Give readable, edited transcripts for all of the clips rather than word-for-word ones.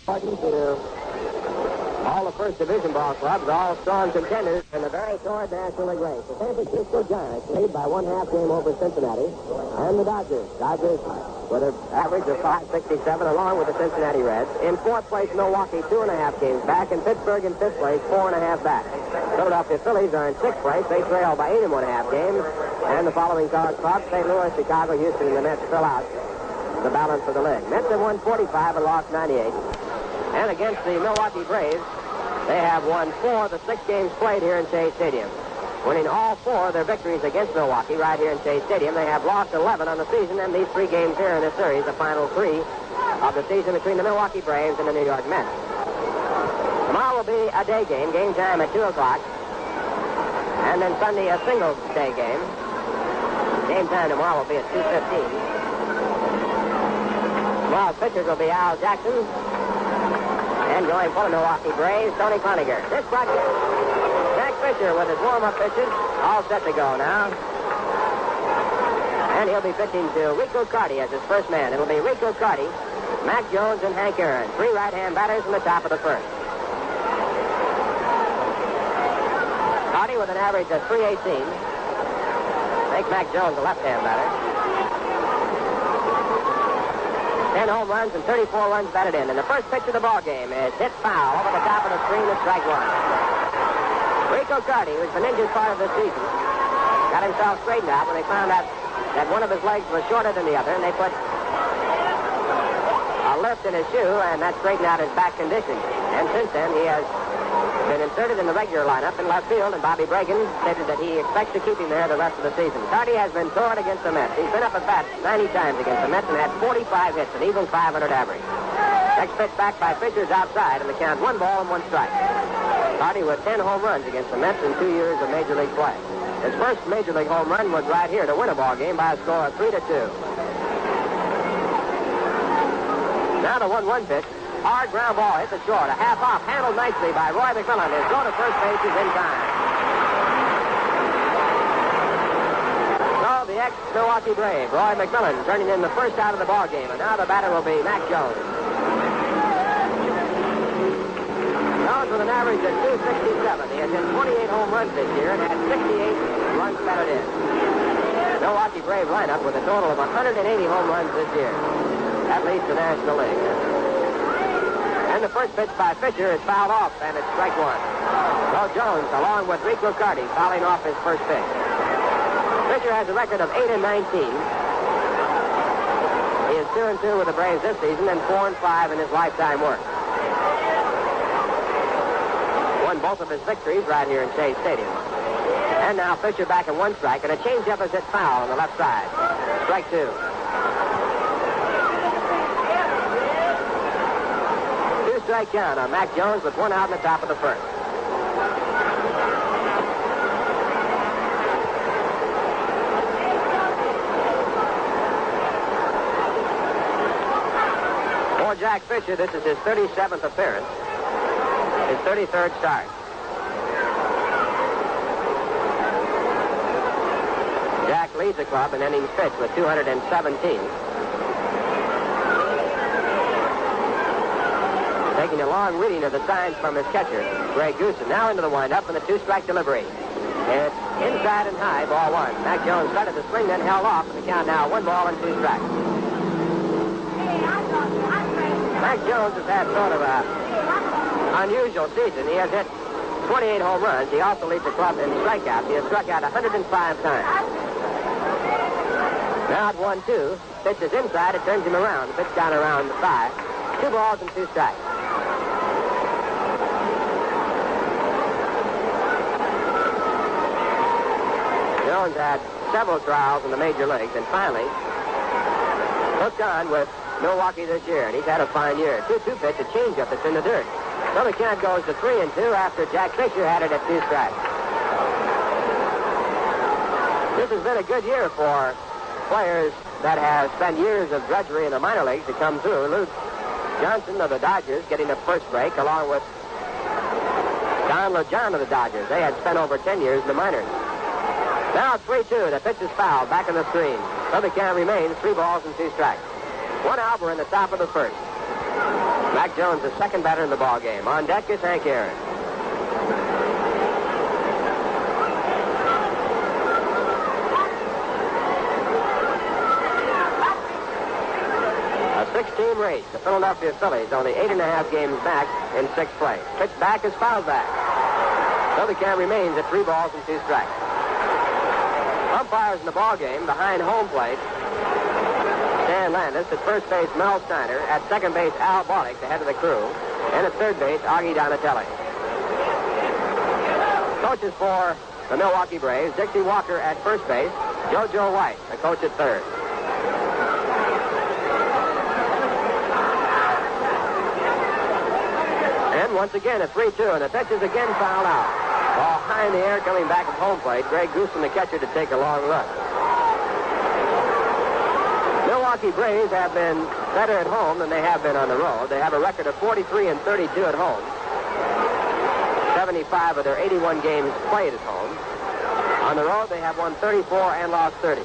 According to all the first division ball clubs, all strong contenders in the very toward National League race. The San Francisco Giants lead by 1/2 game over Cincinnati, and the Dodgers with an average of 567 along with the Cincinnati Reds. In fourth place, Milwaukee 2.5 games back, and Pittsburgh in fifth place 4.5 back. Philadelphia Phillies are in sixth place. They trail by 8.5 games, and the following clubs, St. Louis, Chicago, Houston, and the Mets fill out the balance of the league. Mets have won 45 and lost 98. And against the Milwaukee Braves, they have won 4 of the 6 games played here in Shea Stadium. Winning all 4 of their victories against Milwaukee right here in Shea Stadium. They have lost 11 on the season, and these 3 games here in this series, the final 3 of the season between the Milwaukee Braves and the New York Mets. Tomorrow will be a day game time at 2 o'clock. And then Sunday, a single day game. Game time tomorrow will be at 2:15. Tomorrow's pitchers will be Al Jackson. And going for the Milwaukee Braves, Tony Cloninger. This broadcast, Jack Fisher with his warm-up pitches, all set to go now. And he'll be pitching to Rico Carty as his first man. It'll be Rico Carty, Mac Jones, and Hank Aaron. 3 right-hand batters in the top of the first. Carty with an average of 318. Make Mac Jones a left-hand batter. 10 home runs and 34 runs batted in. And the first pitch of the ball game is hit foul over the top of the screen at strike 1. Rico Carty, who's been injured part of the season, got himself straightened out when they found out that one of his legs was shorter than the other, and they put a lift in his shoe, and that straightened out his back condition. And since then, he has been inserted in the regular lineup in left field, and Bobby Bragan stated that he expects to keep him there the rest of the season. Carty has been torn against the Mets. He's been up at bat 90 times against the Mets and had 45 hits, an even 500 average. Next pitch back by Fisher's outside, and the count 1 ball and 1 strike. Carty with 10 home runs against the Mets in 2 years of Major League play. His first Major League home run was right here to win a ball game by a score of 3-2. Now the 1-1 pitch. Hard ground ball hit the short. A half off, handled nicely by Roy McMillan. His throw to first base is in time. So the ex-Milwaukee Brave, Roy McMillan, turning in the first out of the ball game. And now the batter will be Mac Jones. Jones with an average of 267. He has hit 28 home runs this year and had 68 runs batted in. The Milwaukee Brave lineup with a total of 180 home runs this year. That leads the National League. And the first pitch by Fisher is fouled off, and it's strike 1. So Jones, along with Rico Carty, fouling off his first pitch. Fisher has a record of 8-19. He is 2-2 with the Braves this season and 4-5 in his lifetime work. Won both of his victories right here in Shea Stadium. And now Fisher back at 1 strike, and a changeup is hit foul on the left side. Strike 2. 2-strike count on Mac Jones with 1 out in the top of the first. For Jack Fisher, this is his 37th appearance. His 33rd start. Jack leads the club in innings pitched with 217. Taking a long reading of the signs from his catcher, Greg Goosen. Now into the windup and the 2-strike delivery. It's inside and high, ball 1. Mac Jones started the swing, then held off, and the count now 1 ball and 2 strikes. Mac Jones has had sort of a unusual season. He has hit 28 home runs. He also leads the club in strikeouts. He has struck out 105 times. Now at 1-2. Pitch is inside. It turns him around. The pitch down around 5. 2 balls and 2 strikes. Jones had several trials in the major leagues and finally hooked on with Milwaukee this year, and he's had a fine year. 2-2 pitch, a changeup that's in the dirt. So the count goes to 3-2 after Jack Fisher had it at 2 strikes. This has been a good year for players that have spent years of drudgery in the minor leagues to come through. Luke Johnson of the Dodgers getting the first break, along with Don LeJohn of the Dodgers. They had spent over 10 years in the minors. Now 3-2. The pitch is fouled back on the screen. So the count remains 3 balls and 2 strikes. 1 out. We're in the top of the first. Mac Jones, the second batter in the ball game. On deck is Hank Aaron. A 6-team race. The Philadelphia Phillies only 8.5 games back in 6th place. Pitch back is fouled back. So the count remains at 3 balls and 2 strikes. Umpires in the ball game behind home plate. Stan Landis. At first base, Mel Steiner. At second base, Al Bollick, the head of the crew. And at third base, Augie Donatelli. Coaches for the Milwaukee Braves, Dixie Walker at first base, JoJo White, the coach at third. And once again, a 3-2, and the pitch is again fouled out. Ball high in the air coming back at home plate. Greg Goosen, the catcher, to take a long look. Milwaukee Braves have been better at home than they have been on the road. They have a record of 43-32 at home. 75 of their 81 games played at home. On the road, they have won 34 and lost 30.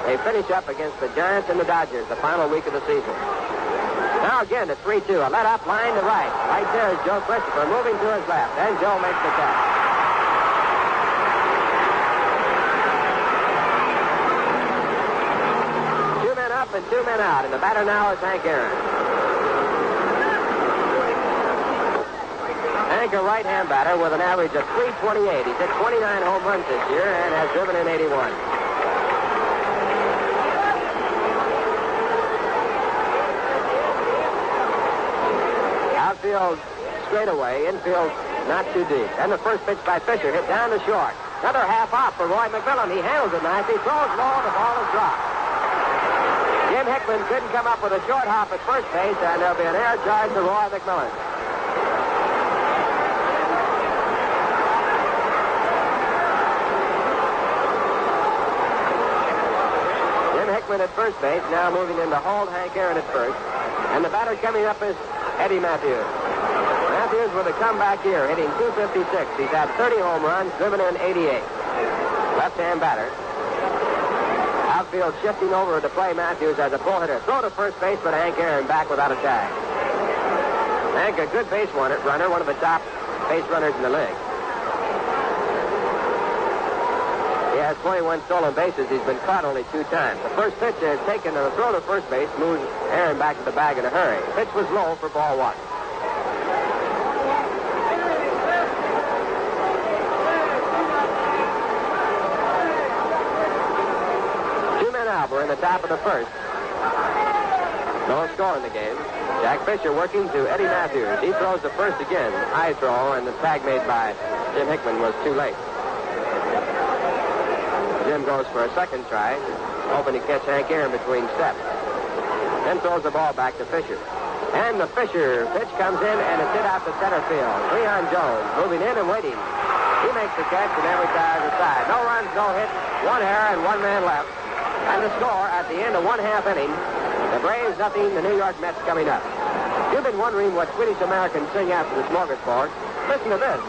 They finish up against the Giants and the Dodgers the final week of the season. Now again, the 3-2. A let up line to right. Right there is Joe Christopher moving to his left. And Joe makes the catch. And 2 men out, and the batter now is Hank Aaron. Hank, a right-hand batter with an average of .328. He's hit 29 home runs this year and has driven in 81. Outfield straight away, infield not too deep. And the first pitch by Fisher hit down to short. Another half hop for Roy McMillan. He handles it nice. He throws low, and the ball is dropped. Jim Hickman couldn't come up with a short hop at first base, and there'll be an air charge to Roy McMillan. Jim Hickman at first base, now moving in to hold Hank Aaron at first. And the batter coming up is Eddie Matthews. Matthews with a comeback here, hitting .256. He's had 30 home runs, driven in 88. Left-hand batter. Outfield shifting over to play Matthews as a pull hitter. Throw to first base, but Hank Aaron back without a tag. Hank, a good base runner, one of the top base runners in the league. He has 21 stolen bases. He's been caught only 2 times. The first pitch is taken, and the throw to first base moves Aaron back to the bag in a hurry. The pitch was low for ball 1. We're in the top of the first. No score in the game. Jack Fisher working to Eddie Matthews. He throws the first again. High throw, and the tag made by Jim Hickman was too late. Jim goes for a second try, hoping to catch Hank Aaron between steps. Then throws the ball back to Fisher. And the Fisher pitch comes in, and it's hit out to center field. Leon Jones moving in and waiting. He makes the catch, and then retires aside. No runs, no hits, 1 error, and 1 man left. And the score at the end of 1/2 inning, the Braves nothing, the New York Mets coming up. You've been wondering what Swedish Americans sing after the smorgasbord. Listen to this.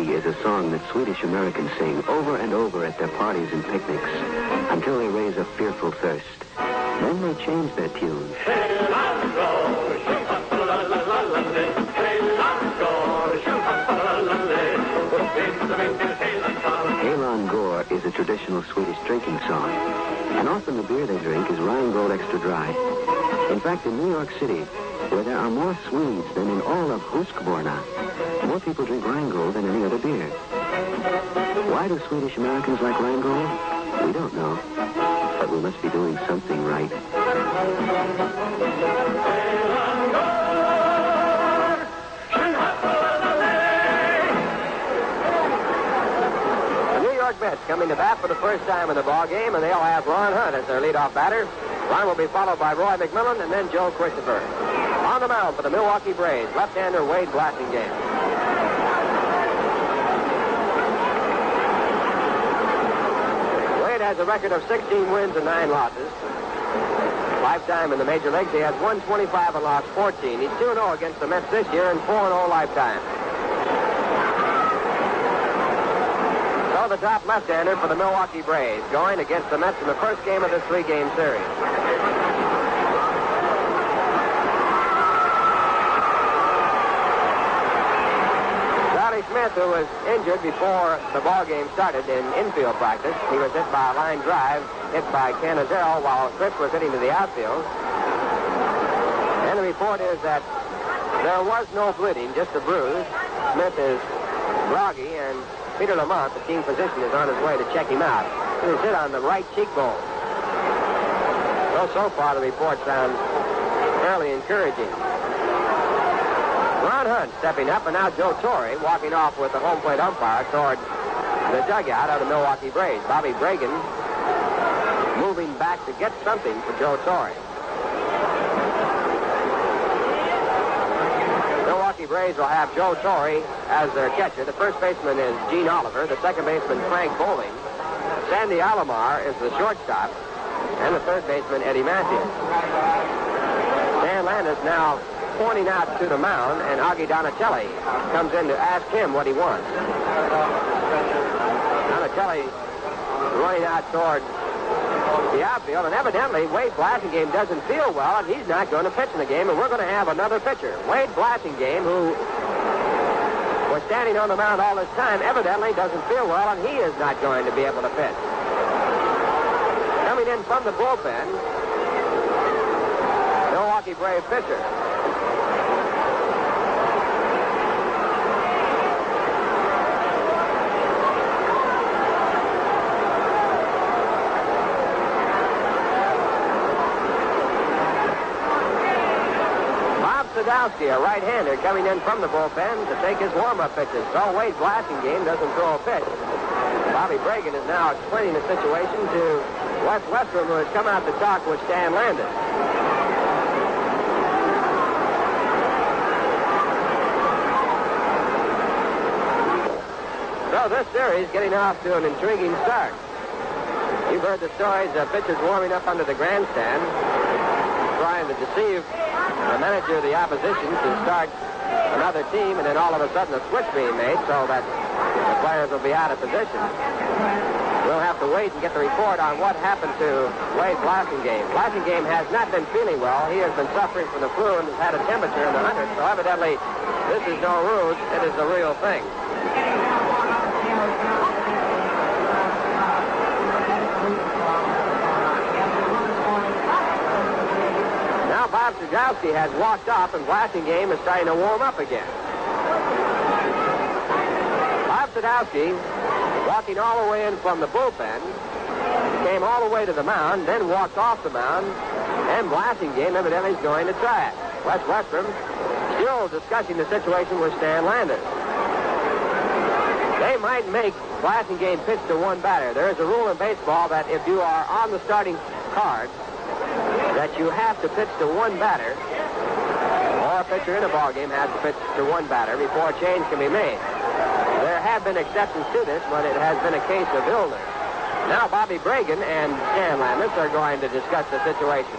Is a song that Swedish Americans sing over and over at their parties and picnics until they raise a fearful thirst. Then they change their tune. Elon Gore is a traditional Swedish drinking song, and often the beer they drink is Rheingold Extra Dry. In fact, in New York City, where there are more Swedes than in all of Husqvarna, more people drink Rheingold than any other beer. Why do Swedish Americans like Rheingold? We don't know, but we must be doing something right. The New York Mets coming to bat for the first time in the ball game, and they'll have Ron Hunt as their leadoff batter. Ron will be followed by Roy McMillan and then Joe Christopher. On the mound for the Milwaukee Braves, left-hander Wade Blasingame. Wade has a record of 16 wins and 9 losses. Lifetime in the major leagues, he has 125 and lost 14. He's 2-0 against the Mets this year and 4-0 lifetime. the top left-hander for the Milwaukee Braves, going against the Mets in the first game of this 3-game series. Charlie Smith, who was injured before the ball game started in infield practice, he was hit by a line drive, hit by Canizero while Chris was hitting to the outfield. And the report is that there was no bleeding, just a bruise. Smith is groggy, and Peter Lamont, the team physician, is on his way to check him out. He was hit on the right cheekbone. So far, the report sounds fairly encouraging. Ron Hunt stepping up, and now Joe Torre walking off with the home plate umpire toward the dugout of the Milwaukee Braves. Bobby Bragan moving back to get something for Joe Torre. Milwaukee Braves will have Joe Torre as their catcher. The first baseman is Gene Oliver. The second baseman, Frank Bowling. Sandy Alomar is the shortstop. And the third baseman, Eddie Matthews. Dan Landis now pointing out to the mound, and Augie Donatelli comes in to ask him what he wants. Donatelli running out toward the outfield, and evidently Wade Blasingame doesn't feel well, and he's not going to pitch in the game, and we're going to have another pitcher. Wade Blasingame, who was standing on the mound all this time, evidently doesn't feel well, and he is not going to be able to pitch. Coming in from the bullpen, Milwaukee Brave pitcher. Sadowski, a right-hander, coming in from the bullpen to take his warm-up pitches. So Wade Blasingame doesn't throw a pitch. Bobby Bragan is now explaining the situation to Wes Westrom, who has come out to talk with Stan Landis. So this series getting off to an intriguing start. You've heard the stories of pitchers warming up under the grandstand, trying to deceive the manager of the opposition to start another team, and then all of a sudden a switch being made so that the players will be out of position. We'll have to wait and get the report on what happened to Wade Blasingame. Blasingame has not been feeling well. He has been suffering from the flu and has had a temperature in the 100s, so evidently this is no ruse. It is the real thing. Bob Sadowski has walked off, and Blasingame is starting to warm up again. Bob Sadowski, walking all the way in from the bullpen, came all the way to the mound, then walked off the mound, and Blasingame evidently is going to try it. Wes Westrom still discussing the situation with Stan Landis. They might make Blasingame pitch to one batter. There is a rule in baseball that if you are on the starting card, that you have to pitch to one batter, or a pitcher in a ball game has to pitch to one batter before a change can be made. There have been exceptions to this, but it has been a case of illness. Now Bobby Bragan and Stan Landis are going to discuss the situation.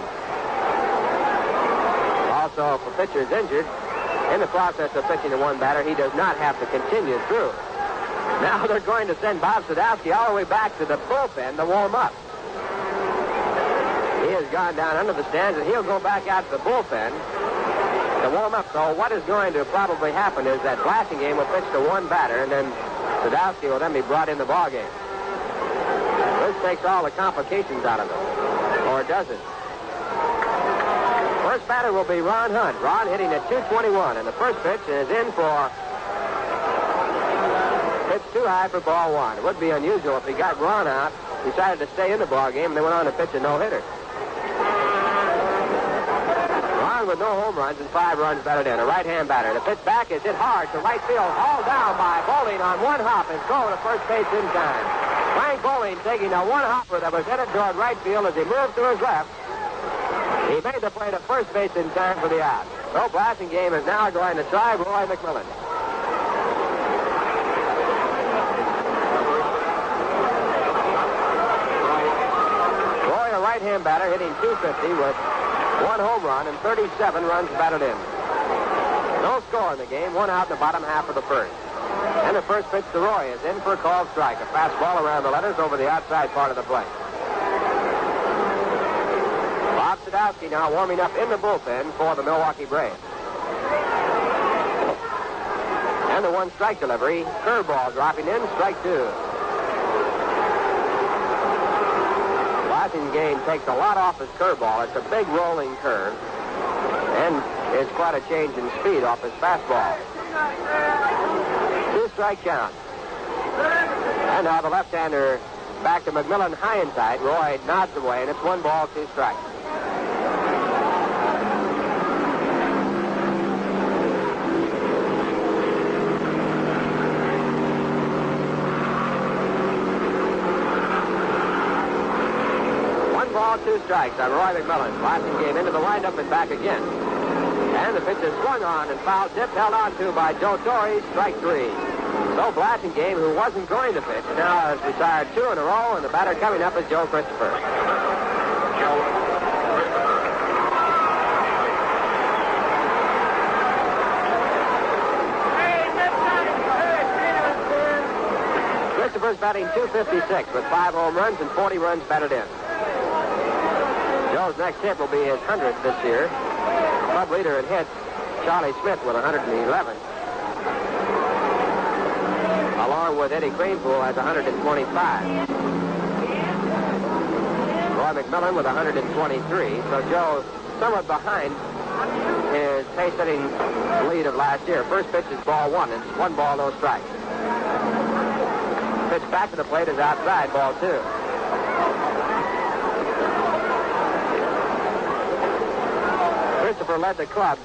Also, if a pitcher is injured, in the process of pitching to one batter, he does not have to continue through. Now they're going to send Bob Sadowski all the way back to the bullpen to warm up. He has gone down under the stands, and he'll go back out to the bullpen to warm up. So what is going to probably happen is that Blasingame will pitch to one batter, and then Sadowski will then be brought in the ballgame. This takes all the complications out of it. Or does it? First batter will be Ron Hunt. Ron hitting at 221, and the first pitch is in for... Pitch too high for ball one. It would be unusual if he got Ron out, decided to stay in the ballgame, and then went on to pitch a no-hitter. With no home runs and 5 runs batted in. A right-hand batter. The pitch back is hit hard to right field. Hauled down by Bowling on one hop and go to first base in time. Frank Bowling taking a one-hopper that was headed toward right field as he moved to his left. He made the play to first base in time for the out. So Blasingame is now going to try Roy McMillan. Roy, a right-hand batter, hitting 250 with 1 home run and 37 runs batted in. No score in the game. 1 out in the bottom half of the first. And the first pitch to Roy is in for a called strike. A fastball around the letters over the outside part of the plate. Bob Sadowski now warming up in the bullpen for the Milwaukee Braves. And the one strike delivery. Curveball dropping in, strike two. Blasingame takes a lot off his curveball. It's a big rolling curve. And it's quite a change in speed off his fastball. Two-strike count. And now the left-hander back to McMillan high inside. Roy nods away, and it's 1 ball, 2 strikes. Two strikes on Roy McMillan. Blasingame into the windup and back again. And the pitch is swung on and foul tipped, held on to by Joe Torre, strike 3. So Blasingame, who wasn't going to pitch, now has retired 2 in a row, and the batter coming up is Joe Christopher. Christopher's batting .256 with 5 home runs and 40 runs batted in. Joe's next hit will be his 100th this year. Club leader in hits, Charlie Smith, with 111. Along with Eddie Kranepool has 125. Roy McMillan with 123. So Joe somewhat behind his pace-setting lead of last year. First pitch is ball 1. It's 1 ball, no strikes. Pitch back to the plate is outside, ball 2. Christopher led the club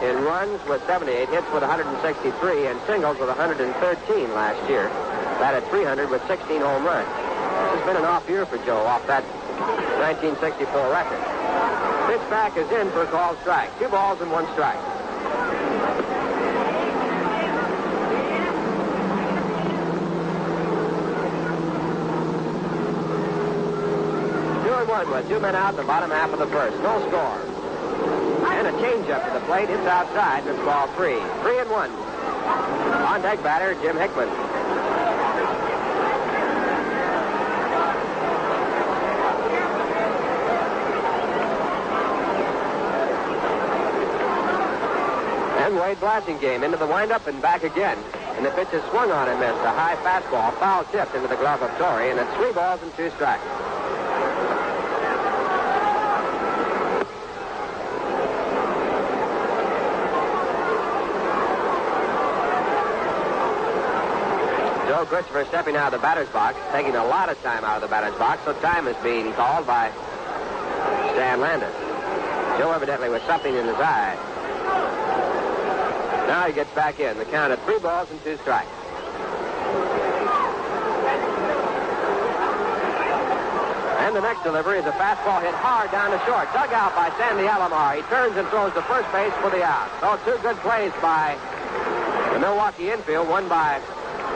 in runs with 78, hits with 163, and singles with 113 last year. Batted .300 with 16 home runs. This has been an off year for Joe off that 1964 record. Pitch back is in for a called strike. 2 balls and 1 strike. With 2 men out in the bottom half of the first. No score. And a changeup to the plate. It's outside. It's ball 3. 3-1. On deck batter, Jim Hickman. And Wade Blasingame into the windup and back again. And the pitch is swung on and missed. A high fastball, foul tipped into the glove of Torre, and it's 3 balls and 2 strikes. Joe Christopher stepping out of the batter's box, taking a lot of time out of the batter's box, so time is being called by Stan Landis. Joe evidently with something in his eye. Now he gets back in. The count at 3 balls and 2 strikes. And the next delivery is a fastball hit hard down the short. Dug out by Sandy Alomar. He turns and throws to first base for the out. So 2 good plays by the Milwaukee infield, one by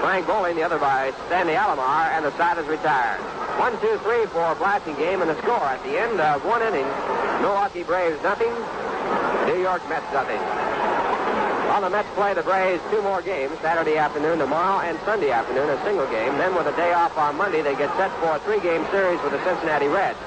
Frank Bowling, the other by Sandy Alomar, and the side is retired. 1, 2, 3 for Blasingame, and the score at the end of 1 inning. Milwaukee Braves nothing, New York Mets nothing. Well, the Mets play the Braves 2 more games, Saturday afternoon tomorrow and Sunday afternoon, a single game. Then with a day off on Monday, they get set for a 3-game series with the Cincinnati Reds.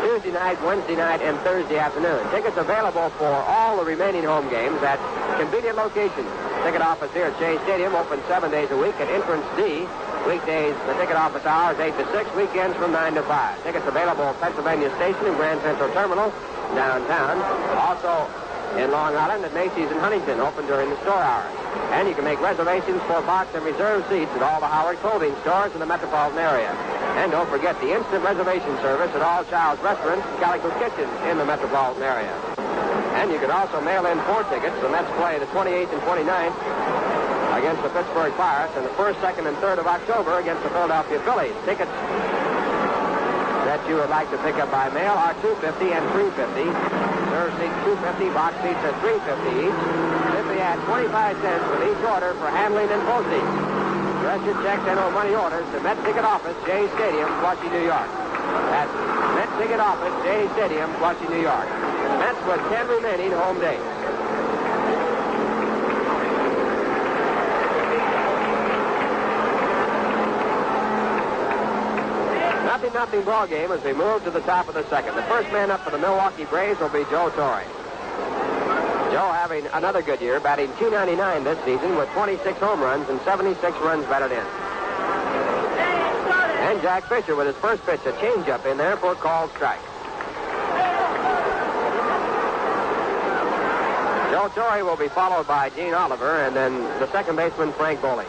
Tuesday night, Wednesday night, and Thursday afternoon. Tickets available for all the remaining home games at convenient locations. Ticket office here at Shea Stadium, open 7 days a week at entrance D. Weekdays, the ticket office hours 8 to 6, weekends from 9 to 5. Tickets available at Pennsylvania Station and Grand Central Terminal downtown. Also in Long Island at Macy's and Huntington, open during the store hours. And you can make reservations for box and reserve seats at all the Howard clothing stores in the metropolitan area. And don't forget the instant reservation service at all Child's restaurants and Calico Kitchens in the metropolitan area. And you can also mail in 4 tickets. The Mets play the 28th and 29th against the Pittsburgh Pirates, and the 1st, 2nd, and 3rd of October against the Philadelphia Phillies. Tickets that you would like to pick up by mail are $2.50 and $3.50. Reserve seats $2.50, box seats at $3.50 each. Simply add 25 cents with each order for handling and postage. Address your checks and or money orders to Met Ticket Office, Shea Stadium, Flushing, New York. That's Met Ticket Office, Shea Stadium, Flushing, New York. Mets with 10 remaining home days. 3-0 ball game as we move to the top of the second. The first man up for the Milwaukee Braves will be Joe Torre. Joe having another good year, batting .299 this season with 26 home runs and 76 runs batted in. And Jack Fisher with his first pitch, a changeup in there for a called strike. Joe Torre will be followed by Gene Oliver and then the second baseman, Frank Bowling.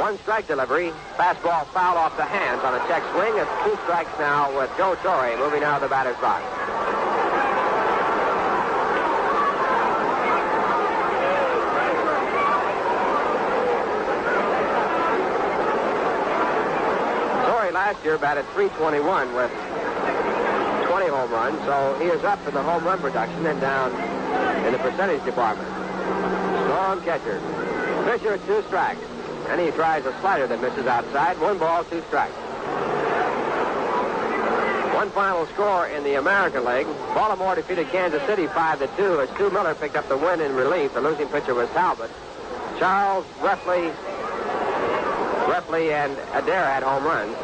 One strike delivery. Fastball foul off the hands on a check swing. It's 2 strikes now with Joe Torre moving out of the batter's box. Torre last year batted .321 with 20 home runs, so he is up in the home run production and down in the percentage department. Strong catcher. Fisher 2 strikes. And he tries a slider that misses outside. 1 ball, 2 strikes. One final score in the American League. Baltimore defeated Kansas City 5-2 as Stu Miller picked up the win in relief. The losing pitcher was Talbot. Charles, Refley, and Adair had home runs.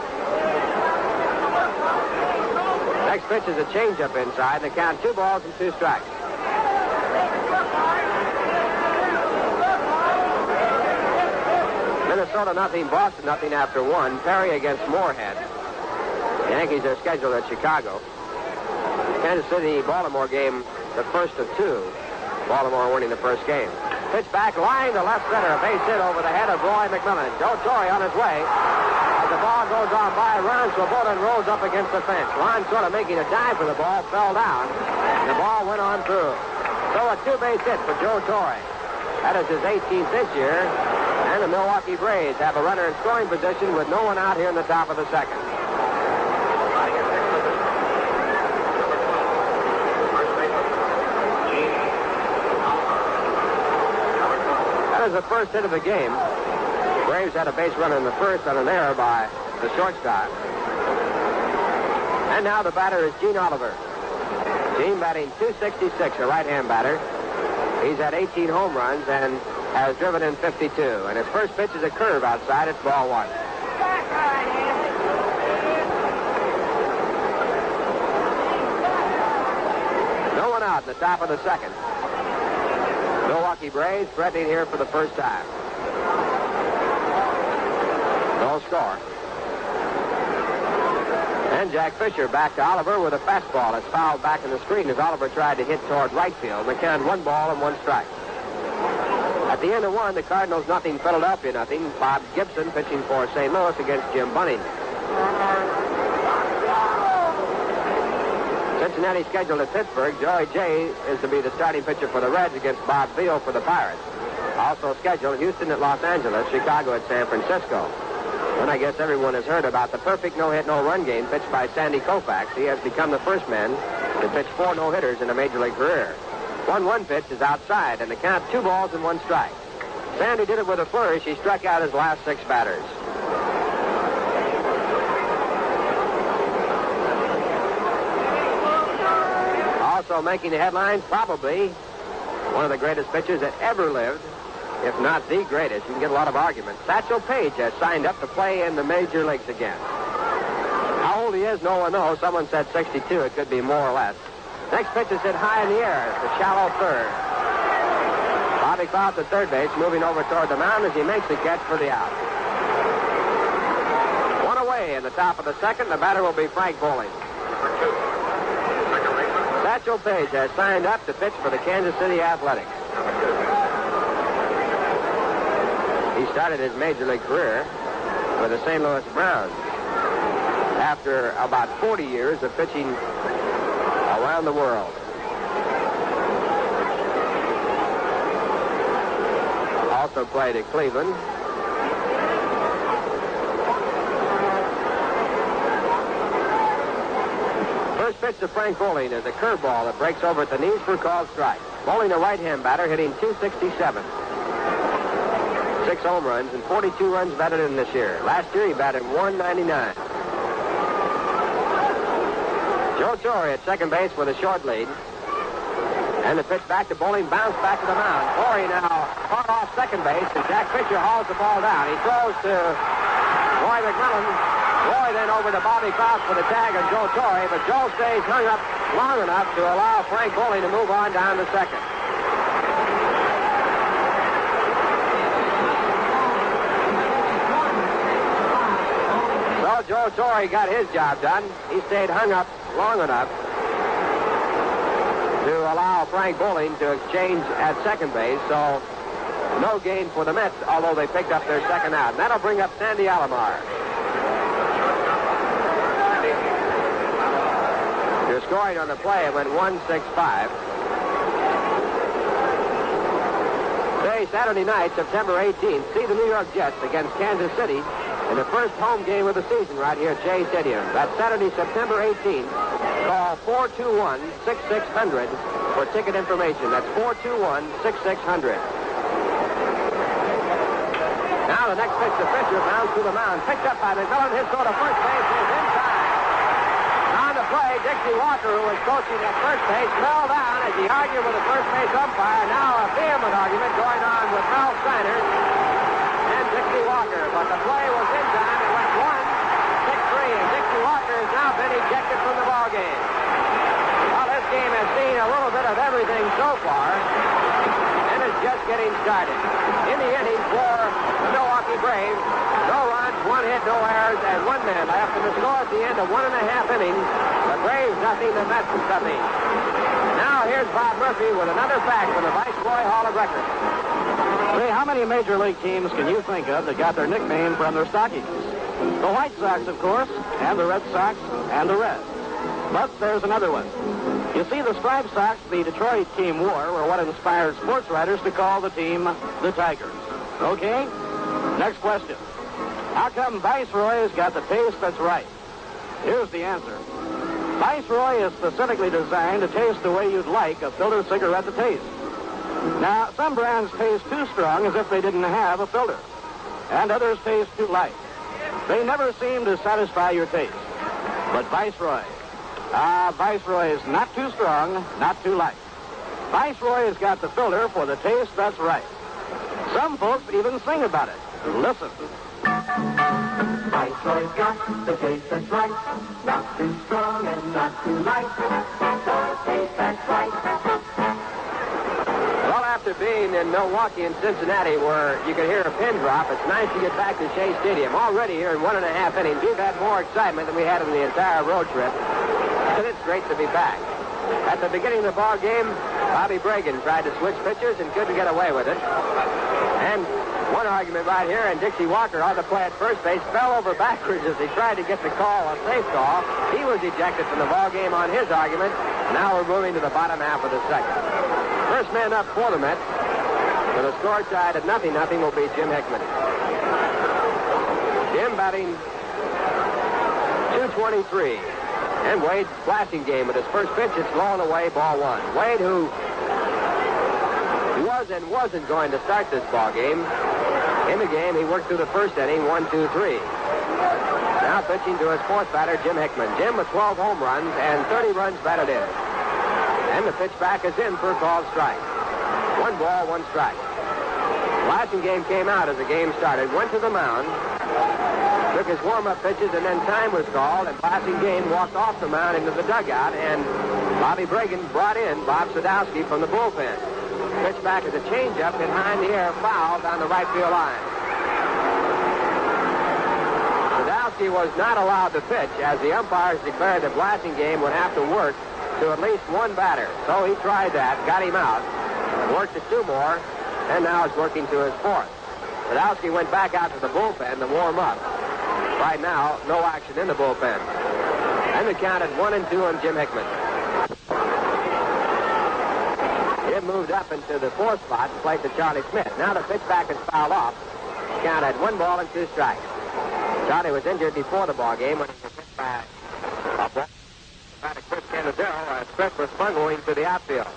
Next pitch is a changeup inside, and the count 2 balls and 2 strikes. Minnesota nothing, Boston nothing after 1. Perry against Moorhead. The Yankees are scheduled at Chicago. Kansas City-Baltimore game, the first of 2. Baltimore winning the first game. Pitch back, line to left center. A base hit over the head of Roy McMillan. Joe Torre on his way. As the ball goes on by, Ron Swoboda rolls up against the fence. Ron sort of making a dive for the ball, fell down. And the ball went on through. So a 2-base hit for Joe Torre. That is his 18th this year. And the Milwaukee Braves have a runner in scoring position with no one out here in the top of the second. That is the first hit of the game. The Braves had a base runner in the first on an error by the shortstop. And now the batter is Gene Oliver. Gene batting .266, a right-hand batter. He's had 18 home runs and has driven in 52. And his first pitch is a curve outside. It's ball 1. No one out in the top of the second. Milwaukee Braves threatening here for the first time. No score. And Jack Fisher back to Oliver with a fastball. It's fouled back in the screen as Oliver tried to hit toward right field. The count 1 ball and 1 strike. At the end of 1, the Cardinals nothing, Philadelphia nothing. Bob Gibson pitching for St. Louis against Jim Bunning. Cincinnati scheduled at Pittsburgh. Joey Jay is to be the starting pitcher for the Reds against Bob Veal for the Pirates. Also scheduled Houston at Los Angeles, Chicago at San Francisco. And I guess everyone has heard about the perfect no-hit, no-run game pitched by Sandy Koufax. He has become the first man to pitch 4 no-hitters in a Major League career. 1-1 pitch is outside, and the count 2 balls and 1 strike. Sandy did it with a flourish. He struck out his last 6 batters. Also making the headlines, probably one of the greatest pitchers that ever lived, if not the greatest. You can get a lot of arguments. Satchel Paige has signed up to play in the major leagues again. How old he is, no one knows. Someone said 62. It could be more or less. Next pitch is hit high in the air. It's a shallow third. Bobby Clouds at third base, moving over toward the mound as he makes the catch for the out. 1 away in the top of the second. The batter will be Frank Bowling. Satchel Paige has signed up to pitch for the Kansas City Athletics. He started his Major League career with the St. Louis Browns after about 40 years of pitching around the world. Also played at Cleveland. First pitch to Frank Bowling is a curveball that breaks over at the knees for a called strike. Bowling, a right-hand batter, hitting .267. 6 home runs and 42 runs batted in this year. Last year he batted .199. Joe Torre at second base with a short lead. And the pitch back to Bowling, bounce back to the mound. Torrey now caught off second base, and Jack Fisher hauls the ball down. He throws to Roy McMillan. Roy then over to Bobby Crouch for the tag on Joe Torrey, but Joe stays hung up long enough to allow Frank Bowling to move on down to second. So Joe Torrey got his job done. He stayed hung up long enough to allow Frank Bowling to exchange at second base, so no gain for the Mets, although they picked up their second out. And that'll bring up Sandy Alomar. Your scoring on the play went 1-6-5. Today, Saturday night, September 18th, see the New York Jets against Kansas City in the first home game of the season right here at Shea Stadium. That's Saturday, September 18th. Call 421-6600 for ticket information. That's 421-6600. Now the next pitch to Fisher, bounds to the mound. Picked up by McMillan. His throw to first base is in time. On the play, Dixie Walker, who was coaching at first base, fell down as he argued with the first base umpire. Now a vehement argument going on with Mel Steiner and Dixie Walker. But the play was in time. It went 1-6-3, and Dixie Walker has now been ejected from the ball game. Well, this game has seen a little bit of everything so far, and it's just getting started. In the inning for the Milwaukee Braves, no runs, 1 hit, no errors, and 1 man left. And the score at the end of 1.5 innings, the Braves nothing, the Mets nothing. Now here's Bob Murphy with another fact from the Viceroy Hall of Records. Ray, how many Major League teams can you think of that got their nickname from their stockings? The White Sox, of course, and the Red Sox, and the Reds. But there's another one. You see, the striped socks the Detroit team wore were what inspired sports writers to call the team the Tigers. Okay? Next question. How come Viceroy's got the taste that's right? Here's the answer. Viceroy is specifically designed to taste the way you'd like a filter cigarette to taste. Now, some brands taste too strong as if they didn't have a filter, and others taste too light. They never seem to satisfy your taste. But Viceroy is not too strong, not too light. Viceroy has got the filter for the taste that's right. Some folks even sing about it. Listen. Viceroy's got the taste that's right. Not too strong and not too light. The taste that's right. Well, after being in Milwaukee and Cincinnati where you could hear a pin drop, it's nice to get back to Shea Stadium. Already here in 1.5 innings, we've had more excitement than we had in the entire road trip. And it's great to be back. At the beginning of the ball game, Bobby Bragan tried to switch pitchers and couldn't get away with it. And one argument right here, and Dixie Walker on the play at first base fell over backwards as he tried to get the call, a safe call. He was ejected from the ball game on his argument. Now we're moving to the bottom half of the second. First man up for the Mets, with a score tied at 0-0 will be Jim Hickman. Jim batting .223. And Wade's flashing game with his first pitch. It's low and away, ball 1. Wade, who was and wasn't going to start this ball game. In the game, he worked through the first inning, 1, 2, 3. Now pitching to his fourth batter, Jim Hickman. Jim with 12 home runs and 30 runs batted in. And the pitch back is in for a called strike. 1 ball, 1 strike. Flashing game came out as the game started. Went to the mound. Took his warm-up pitches, and then time was called, and Passing Game walked off the mound into the dugout, and Bobby Bragan brought in Bob Sadowski from the bullpen. Pitch back is a changeup behind the air, foul down the right field line. Sadowski was not allowed to pitch, as the umpires declared the Blasting Game would have to work to at least one batter. So he tried that, got him out, worked to 2 more, and now is working to his 4th. Sadowski went back out to the bullpen to warm up. Right now, no action in the bullpen. And the count at 1-2 on Jim Hickman. Jim moved up into the 4th spot and played to Charlie Smith. Now the pitch back is fouled off. Count at 1 ball and 2 strikes. Charlie was injured before the ball game when he was hit by a ball by Chris Canadero as Smith was bungling to the outfield.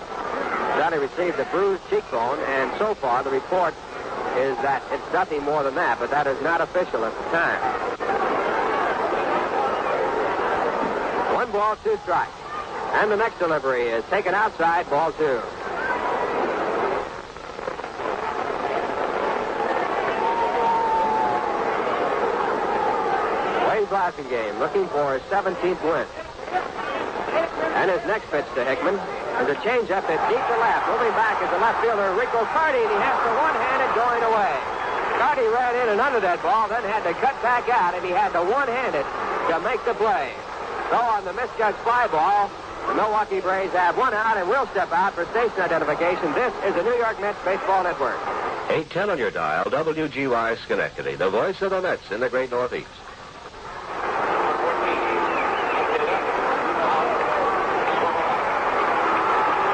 Charlie received a bruised cheekbone, and so far the report is that it's nothing more than that, but that is not official at the time. 1 ball, 2 strikes. And the next delivery is taken outside, ball 2. Blasingame, looking for his 17th win. And his next pitch to Hickman is a changeup that's deep to left. Moving back is the left fielder, Rico Carty, and he has to one-handed going away. Carty ran in and under that ball, then had to cut back out, and he had to one-handed to make the play. So on the misjudged fly ball, the Milwaukee Braves have one out and will step out for station identification. This is the New York Mets Baseball Network. 810 on your dial, WGY Schenectady, the voice of the Mets in the great Northeast.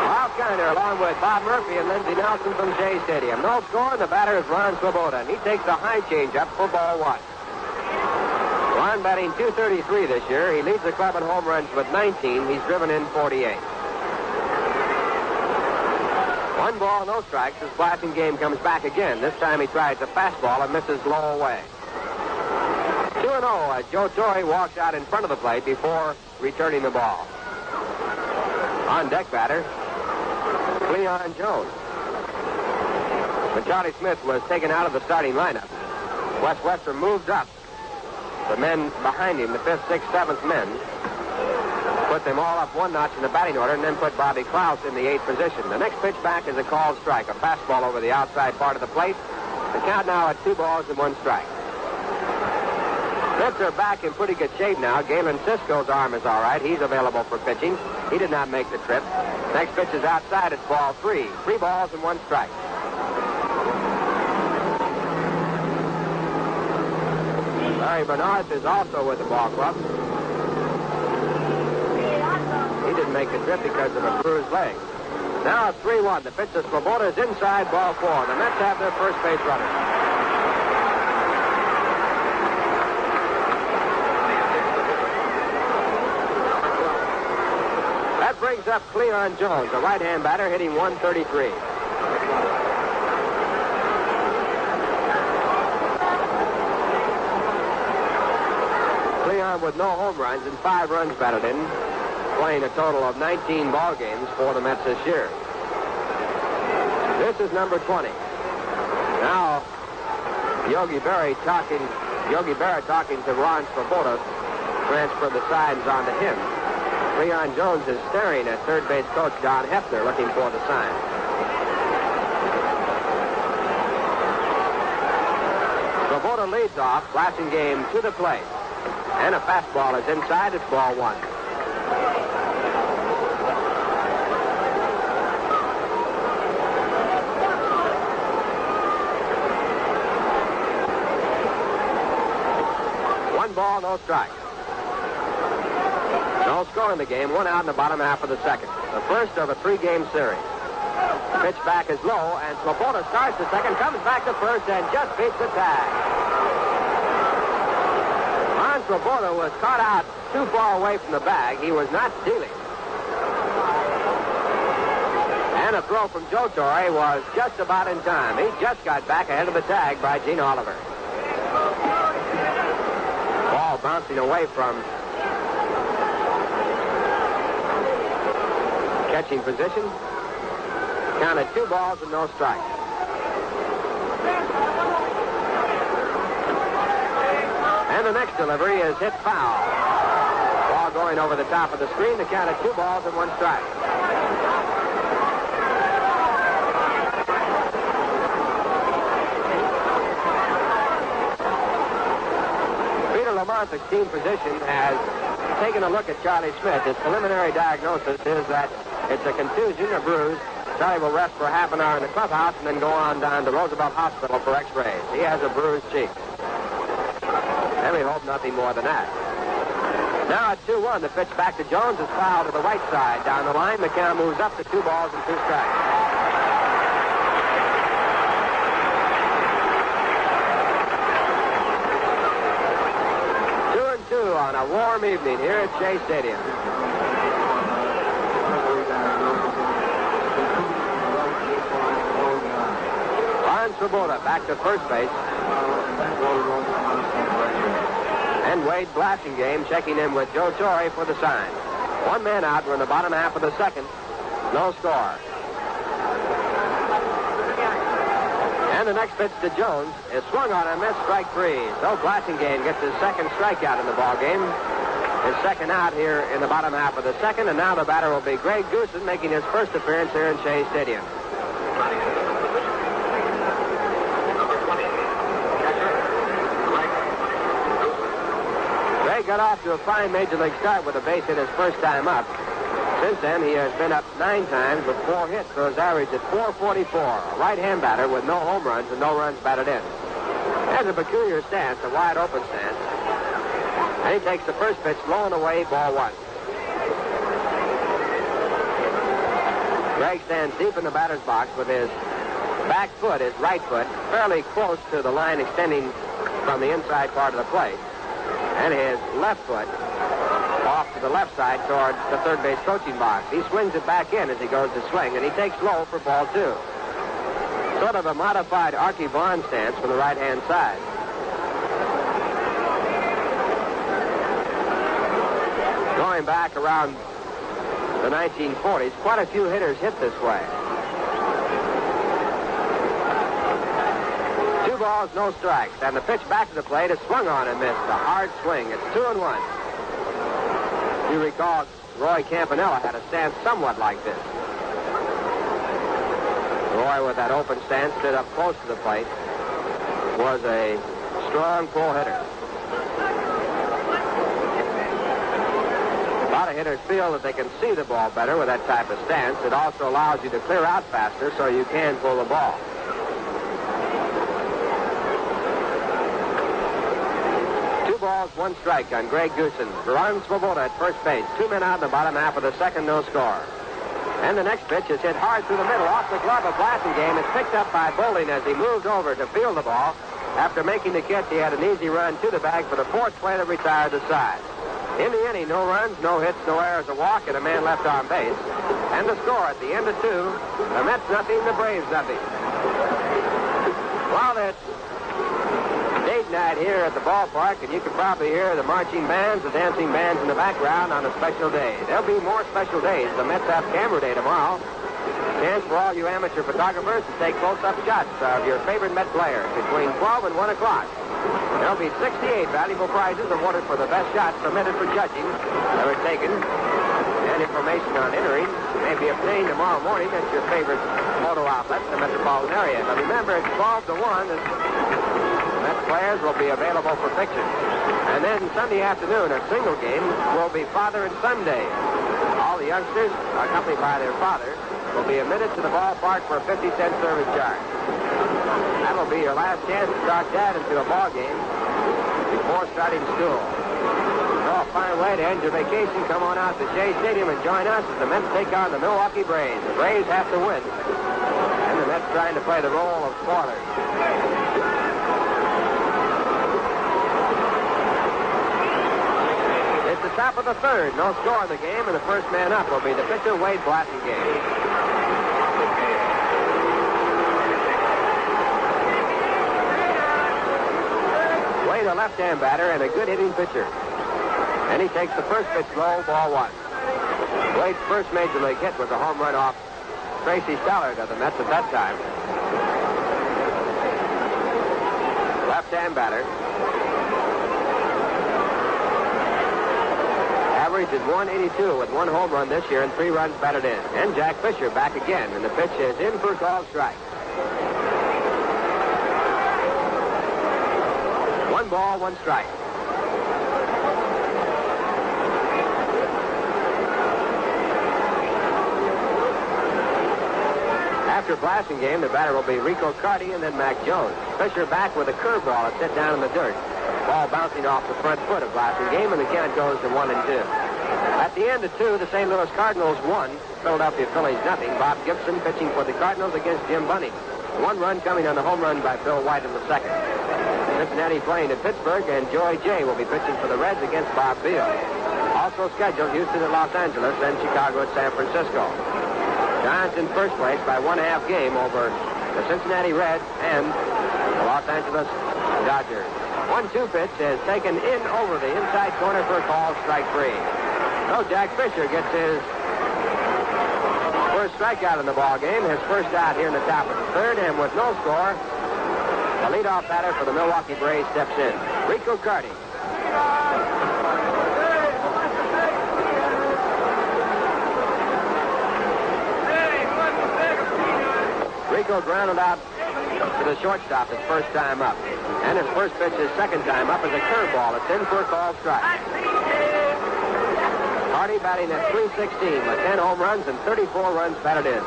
Bob Kiner along with Bob Murphy and Lindsey Nelson from Shea Stadium. No score, and the batter is Ron Swoboda, and he takes the high changeup for ball one. Ron batting .233 this year. He leads the club in home runs with 19. He's driven in 48. 1 ball, no strikes as Blasingame comes back again. This time he tries a fastball and misses low away. 2-0 as Joe Torre walks out in front of the plate before returning the ball. On deck batter, Cleon Jones. When Charlie Smith was taken out of the starting lineup, Wes Western moved up the men behind him, the 5th, 6th, 7th men, put them all up 1 notch in the batting order, and then put Bobby Klaus in the 8th position. The next pitch back is a called strike, a fastball over the outside part of the plate. The count now at 2 balls and 1 strike. Mets are back in pretty good shape now. Galen Cisco's arm is all right. He's available for pitching. He did not make the trip. Next pitch is outside. It's ball 3. 3 balls and 1 strike. Larry Bernard is also with the ball club. He didn't make the trip because of a bruised leg. Now it's 3-1. The pitch to Swoboda is inside, ball 4. The Mets have their first base runner. That brings up Cleon Jones, the right-hand batter, hitting .133. Cleon with no home runs and 5 runs batted in, playing a total of 19 ball games for the Mets this year. This is number 20. Now, Yogi Berra talking to Ron Swoboda, transferred the signs onto him. Cleon Jones is staring at third base coach Don Hefner, looking for the sign. Swoboda leads off, Blasingame to the plate. And a fastball is inside. It's ball 1. One ball, no strike. No score in the game. 1 out in the bottom half of the second. The first of a 3-game series. Pitch back is low, and Swoboda starts the second, comes back to first, and just beats the tag. Swoboda was caught out too far away from the bag. He was not stealing. And a throw from Joe Torre was just about in time. He just got back ahead of the tag by Gene Oliver. Ball bouncing away from catching position. Counted 2 balls and no strikes. And the next delivery is hit foul. Ball going over the top of the screen. The count at 2 balls and 1 strike. Peter Lamont, the team physician, has taken a look at Charlie Smith. His preliminary diagnosis is that it's a contusion, a bruise. Charlie will rest for half an hour in the clubhouse and then go on down to Roosevelt Hospital for x-rays. He has a bruised cheek. And we hope nothing more than that. Now at 2-1, the pitch back to Jones is fouled to the right side. Down the line, the count moves up to 2 balls and 2 strikes. Two on a warm evening here at Shea Stadium. Ron Swoboda back to first base. And Wade Blasingame checking in with Joe Torre for the sign. 1 man out. We're in the bottom half of the second. No score. And the next pitch to Jones is swung on and missed, strike 3. So Blasingame gets his second strikeout in the ball game. His second out here in the bottom half of the second, and now the batter will be Greg Goosen, making his first appearance here in Shea Stadium. Greg got off to a fine major league start with a base hit his first time up. Since then, he has been up 9 times with 4 hits for his average at .444. A right-hand batter with no home runs and no runs batted in. Has a peculiar stance, a wide open stance. And he takes the first pitch, low and away, ball 1. Greg stands deep in the batter's box with his back foot, his right foot, fairly close to the line extending from the inside part of the plate. And his left foot off to the left side toward the third base coaching box. He swings it back in as he goes to swing, and he takes low for ball 2. Sort of a modified Archie Vaughn stance from the right-hand side. Going back around the 1940s, quite a few hitters hit this way. 2 balls, no strikes, and the pitch back to the plate is swung on and missed. A hard swing. It's 2-1. You recall, Roy Campanella had a stance somewhat like this. Roy, with that open stance, stood up close to the plate, was a strong pull hitter. A lot of hitters feel that they can see the ball better with that type of stance. It also allows you to clear out faster so you can pull the ball. 2 balls, 1 strike on Greg Goosen. Ron Swoboda at first base. 2 men out in the bottom half of the second, no score. And the next pitch is hit hard through the middle off the glove of Blasingame. It's picked up by Bowling as he moved over to field the ball. After making the catch, he had an easy run to the bag for the 4th play that retired the side. In the inning, no runs, no hits, no errors, a walk, and a man left on base. And the score at the end of 2, the Mets nothing, the Braves nothing. Well, it's date night here at the ballpark, and you can probably hear the marching bands, the dancing bands in the background on a special day. There'll be more special days. The Mets have Camera Day tomorrow. Chance for all you amateur photographers to take close-up shots of your favorite Met players between 12 and 1 o'clock. There'll be 68 valuable prizes awarded for the best shots submitted for judging that are taken. And information on entering may be obtained tomorrow morning at your favorite photo outlet in the metropolitan area. But remember, it's 12 to 1. The Mets players will be available for pictures. And then Sunday afternoon, a single game will be Father and Son Day. All the youngsters, accompanied by their father, will be admitted to the ballpark for a 50-cent service charge. That'll be your last chance to talk Dad into a ball game before starting school. So a fine way to end your vacation. Come on out to Shea Stadium and join us as the Mets take on the Milwaukee Braves. The Braves have to win, and the Mets trying to play the role of spoilers. It's the top of the 3rd. No score in the game, and the first man up will be the pitcher, Wade Blasingame. Wade, a left-hand batter and a good hitting pitcher. And he takes the first pitch low, ball 1. Wade's first major league hit was a home run off Tracy Stallard of the Mets at that time. Left-hand batter. Average is 182 with 1 home run this year and 3 runs batted in. And Jack Fisher back again, and the pitch is in for a called strike. 1 ball, 1 strike. After Blasingame, the batter will be Rico Carty and then Mac Jones. Fisher back with a curveball that's set down in the dirt. Ball bouncing off the front foot of Blasingame, and the count goes to 1-2. At the end of 2, the St. Louis Cardinals won. Philadelphia Phillies nothing. Bob Gibson pitching for the Cardinals against Jim Bunning. 1 run coming on the home run by Bill White in the second. Cincinnati playing at Pittsburgh, and Joey Jay will be pitching for the Reds against Bob Beal. Also scheduled Houston at Los Angeles and Chicago at San Francisco. Giants in first place by 1.5 game over the Cincinnati Reds and the Los Angeles Dodgers. 1-2 pitch is taken in over the inside corner for a call, strike 3. So Jack Fisher gets his first strikeout in the ball game, his first out here in the top of the 3rd, and with no score, The leadoff batter for the Milwaukee Braves steps in. Rico Carty. Rico grounded out to the shortstop his first time up. And his first pitch his second time up is a curveball. It's in for a called strike. Carty batting at .316 with 10 home runs and 34 runs batted in.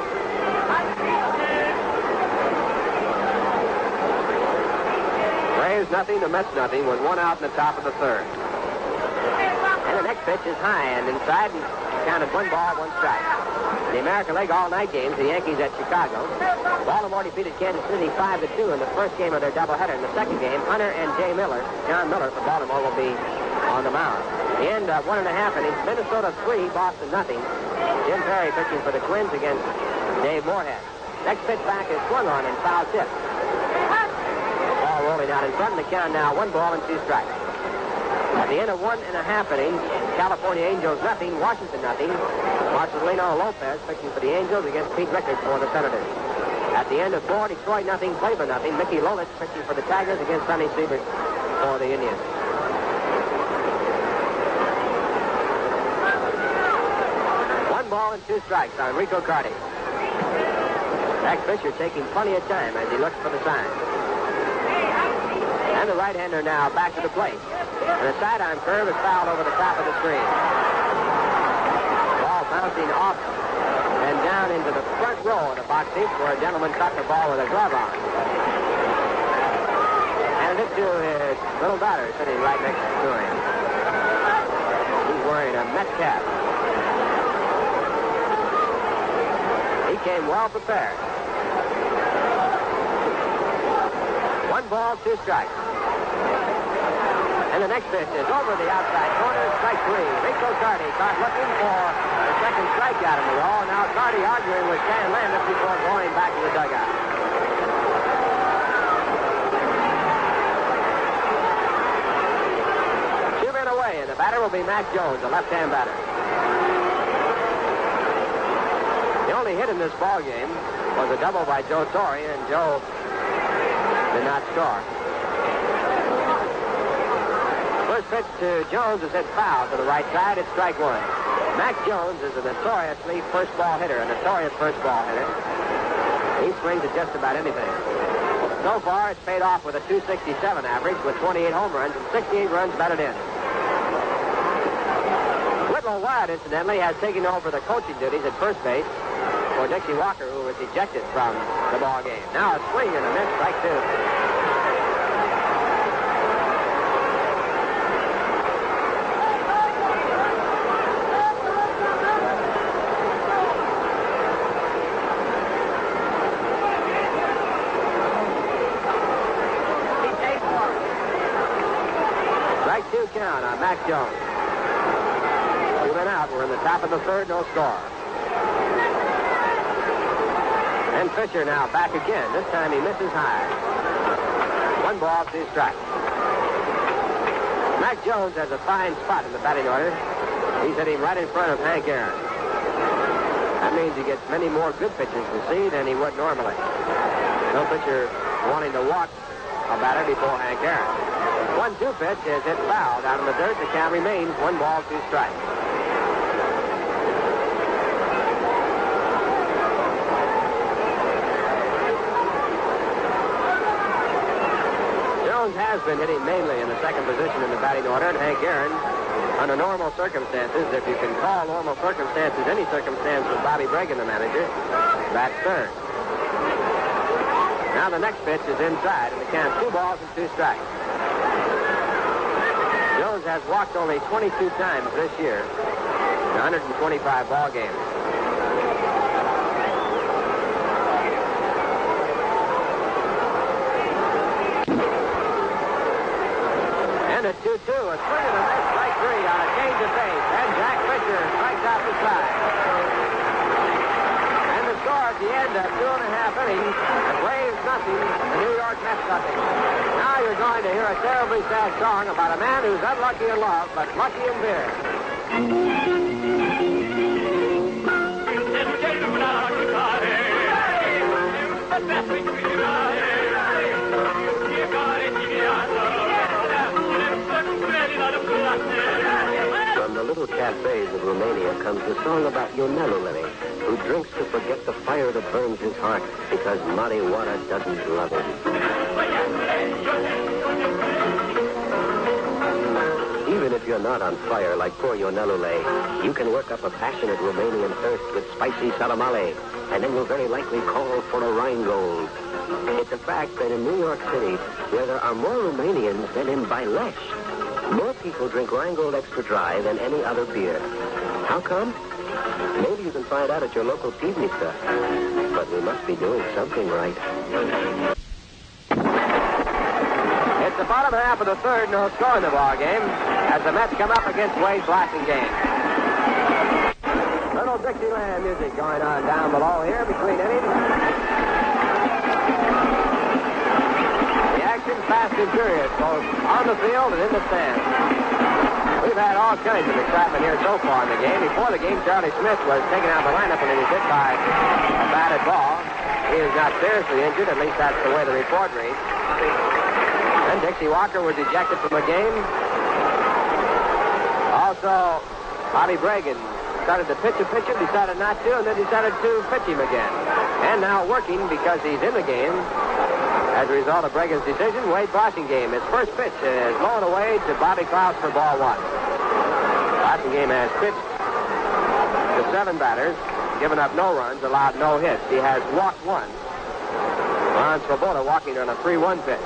Braves nothing, the Mets nothing with one out in the top of the third. And the next pitch is high and inside and counted 1 ball, 1 strike. The American League all-night games, the Yankees at Chicago. Baltimore defeated Kansas City 5-2 in the first game of their doubleheader. In the second game, Hunter and John Miller for Baltimore will be on the mound. The end of 1.5 innings, Minnesota 3, Boston nothing. Jim Perry pitching for the Twins against Dave Moorhead. Next pitch back is swung on and foul tip. Ball rolling out in front of the count now, 1 ball and 2 strikes. At the end of 1.5 innings, California Angels nothing, Washington nothing. Marcelino Lopez pitching for the Angels against Pete Rickard for the Senators. At the end of 4, Detroit nothing, Cleveland nothing. Mickey Lolich pitching for the Tigers against Sonny Siebert for the Indians. One ball and 2 strikes on Rico Carty. Max Fisher taking plenty of time as he looks for the sign. And the right-hander now back to the plate. And the sidearm curve is fouled over the top of the screen. Ball bouncing off and down into the front row of the box seats where a gentleman caught the ball with a glove on. And it to his little daughter sitting right next to him. He's wearing a Met cap. He came well prepared. 1 ball, 2 strikes. And the next pitch is over the outside corner, strike 3. Rico Carty caught looking for the second strikeout in the row. Now Carty arguing with Stan Landis before going back to the dugout. Two men away, and the batter will be Mac Jones, a left-hand batter. The only hit in this ball game was a double by Joe Torre, and Joe did not score. First pitch to Jones is hit foul to the right side. It's strike 1. Mac Jones is a notoriously first ball hitter, a notorious first ball hitter. He swings at just about anything. So far, it's paid off with a .267 average with 28 home runs and 68 runs batted in. Whitlow Wyatt, incidentally, has taken over the coaching duties at first base for Dixie Walker, who was ejected from the ball game. Now a swing and a miss, strike 2. Count on Mac Jones. 2 men out. We're in the top of the third. No score. And Fisher now back again. This time he misses high. 1 ball, 2 strikes. Mac Jones has a fine spot in the batting order. He's hitting right in front of Hank Aaron. That means he gets many more good pitches to see than he would normally. No pitcher wanting to walk a batter before Hank Aaron. 1-2 pitch is hit foul down in the dirt. The count remains 1 ball, 2 strikes. Jones has been hitting mainly in the second position in the batting order, and Hank Aaron, under normal circumstances, if you can call normal circumstances any circumstance with Bobby Bragan, the manager, bats third. Now the next pitch is inside, and the count 2 balls and 2 strikes. Jones has walked only 22 times this year in 125 ball games. And a 2-2, a swing and a miss, strike 3 on a change of pace, and Jack Fisher strikes out the side. And the score at the end of 2.5 innings, the Braves nothing, the New York Mets nothing. Now you're going to hear a terribly sad song about a man who's unlucky in love, but lucky in beer. cafes of Romania comes the song about Ionelule, who drinks to forget the fire that burns his heart because marijuana doesn't love him. Even if you're not on fire like poor Ionelule, you can work up a passionate Romanian thirst with spicy salamale, and then you'll very likely call for a Rheingold. It's a fact that in New York City, where there are more Romanians than in Bailesh, more people drink Rheingold Extra Dry than any other beer. How come? Maybe you can find out at your local pivnica. But we must be doing something right. It's the bottom half of the third, no score in the ball game, as the Mets come up against Wade Blassingame. Little Dixieland music going on down below here between innings. The action fast and furious, both on the field and in the stands. We've had all kinds of excitement here so far in the game. Before the game, Charlie Smith was taken out of the lineup when he was hit by a batted ball. He is not seriously injured, at least that's the way the report reads. Then Dixie Walker was ejected from the game. Also, Bobby Bragan started to pitch a pitcher, decided not to, and then decided to pitch him again. And now working because he's in the game. As a result of Bragan's decision, Wade Blassingame. His first pitch is blown away to Bobby Klaus for ball one. Blassingame has pitched to 7 batters, given up no runs, allowed no hits. He has walked 1. Ron Swoboda walking on a 3-1 pitch.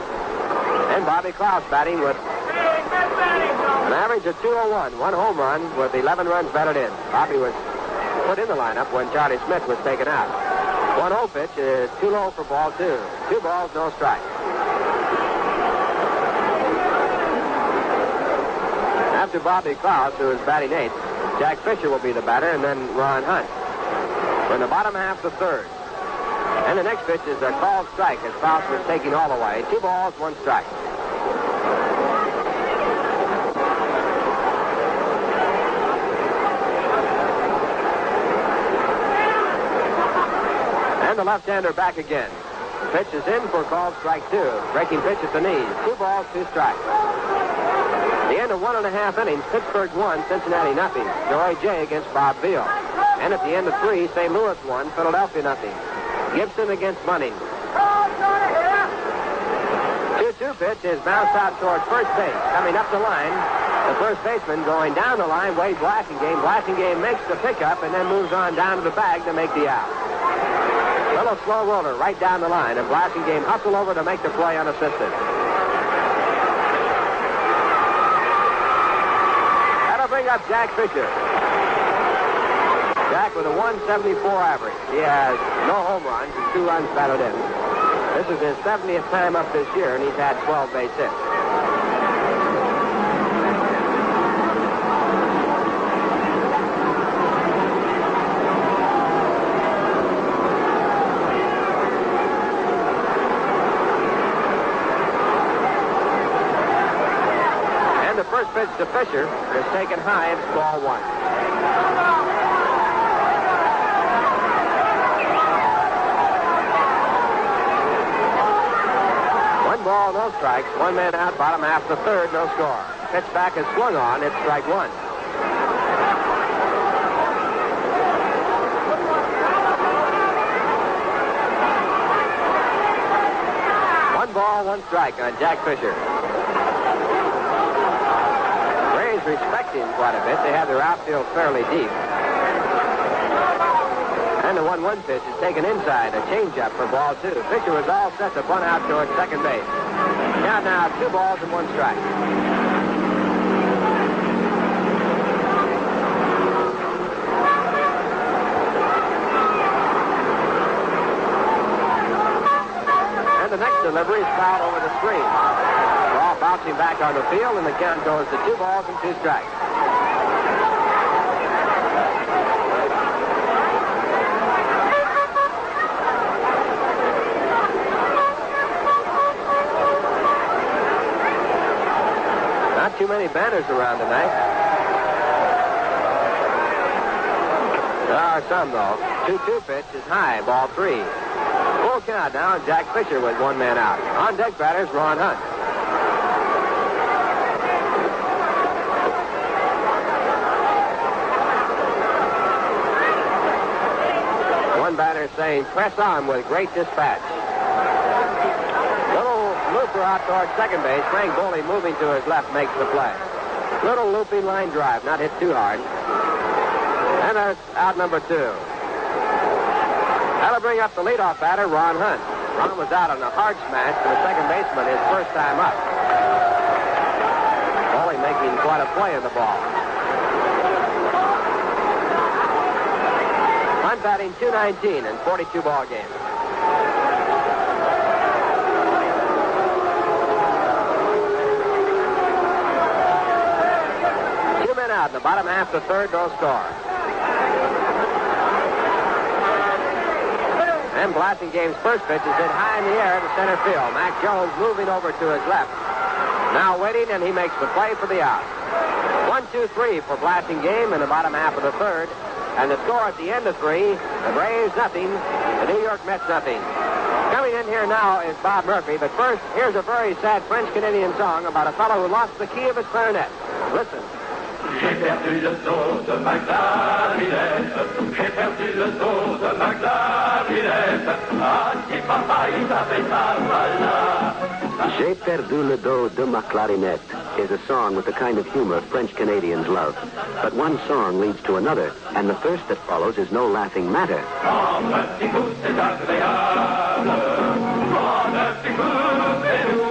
And Bobby Klaus batting with an average of 201, 1 home run with 11 runs batted in. Bobby was put in the lineup when Charlie Smith was taken out. 1-0 pitch is too low for ball 2. 2 balls, no strike. After Bobby Klaus, who is batting 8th, Jack Fisher will be the batter, and then Ron Hunt. We're in the bottom half of the third. And the next pitch is a called strike as Klaus was taking all the way. 2 balls, 1 strike. The left-hander back again. Pitch is in for called strike 2. Breaking pitch at the knees. 2 balls, 2 strikes. The end of 1.5 innings, Pittsburgh 1, Cincinnati nothing. Joey J against Bob Veal. And at the end of 3, St. Louis 1, Philadelphia nothing. Gibson against Bunning. 2-2 pitch is bounced out towards first base. Coming up the line, the first baseman going down the line, Wade Blassingame. Blassingame makes the pickup and then moves on down to the bag to make the out. Little slow roller right down the line, and Blassingame hustled over to make the play unassisted. That'll bring up Jack Fisher. Jack with a 174 average. He has no home runs and 2 runs batted in. This is his 70th time up this year, and he's had 12 base hits. First pitch to Fisher is taken high. It's ball 1. One ball, no strikes. 1 man out, bottom half of the third, no score. Pitch back is swung on. It's strike 1. One ball, 1 strike on Jack Fisher. Respect him quite a bit. They have their outfield fairly deep. And the 1-1 pitch is taken inside, a changeup for ball 2. Fisher was all set to bunt out towards second base. Count now 2 balls and 1 strike. And the next delivery is fouled over the screen. Ball bouncing back on the field, and the count goes to 2 balls and 2 strikes. Not too many banners around tonight. There are some, though. 2-2 pitch is high, ball 3. Full count now, and Jack Fisher with 1 man out. On deck batters, Ron Hunt. One batter saying, press on with great dispatch. Little looper out toward second base. Frank Boley moving to his left makes the play. Little loopy line drive, not hit too hard. And there's out number 2. That'll bring up the leadoff batter, Ron Hunt. Ron was out on a hard smash to the second baseman his first time up. Boley making quite a play in the ball. Hunt batting .219 in 42 ball games. Two men out in the bottom half of the third, no score. And Blasingame's first pitch is hit high in the air to center field. Mac Jones moving over to his left. Now waiting, and he makes the play for the out. 1-2-3 for Blasingame in the bottom half of the third. And the score at the end of 3, the Braves nothing, the New York Mets nothing. Coming in here now is Bob Murphy, but first, here's a very sad French-Canadian song about a fellow who lost the key of his clarinet. Listen. J'ai perdu le dos de ma clarinette. J'ai perdu le dos de ma clarinette. Ah, si papa, il avait ça, voilà. J'ai perdu le dos de ma clarinette is a song with the kind of humor French Canadians love. But one song leads to another, and the thirst that follows is no laughing matter. Oh, petit coup, c'est agréable. Oh, petit coup, c'est doux.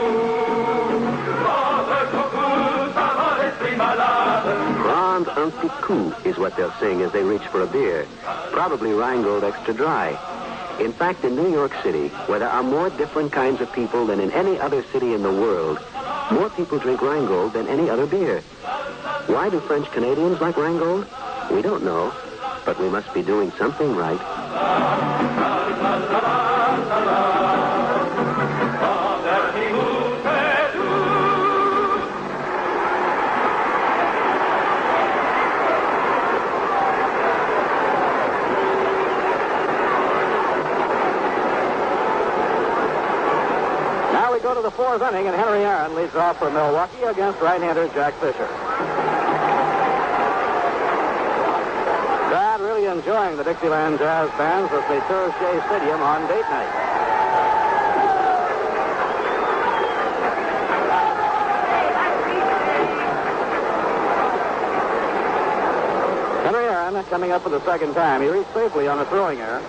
Votre coucou, ça rend l'esprit malade. Grand un petit coup is what they'll sing as they reach for a beer. Probably Rheingold Extra Dry. In fact, in New York City, where there are more different kinds of people than in any other city in the world, more people drink Rheingold than any other beer. Why do French Canadians like Rheingold? We don't know, but we must be doing something right. Go to the fourth inning, and Henry Aaron leads off for Milwaukee against right-hander Jack Fisher. Brad really enjoying the Dixieland Jazz Bands as they tour Shea Stadium on date night. Henry Aaron coming up for the second time. He reached safely on a throwing error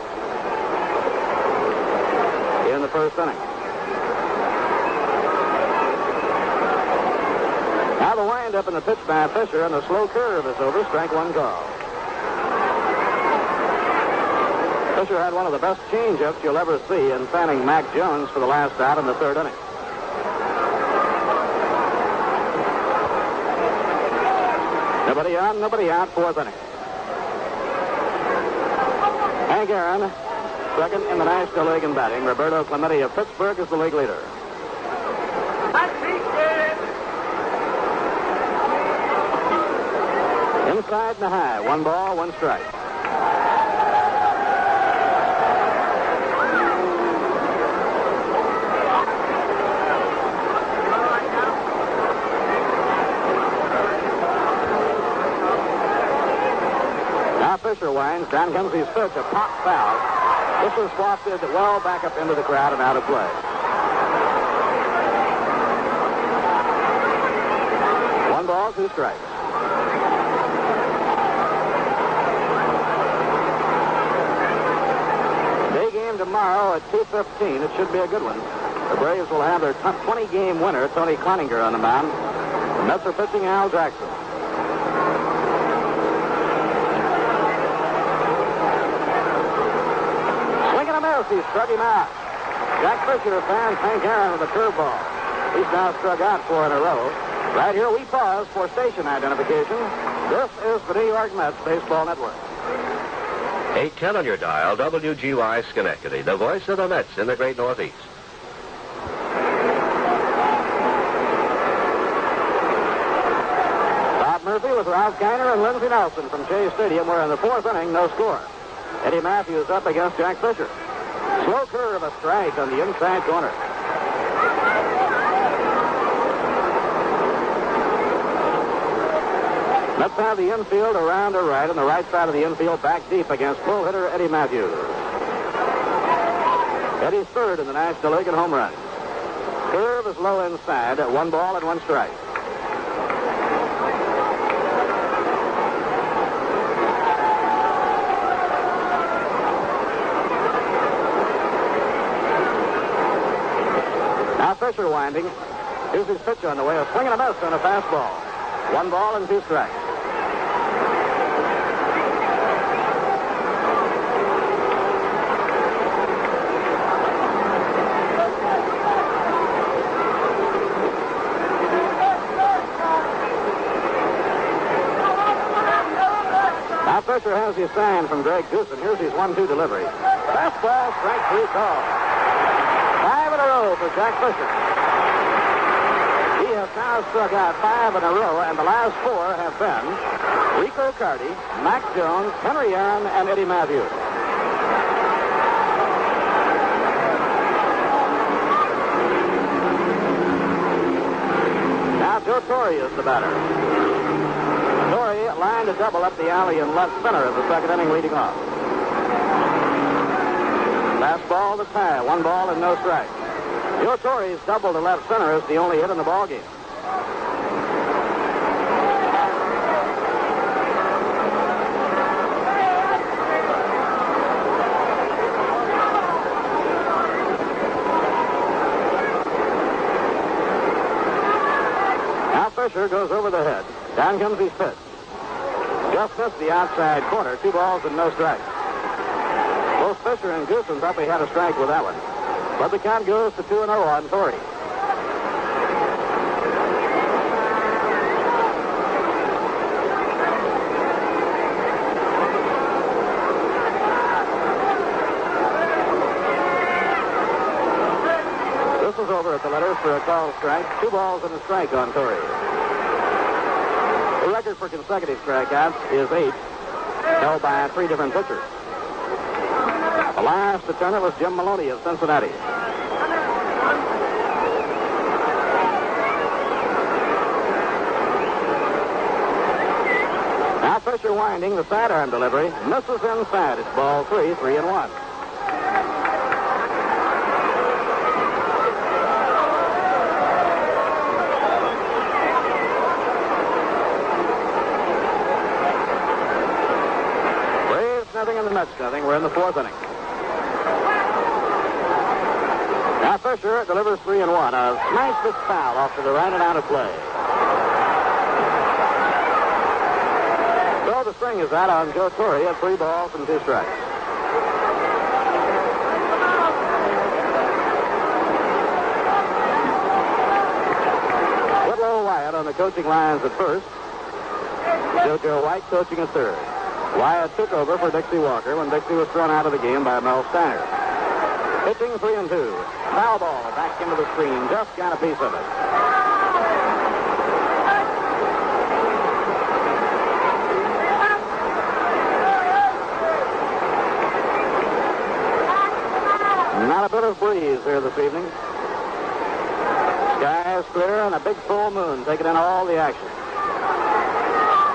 in the first inning. Now the wind-up in the pitch by Fisher, and the slow curve is over. Strike one call. Fisher had one of the best change-ups you'll ever see in fanning Mac Jones for the last out in the third inning. Nobody on, nobody out, fourth inning. Hank Aaron, second in the National League in batting. Roberto Clemente of Pittsburgh is the league leader. Inside and high. 1 ball, 1 strike. Now Fisher winds. Down comes his pitch, a pop foul. This was wafted well back up into the crowd and out of play. 1 ball, 2 strikes. Tomorrow at 2:15. It should be a good one. The Braves will have their 20-game winner, Tony Cloninger, on the mound. The Mets are pitching Al Jackson. Swing and a miss. He struck him out. Jack Fisher fans Hank Aaron with a curveball. He's now struck out 4 in a row. Right here we pause for station identification. This is the New York Mets Baseball Network. 810 on your dial, WGY Schenectady, the voice of the Mets in the great Northeast. Bob Murphy with Ralph Kiner and Lindsey Nelson from Shea Stadium. We're in the fourth inning, no score. Eddie Matthews up against Jack Fisher. Slow curve, a strike on the inside corner. Mets have the infield around to right, and the right side of the infield back deep against full hitter Eddie Matthews. Eddie's third in the National League in home runs. Curve is low inside at 1 ball and 1 strike. Now Fisher winding. Here's his pitch on the way. A swing and a miss on a fastball. 1 ball and 2 strikes. Now Fisher has his sign from Greg Goosen. Here's his 1-2 delivery. Fastball, strike 3 call. 5 in a row for Jack Fisher. He has now struck out 5 in a row, and the last 4 have been Rico Carty, Mac Jones, Henry Aaron, and Eddie Matthews. Now Joe Torre is the batter. Torre lined a double up the alley in left center of the second inning, leading off. Last ball to tie, 1 ball and no strike. Joe Torre's double to left center is the only hit in the ball game. Now Fisher goes over the head. Down comes his pitch. Just missed the outside corner. 2 balls and no strikes. Both Fisher and Goosen thought they had a strike with that one. But the count goes to 2-0 on Torre. This is over at the letters for a called strike. 2 balls and a strike on Torre. The record for consecutive strikeouts is 8, held by 3 different pitchers. The last to turn it was Jim Maloney of Cincinnati. Now Fisher winding the sidearm delivery. Misses inside. It's ball 3, 3-1. Braves nothing and the Mets nothing. We're in the 4th inning. Now Fisher delivers 3-1. A nice pitch foul off to the right and out of play. So the string is out on Joe Torre at 3 balls and 2 strikes. Whitlow Wyatt on the coaching lines at first. JoJo White coaching at third. Wyatt took over for Dixie Walker when Dixie was thrown out of the game by Mel Steiner. Pitching 3-2. Foul ball back into the screen. Just got a piece of it. Not a bit of breeze here this evening. Sky is clear and a big full moon taking in all the action.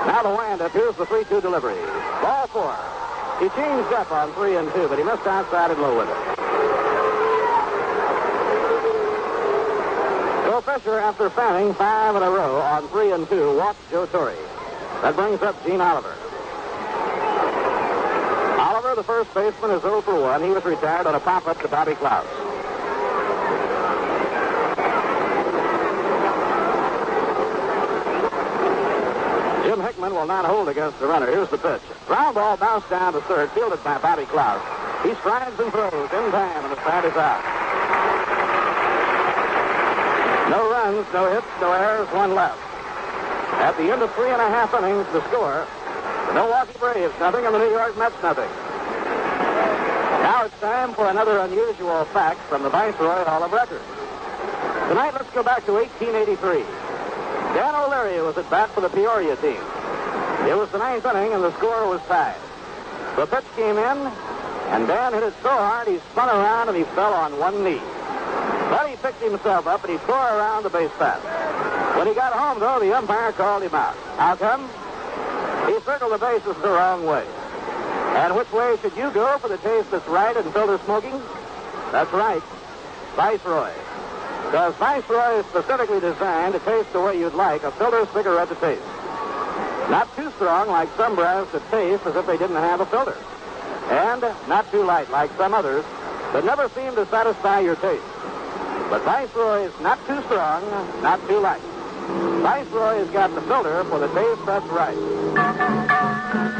Now the wind-up. Here's the 3-2 delivery. Ball 4. He changed up on 3-2, but he missed outside and low with it. Joe Fisher, after fanning 5 in a row on 3-2, walked Joe Torre. That brings up Gene Oliver. Oliver, the first baseman, is 0 for 1. He was retired on a pop-up to Bobby Klaus. Jim Hickman will not hold against the runner. Here's the pitch. Ground ball bounced down to third, fielded by Bobby Klaus. He strides and throws in time, and the side is out. No runs, no hits, no errors, 1 left. At the end of 3.5 innings, the score, the Milwaukee Braves nothing and the New York Mets nothing. Now it's time for another unusual fact from the Viceroy Hall of Records. Tonight, let's go back to 1883. Dan O'Leary was at bat for the Peoria team. It was the 9th inning, and the score was tied. The pitch came in, and Dan hit it so hard he spun around and he fell on one knee. But he picked himself up, and he tore around the base path. When he got home, though, the umpire called him out. How come? He circled the bases the wrong way. And which way should you go for the taste that's right and filter smoking? That's right. Viceroy. Because Viceroy is specifically designed to taste the way you'd like a filter cigarette to taste. Not too strong like some brands that taste as if they didn't have a filter. And not too light like some others that never seem to satisfy your taste. But Viceroy is not too strong, not too light. Viceroy has got the filter for the taste that's right.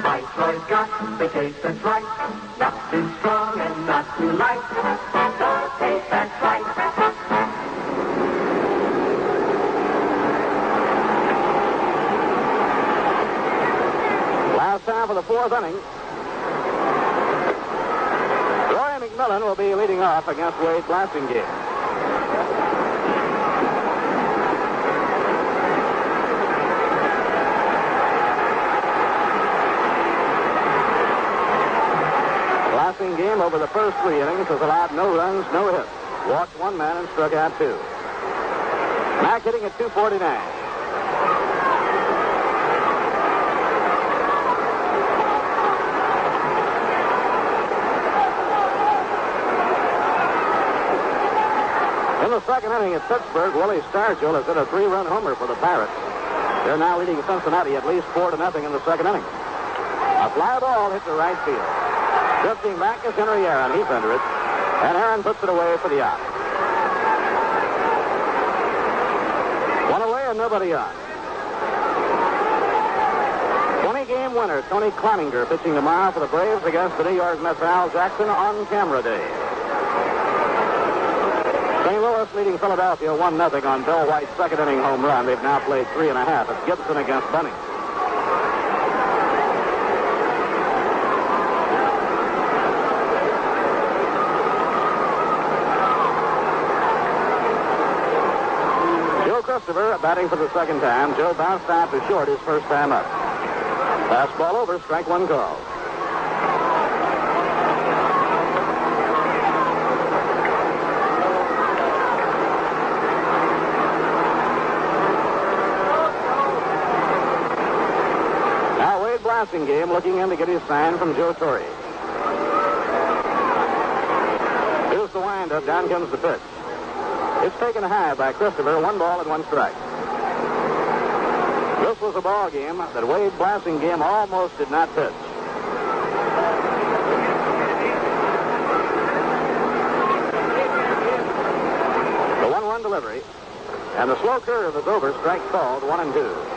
Viceroy's got the taste that's right. Not too strong and not too light. The taste that's right. Last time for the fourth inning. Roy McMillan will be leading off against Wade Blasingame. Blasingame over the first three innings has allowed no runs, no hits. Walked one man and struck out two. Mack hitting at 249. In the second inning at Pittsburgh, Willie Stargell has hit a three-run homer for the Pirates. They're now leading Cincinnati at least 4-0 in the second inning. A fly ball hit to right field. Drifting back is Henry Aaron. He's under it. And Aaron puts it away for the out. One away and nobody on. 20-game winner Tony Cloninger pitching tomorrow for the Braves against the New York Mets' Al Jackson on camera day. St. Louis leading Philadelphia 1-0 on Bill White's second inning home run. They've now played 3.5. It's Gibson against Bunny. Joe Christopher batting for the second time. Joe bounced out to short his first time up. Fastball over, strike one call. Blasingame looking in to get his sign from Joe Torre. Here's the windup. Down comes the pitch. It's taken high by Christopher. 1 ball and 1 strike. This was a ball game that Wade Blasingame almost did not pitch. The 1-1 delivery. And the slow curve is over. Strike called. 1-2.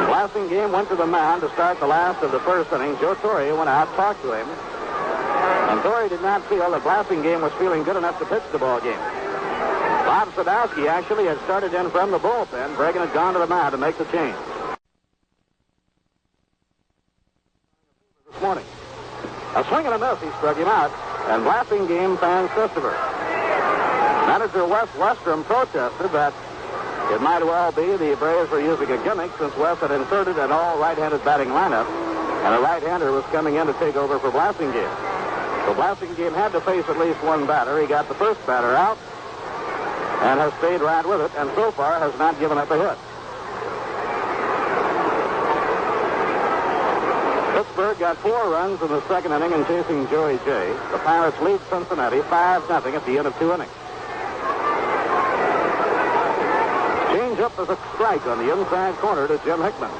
Blasingame went to the mound to start the last of the first inning. Joe Torre went out, talked to him. And Torre did not feel that Blasingame was feeling good enough to pitch the ball game. Bob Sadowski actually had started in from the bullpen. Bregan had gone to the mound to make the change. This morning. A swing and a miss, he struck him out. And Blasingame fans Christopher. Manager Wes Westrom protested that it might well be the Braves were using a gimmick since West had inserted an all right-handed batting lineup, and a right-hander was coming in to take over for Blasingame. So Blasingame had to face at least one batter. He got the first batter out and has stayed right with it, and so far has not given up a hit. Pittsburgh got 4 runs in the second inning in chasing Joey J. The Pirates lead Cincinnati 5-0 at the end of 2 innings. Change up as a strike on the inside corner to Jim Hickman.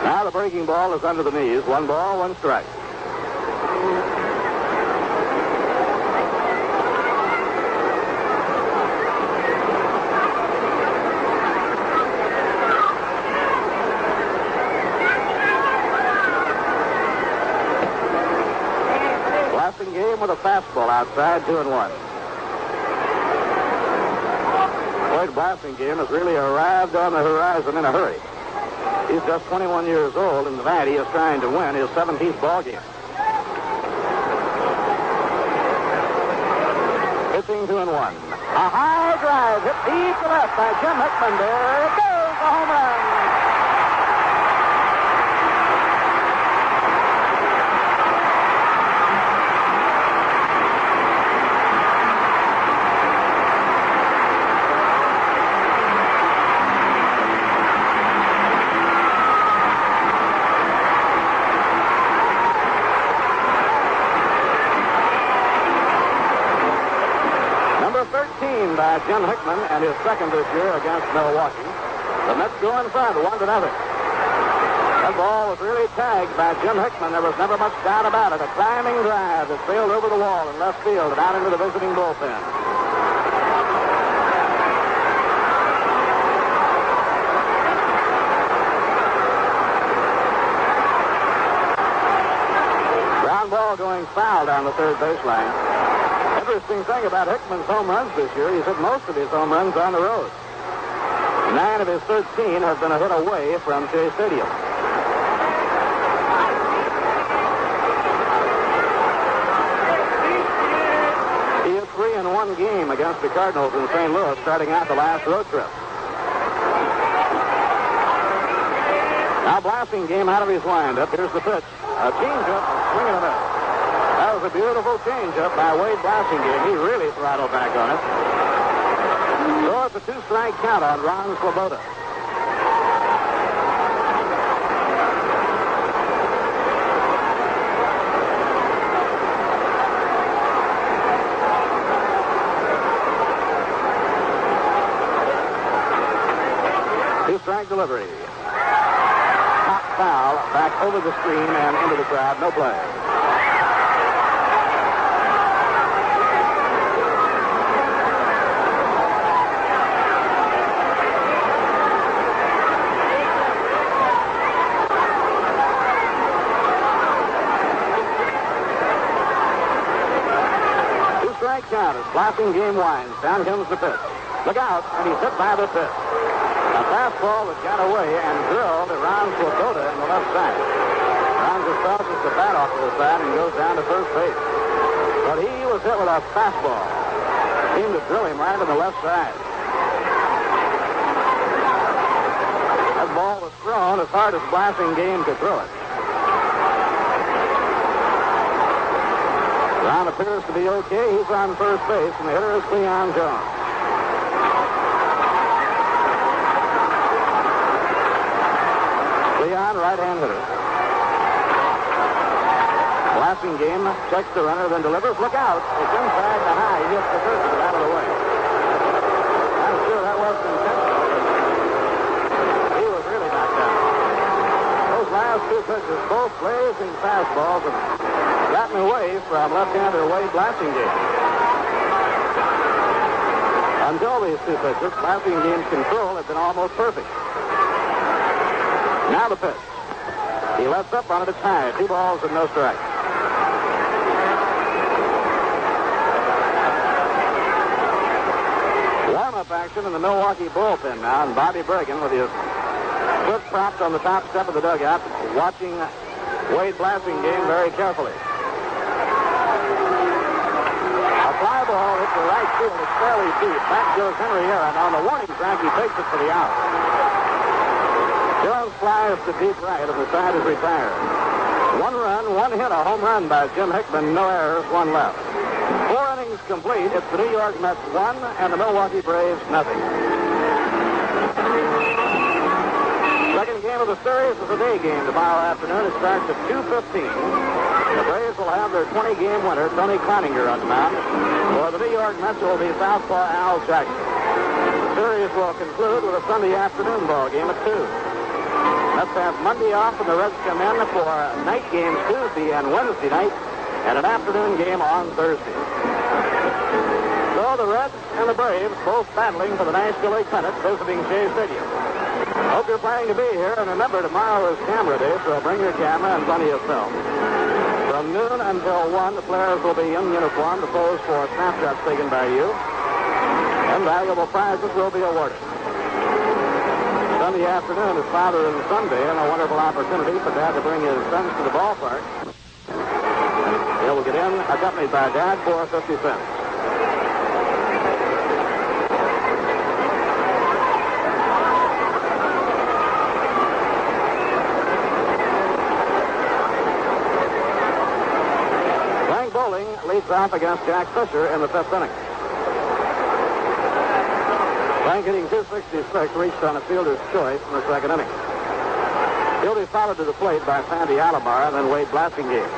Now the breaking ball is under the knees. 1 ball, 1 strike. Game with a fastball outside, 2-1. Wade Blasingame has really arrived on the horizon in a hurry. He's just 21 years old, and tonight he is trying to win his 17th ball game. Pitching 2-1. A high drive hit deep to left by Jim Hickman. There it goes, a home run. 13 by Jim Hickman, and his second this year against Milwaukee. The Mets go in front, 1-0. That ball was really tagged by Jim Hickman. There was never much doubt about it. A climbing drive that sailed over the wall in left field and out into the visiting bullpen. Ground ball going foul down the third baseline. Interesting thing about Hickman's home runs this year, he's hit most of his home runs on the road. 9 of his 13 have been a hit away from Shea Stadium. He had 3 in one game against the Cardinals in St. Louis, starting out the last road trip. Now blasting game out of his windup. Here's the pitch. A changeup, swing and a miss. That was a beautiful changeup by Wade Blasingame. He really throttled back on it. So it's a 2-strike count on Ron Swoboda. Two-strike delivery. Hot foul back over the screen and into the crowd. No play. Two-strike count as Blasingame winds. Down comes the pitch. Look out, and he's hit by the pitch. A fastball that got away and drilled at Ron Swoboda in the left side. Ron just tosses the bat off to the side and goes down to first base. But he was hit with a fastball. Seemed to drill him right on the left side. That ball was thrown as hard as Blasingame could throw it. Ron appears to be okay. He's on first base, and the hitter is Cleon Jones. Leon, right-hand hitter. Blasingame checks the runner, then delivers. Look out. It's inside the high. He hits the first and out of the way. I'm sure that wasn't intentional. He was really knocked down. Those last two pitches, both blazing fastballs, have gotten away from left-hander Wade Blasingame. Until these two pitches, Blasingame's control had been almost perfect. Now the pitch. He lets up on it. It's high. 2 balls and no strikes. Warm-up action in the Milwaukee bullpen now, and Bobby Bergen with his foot propped on the top step of the dugout, watching Wade Blasingame very carefully. A fly ball hit the right field. It's fairly deep. Back goes Henry Aaron. On the warning track, he takes it for the out. Jones flies to deep right, and the side is retired. 1 run, 1 hit, a home run by Jim Hickman. No errors, 1 left. 4 innings complete. It's the New York Mets 1 and the Milwaukee Braves nothing. Second game of the series is a day game tomorrow afternoon. It starts at 2:15. The Braves will have their 20-game winner, Tony Cloninger, on the mound. For the New York Mets will be southpaw Al Jackson. The series will conclude with a Sunday afternoon ball game at 2. Mets have Monday off, and the Reds come in for night games Tuesday and Wednesday night, and an afternoon game on Thursday. So the Reds and the Braves both battling for the National League pennant, visiting Shea Stadium. Hope you're planning to be here, and remember, tomorrow is camera day, so bring your camera and plenty of film. From noon until 1, the players will be in uniform to pose for snapshots taken by you, and valuable prizes will be awarded. Sunday afternoon is Father and Sunday, and a wonderful opportunity for Dad to bring his sons to the ballpark. They will get in, accompanied by Dad, for 50 cents. Frank Bowling leads off against Jack Fisher in the 5th inning. Frank, hitting .266, reached on a fielder's choice in the 2nd inning. He'll be followed to the plate by Sandy Alomar and then Wade Blasingame.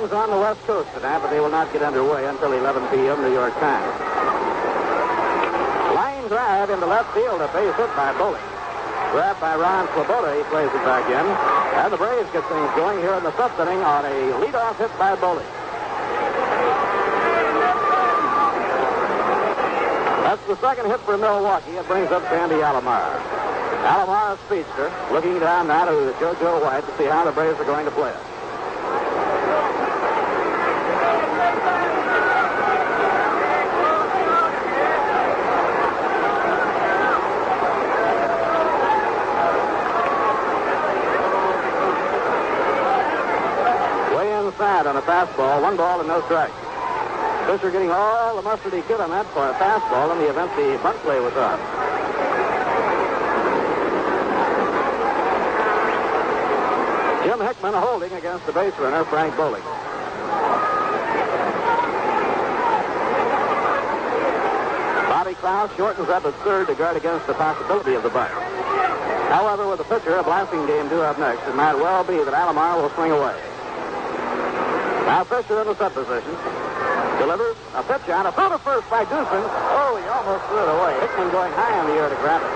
games on the West Coast tonight, but they will not get underway until 11 p.m. New York time. Line drive into left field, a base hit by Bowling. Grabbed by Ron Swoboda, he plays it back in. And the Braves get things going here in the fifth inning on a leadoff hit by Bowling. That's the second hit for Milwaukee. It brings up Sandy Alomar. Alomar, a speedster, looking down now to JoJo White to see how the Braves are going to play it. Way inside on a fastball, 1 ball and no strike. Fisher getting all the mustard he could on that for a fastball in the event the bunt play was on. Jim Hickman holding against the base runner, Frank Bowling. Bobby Klaus shortens up at third to guard against the possibility of the bunt. However, with the pitcher, a blasting game due up next, it might well be that Alomar will swing away. Now Fisher in the set position. Delivers a pitch out, a throw to first by Goosen. Oh, he almost threw it away. Hickman going high in the air to grab it.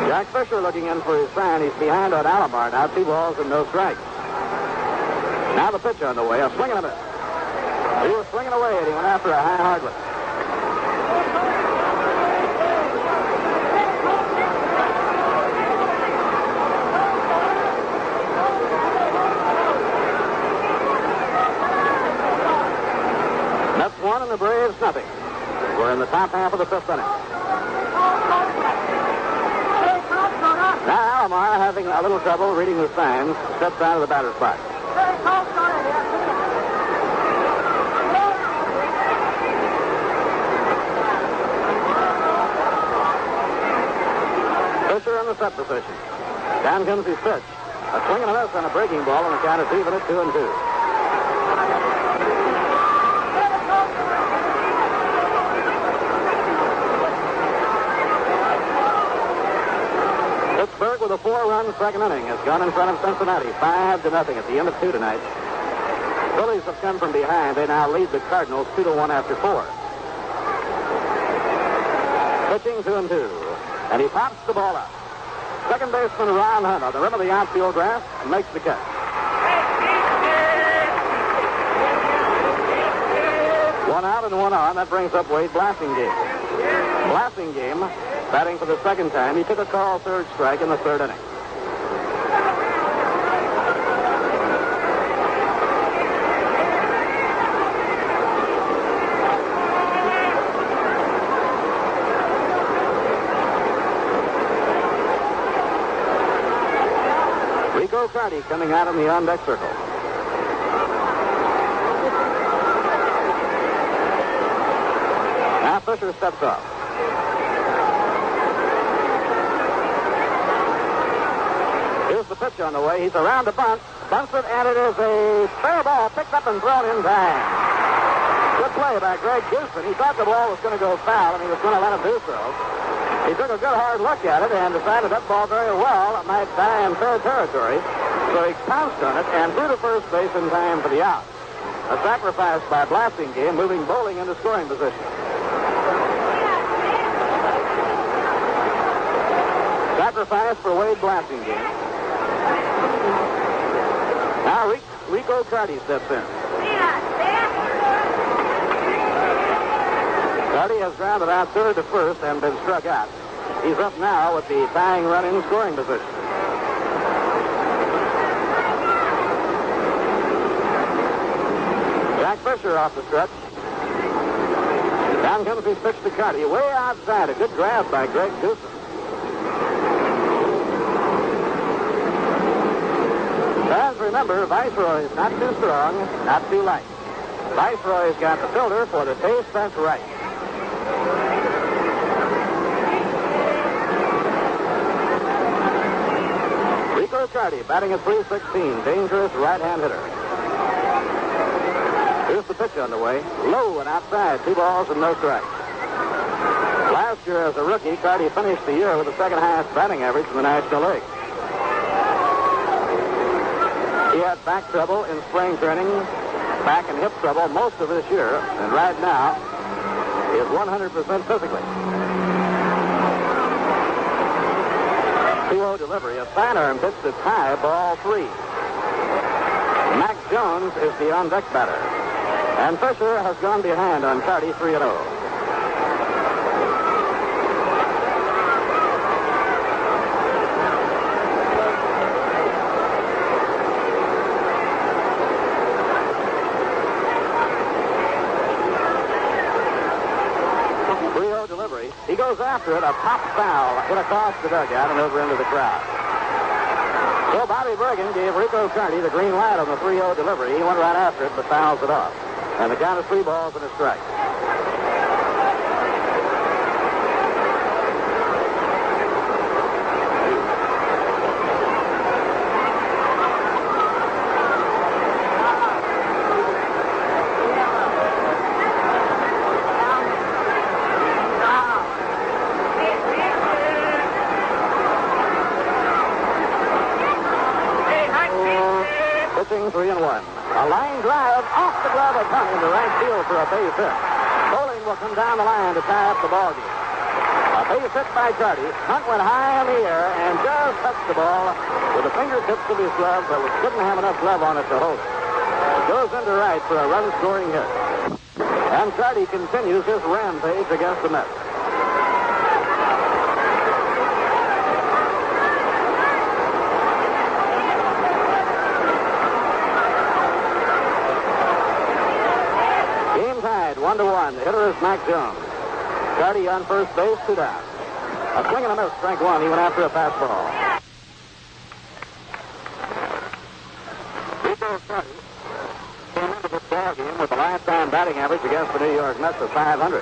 Jack Fisher looking in for his sign. He's behind on Alomar now. 2 balls and no strikes. Now the pitch on the way. A swing and a miss. He was swinging away and he went after a high hard one. That's 1 and the Braves nothing. We're in the top half of the fifth inning. Now Alomar, having a little trouble reading the signs, steps out of the batter's box. Fisher in the set position. Down comes his pitch. A swing and a miss on a breaking ball on the count of even at 2-2. Pittsburgh with a 4-run second inning has gone in front of Cincinnati 5-0 at the end of 2 tonight. Phillies have come from behind. They now lead the Cardinals 2-1 after 4. Pitching 2-2. And he pops the ball up. Second baseman Ron Hunt on the rim of the outfield grass makes the catch. One out and one on. That brings up Wade Blasingame. Blasingame batting for the second time. He took a call third strike in the third inning. Rico Carty coming out in the on-deck circle. Now Fisher steps off. Here's the pitch on the way. He's around the bunt. Bunts it, and it is a fair ball picked up and thrown in time. Good play by Greg Goosen. He thought the ball was going to go foul, and he was going to let him do so. He took a good hard look at it and decided that ball very well might die in fair territory. So he pounced on it and threw to first base in time for the out. A sacrifice by Blasingame, moving Bowling into scoring position. Sacrifice for Wade Blasingame. Now Rico Carty steps in. Carty has grounded out third to first and been struck out. He's up now with the tying run in scoring position. Jack Fisher off the stretch. Down comes his pitch to Carty. Way outside. A good grab by Greg Goosen. Fans, remember, Viceroy is not too strong, not too light. Viceroy's got the filter for the taste that's right. Carty, batting at .316, dangerous right-hand hitter. Here's the pitch underway. Low and outside, 2 balls and no strikes. Last year as a rookie, Carty finished the year with the second highest batting average in the National League. He had back trouble in spring training, back and hip trouble most of this year, and right now is 100% physically. 2-0 delivery. A fine arm pitch to tie, ball 3. Mac Jones is the on-deck batter. And Fisher has gone behind on Carty 3-0. Delivery. He goes after it, a pop foul hit across the dugout and over into the crowd. So Bobby Bergen gave Rico Carty the green light on the 3-0 delivery. He went right after it, but fouls it off. And the count is 3 balls and a strike. Pitching 3-1. A line drive off the glove of Hunt into right field for a base hit. Bowling will come down the line to tie up the ballgame. A base hit by Carty. Hunt went high in the air and just touched the ball with the fingertips of his glove, but couldn't have enough glove on it to hold it. It goes into right for a run-scoring hit. And Carty continues his rampage against the Mets. Game tied, 1-1. The hitter is Mac Jones. Carty on first base, 2 down. A swing and a miss, strike 1. He went after a fastball. Rico Carty came into this ball game with a lifetime batting average against the New York Mets of .500.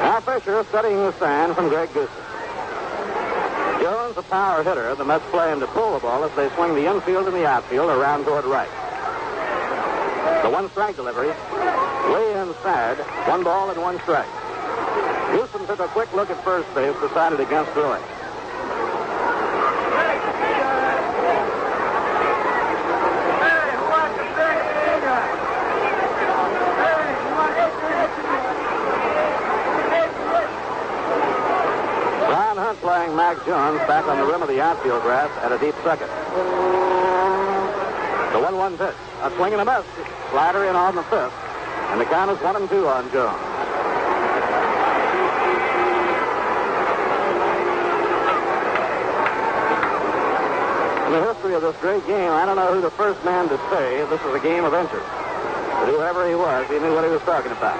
Now Fisher studying the stand from Greg Goosson. Jones, a power hitter. The Mets play him to pull the ball as they swing the infield and the outfield around toward right. The 1-strike delivery. Way inside. 1 ball and 1 strike. Goosson took a quick look at first base, decided against throwing. Ron Hunt playing Mac Jones back on the rim of the outfield grass at a deep second. The 1-1 pitch. A swing and a miss. Slider in on the 5th. And the count is 1-2 on Jones. In the history of this great game, I don't know who the first man to say this is a game of inches. But whoever he was, he knew what he was talking about.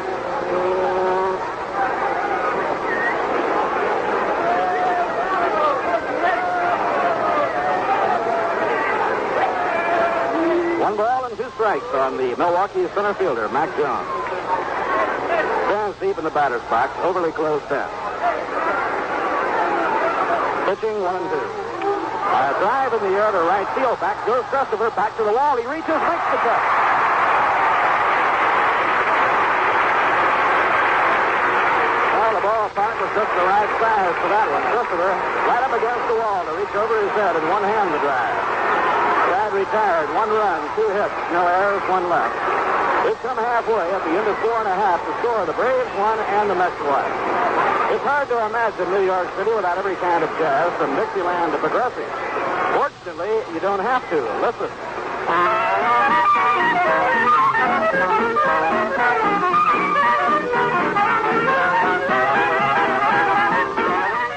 One ball and 2 strikes on the Milwaukee center fielder, Mac Jones. Stands deep in the batter's box, overly close 10. Pitching 1-2. A drive in the air to right field. Back goes Christopher, back to the wall. He reaches, makes the catch. Well, the ballpark was just the right size for that one. Christopher right up against the wall to reach over his head and one-hand the drive. Brad retired. 1 run, 2 hits, no errors, 1 left. They've come halfway at the end of 4 1/2 to score. The Braves 1 and the Mets 1. It's hard to imagine New York City without every kind of jazz, from Dixieland to Progressive. Fortunately, you don't have to. Listen.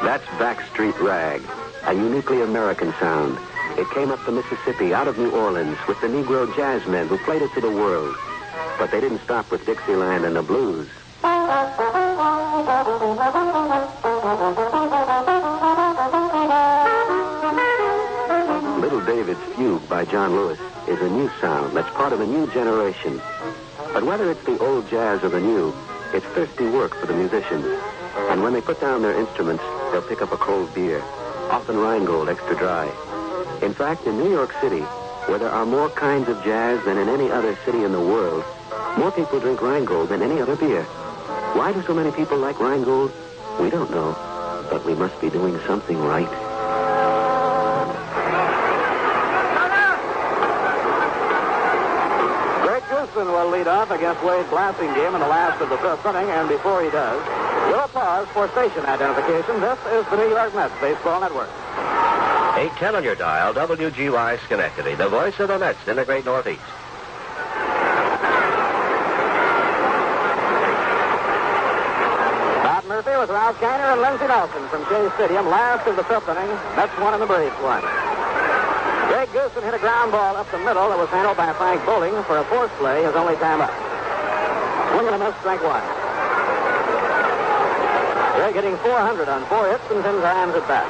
That's Backstreet Rag, a uniquely American sound. It came up the Mississippi out of New Orleans with the Negro jazzmen who played it to the world. But they didn't stop with Dixieland and the blues. Little David's Fugue by John Lewis is a new sound that's part of a new generation. But whether it's the old jazz or the new, it's thirsty work for the musicians. And when they put down their instruments, they'll pick up a cold beer, often Rheingold extra dry. In fact, in New York City, where there are more kinds of jazz than in any other city in the world, more people drink Rheingold than any other beer. Why do so many people like Rheingold? We don't know, but we must be doing something right. Greg Goosen will lead off against Wade Blasingame in the last of the fifth inning, and before he does, we'll pause for station identification. This is the New York Mets Baseball Network. 810 on your dial, WGY Schenectady, the voice of the Mets in the great Northeast. Bob Murphy with Ralph Kiner and Lindsey Nelson from Shea Stadium, last of the fifth inning. Mets won and the Braves won. Greg Goosen hit a ground ball up the middle that was handled by Frank Bowling for a force play, his only time up. Swing and a miss, strike one. Greg hitting .400 on 4 hits and 10 times at bat.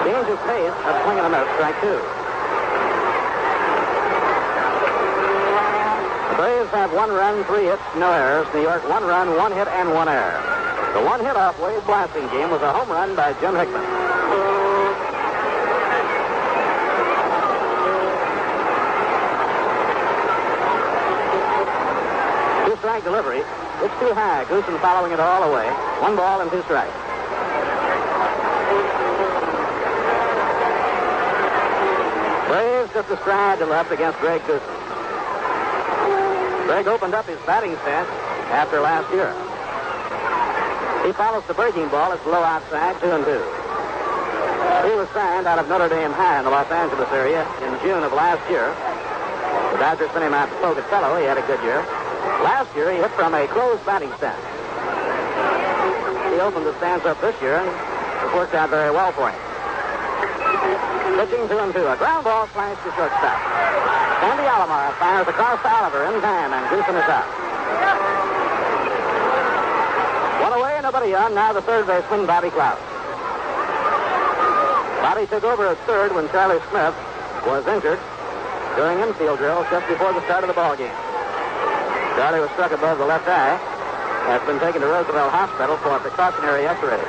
Changes pace at swing and a miss, strike two. The Braves have 1 run, 3 hits, no errors. New York 1 run, 1 hit, and 1 error. The 1 hit off Wade Blasingame was a home run by Jim Hickman. Two-strike delivery. It's too high. Goosen following it all away. 1 ball and 2 strikes. Braves just a stride to left against Greg Goosen. Greg opened up his batting stance after last year. He follows the breaking ball. It's low outside, 2-2. He was signed out of Notre Dame High in the Los Angeles area in June of last year. The Dodgers sent him out to Pocatello. He had a good year. Last year, he hit from a closed batting stance. He opened the stance up this year, and it worked out very well for him. Pitching 2-2. A ground ball slashed to shortstop. Sandy Alomar fires across to Oliver in time, and Goosen is out. One away, nobody on. Now the third baseman, Bobby Klaus. Bobby took over at third when Charlie Smith was injured during infield drills just before the start of the ball game. Charlie was struck above the left eye. Has been taken to Roosevelt Hospital for a precautionary X-ray.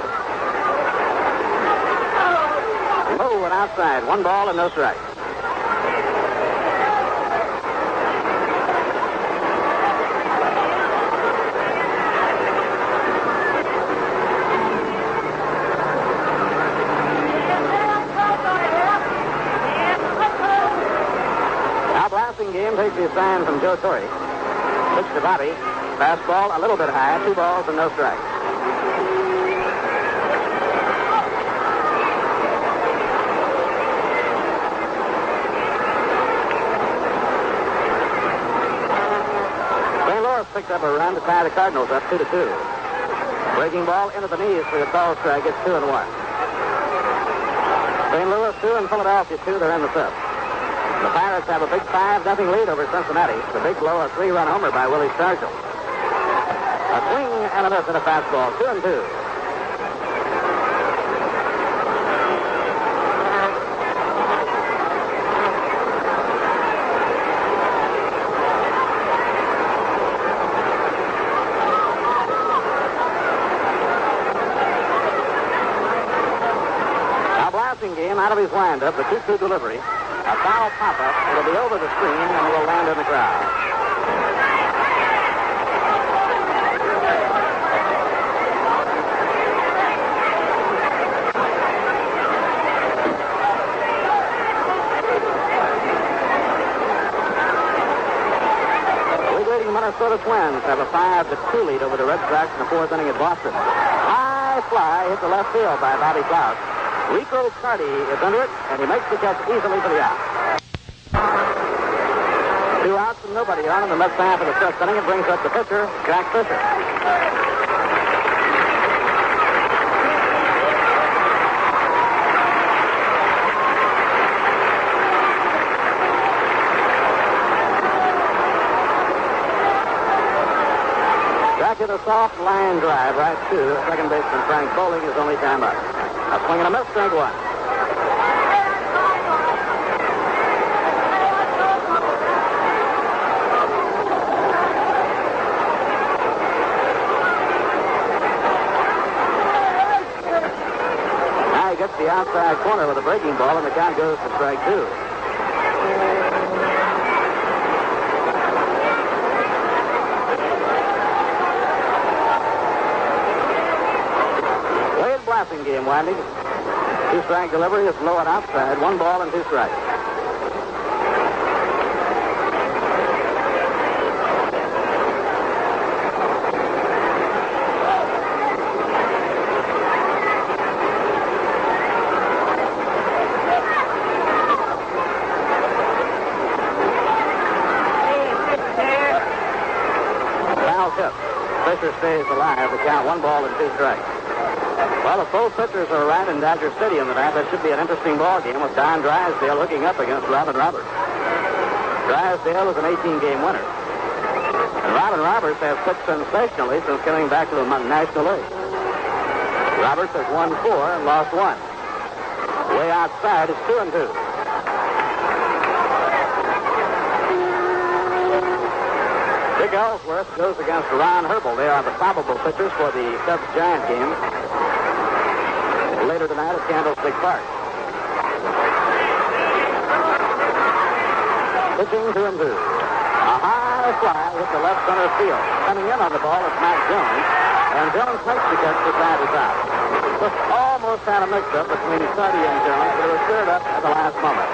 Oh, and outside. 1 ball and no strike. Now Blasingame takes the sign from Joe Torre. Pitch to Bobby. Fastball a little bit high. 2 balls and no strikes. Picked up a run to tie the Cardinals up 2-2. Breaking ball into the knees for the ball strike. It's 2-1. St. Louis 2 and Philadelphia 2. They're in the fifth. The Pirates have a big 5-0 lead over Cincinnati. The big blow, a 3-run homer by Willie Stargell. A swing and a miss and a fastball. 2-2. Game out of his windup, the 2-2 delivery. A foul pop-up. It'll be over the screen and it will land in the crowd. The Minnesota Twins have a 5-2 lead over the Red Sox in the 4th inning at Boston. High fly hit the left field by Bobby Klaus. Rico Carty is under it, and he makes the catch easily for the out. 2 outs and nobody on in the Mets half of the 5th inning. It brings up the pitcher, Jack Fisher. hit a soft line drive right to second baseman Frank Bowling. His only time up. A swing and a miss, strike one. Now he gets the outside corner with a breaking ball, and the count goes to strike two. Blasting game winding. Two-strike delivery is low and outside. 1 ball and 2 strikes. Foul tip. Fisher stays alive. The count 1 ball and 2 strikes. Well, if both pitchers are around in Dodger Stadium tonight, that should be an interesting ball game with Don Drysdale looking up against Robin Roberts. Drysdale is an 18-game winner. And Robin Roberts has pitched sensationally since coming back to the National League. Roberts has won 4 and lost 1. Way outside is 2-2. Dick Ellsworth goes against Ron Herbel. They are the probable pitchers for the Cubs-Giant game later tonight at Candlestick Park. Pitching 2-2. A high fly hit the left center field. Coming in on the ball is Matt Jones, and Jones makes the catch to side is out. Just almost had a mix-up between Suddy and Jones, but it was cleared up at the last moment.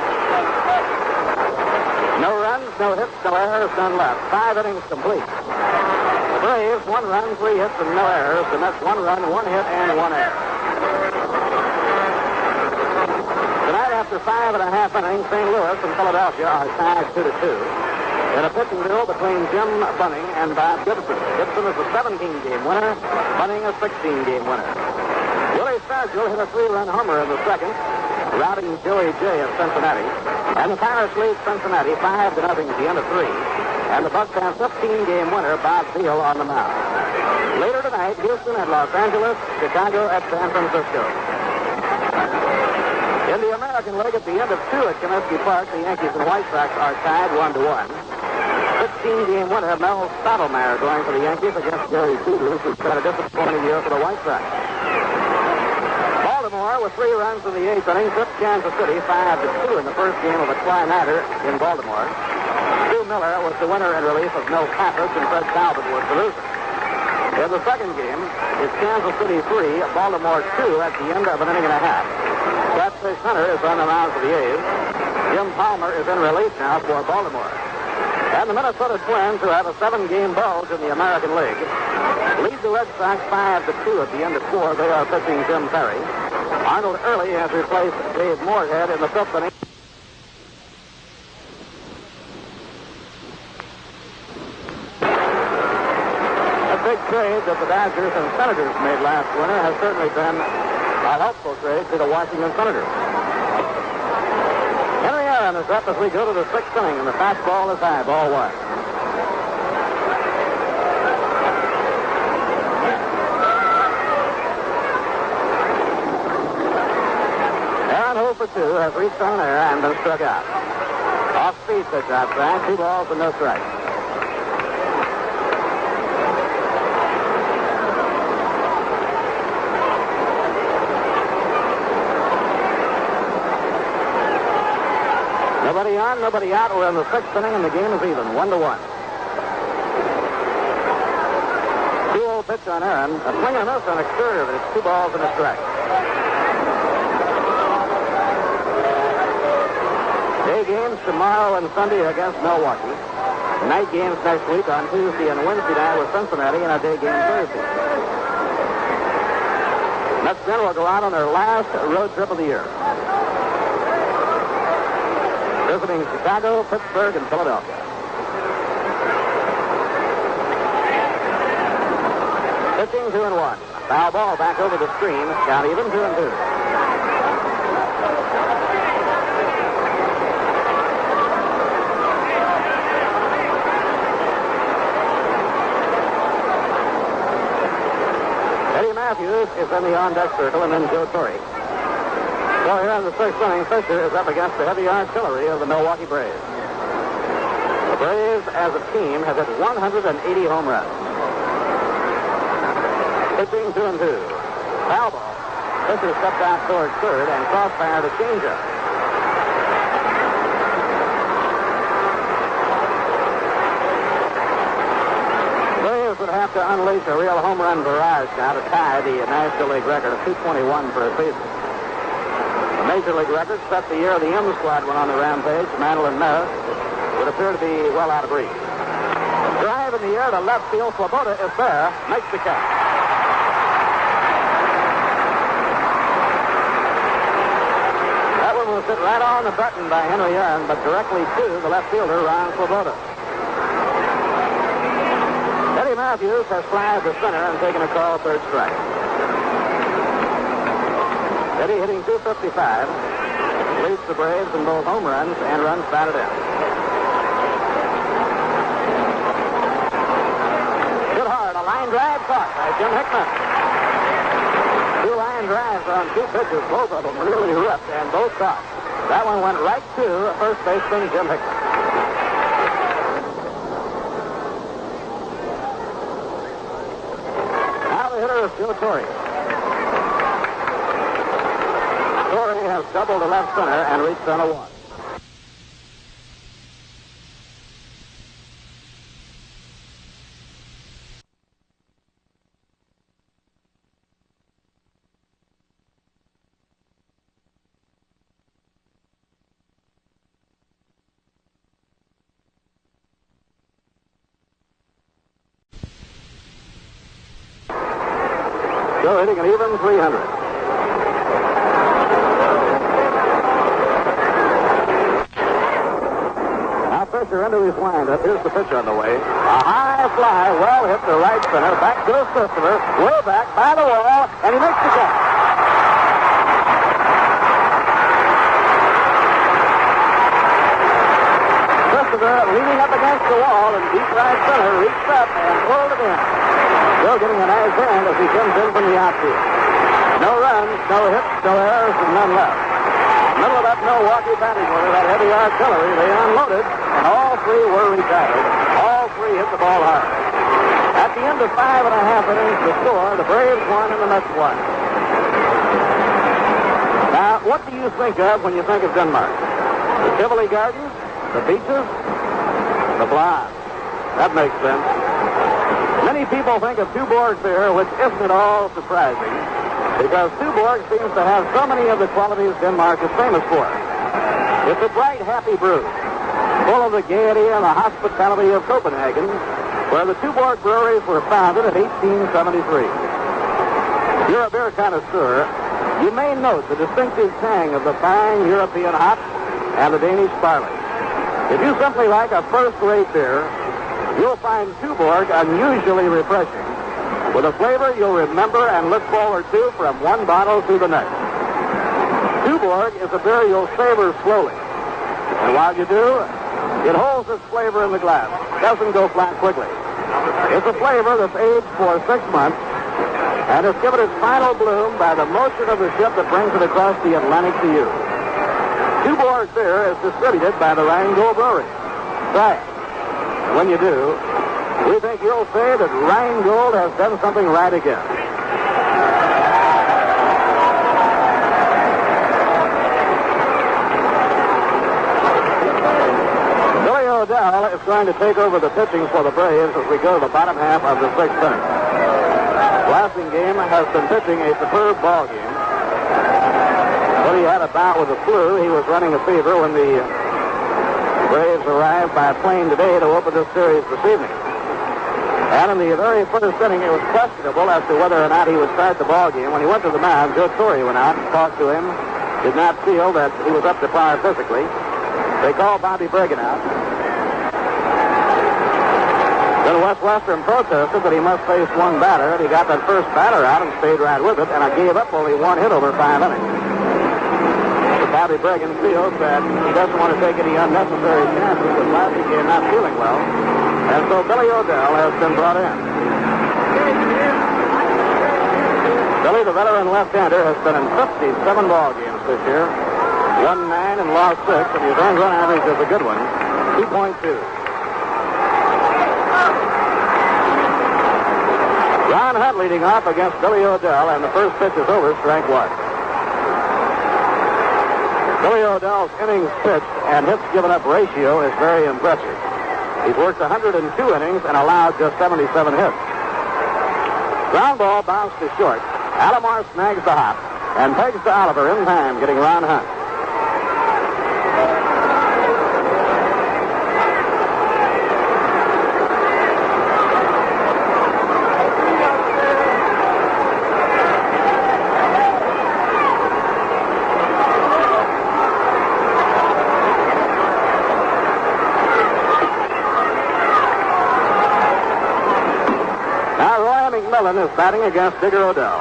No runs, no hits, no errors, none left. 5 innings complete. The Braves, 1 run, 3 hits, and no errors. The Mets, 1 run, 1 hit, and 1 error. Tonight, after 5.5 innings, St. Louis and Philadelphia are tied 2-2 in a pitching duel between Jim Bunning and Bob Gibson. Gibson is a 17-game winner. Bunning a 16-game winner. Willie Stargell hit a 3-run homer in the second, routing Joey J of Cincinnati. And the Pirates lead Cincinnati 5-0 at the end of 3. And the Bucks have 15-game winner Bob Thiel on the mound. Later tonight, Houston at Los Angeles, Chicago at San Francisco. In the American League, at the end of 2 at Comiskey Park, the Yankees and White Sox are tied 1-1. 16-game winner Mel Stottlemyre going for the Yankees against Gary Peters, who's had a disappointing year for the White Sox. Baltimore, with 3 runs in the 8th inning, tripped Kansas City 5-2 in the first game of a tri-nighter in Baltimore. Stu Miller was the winner in relief of Milt Pappas, and Fred Talbot was the loser. In the second game, it's Kansas City 3, Baltimore 2 at the end of an inning and a half. Catfish Hunter is on the mound for the A's. Jim Palmer is in relief now for Baltimore. And the Minnesota Twins, who have a 7-game bulge in the American League, lead the Red Sox 5-2 at the end of 4. They are pitching Jim Perry. Arnold Early has replaced Dave Moorhead in the 5th inning. A big trade that the Dodgers and Senators made last winter has certainly been a helpful trade to the Washington Senators. Henry Aaron is up as we go to the 6th inning, and the fastball is high, ball 1. Aaron, 0 for 2, has reached on air and been struck out. Off-speed pitch outside, 2 balls and no strikes. Nobody on, nobody out. We're in the 6th inning, and the game is even, 1-1. 2-0 pitch on Aaron. A swing and a miss on a curve, and it's 2 balls and a strike. Day games tomorrow and Sunday against Milwaukee. Night games next week on Tuesday and Wednesday night with Cincinnati, and a day game Thursday. Mets then will go out on their last road trip of the year, visiting Chicago, Pittsburgh, and Philadelphia. Pitching 2-1. Foul ball back over the screen. Count even 2-2. Matthews is in the on-deck circle, and then Joe Torrey. So here in the sixth inning, Fisher is up against the heavy artillery of the Milwaukee Braves. The Braves, as a team, have hit 180 home runs. Pitching 2-2. Foul ball. Fisher stepped out towards third and cross-fired a changeup. Braves would have to unleash a real home run barrage now to tie the National League record of 221 for a season. The Major League record set the year the M squad went on the rampage. Mantle and Merritt would appear to be well out of reach. Drive in the air to left field. Swoboda is there. Makes the catch. That one was hit right on the button by Henry Aaron, but directly to the left fielder, Ron Swoboda. Eddie Matthews has flied to center and taken a call third strike. Eddie hitting .255, leads the Braves in both home runs and runs batted in. Hit hard, a line drive caught by Jim Hickman. Two line drives on two pitches, both of them really ripped and both caught. That one went right to first baseman Jim Hickman. Now the hitter is Joe Torrey. Torrey has doubled to left center and reached on a one. Joe hitting an even 300. Now Fisher into his windup. Here's the pitch on the way. A high fly, well hit to right center. Back goes Christopher. Way back by the wall, and he makes the catch. Christopher leaning up against the wall in deep right center, reached up and pulled it in. Joe getting a nice hand as he comes in from the outfield. No runs, no hits, no errors, and none left. Middle of that Milwaukee batting order, that heavy artillery, they unloaded, and all three were retired. All three hit the ball hard. At the end of 5.5 innings to score, the Braves won and the Mets won. Now, what do you think of when you think of Denmark? The Tivoli Gardens? The beaches? The blonde. That makes sense. Many people think of Tuborg beer, which isn't at all surprising, because Tuborg seems to have so many of the qualities Denmark is famous for. It's a bright, happy brew, full of the gaiety and the hospitality of Copenhagen, where the Tuborg breweries were founded in 1873. If you're a beer connoisseur, you may note the distinctive tang of the fine European hop and the Danish barley. If you simply like a first-rate beer, you'll find Tuborg unusually refreshing, with a flavor you'll remember and look forward to from one bottle to the next. Tuborg is a beer you'll savor slowly, and while you do, it holds its flavor in the glass. It doesn't go flat quickly. It's a flavor that's aged for 6 months and is given its final bloom by the motion of the ship that brings it across the Atlantic to you. Tuborg beer is distributed by the Rheingold Brewery. Try it. When you do, we think you'll say that Rheingold has done something right again. Billy O'Dell is going to take over the pitching for the Braves as we go to the bottom half of the sixth inning. Blasingame has been pitching a superb ball game. But he had a bout with the flu. He was running a fever when the Braves arrived by plane today to open this series this evening. And in the very first inning, it was questionable as to whether or not he would start the ball game. When he went to the mound, Joe Torrey went out and talked to him. Did not feel that he was up to par physically. They called Bobby Bergen out. Then Wes Western protested that he must face one batter, and he got that first batter out and stayed right with it, and I gave up only one hit over 5 innings. Bobby Bergen feels that he doesn't want to take any unnecessary chances with Blasingame not feeling well. And so Billy O'Dell has been brought in. Billy, the veteran left-hander, has been in 57 ball games this year. Won 9 and lost 6, and his earned run average is a good one, 2.2. Ron Hunt leading off against Billy O'Dell, and the first pitch is over, strike one. Billy O'Dell's innings pitched and hits given up ratio is very impressive. He's worked 102 innings and allowed just 77 hits. Ground ball bounced to short. Alomar snags the hop and pegs to Oliver in time, getting Ron Hunt. McMillan is batting against Digger O'Dell.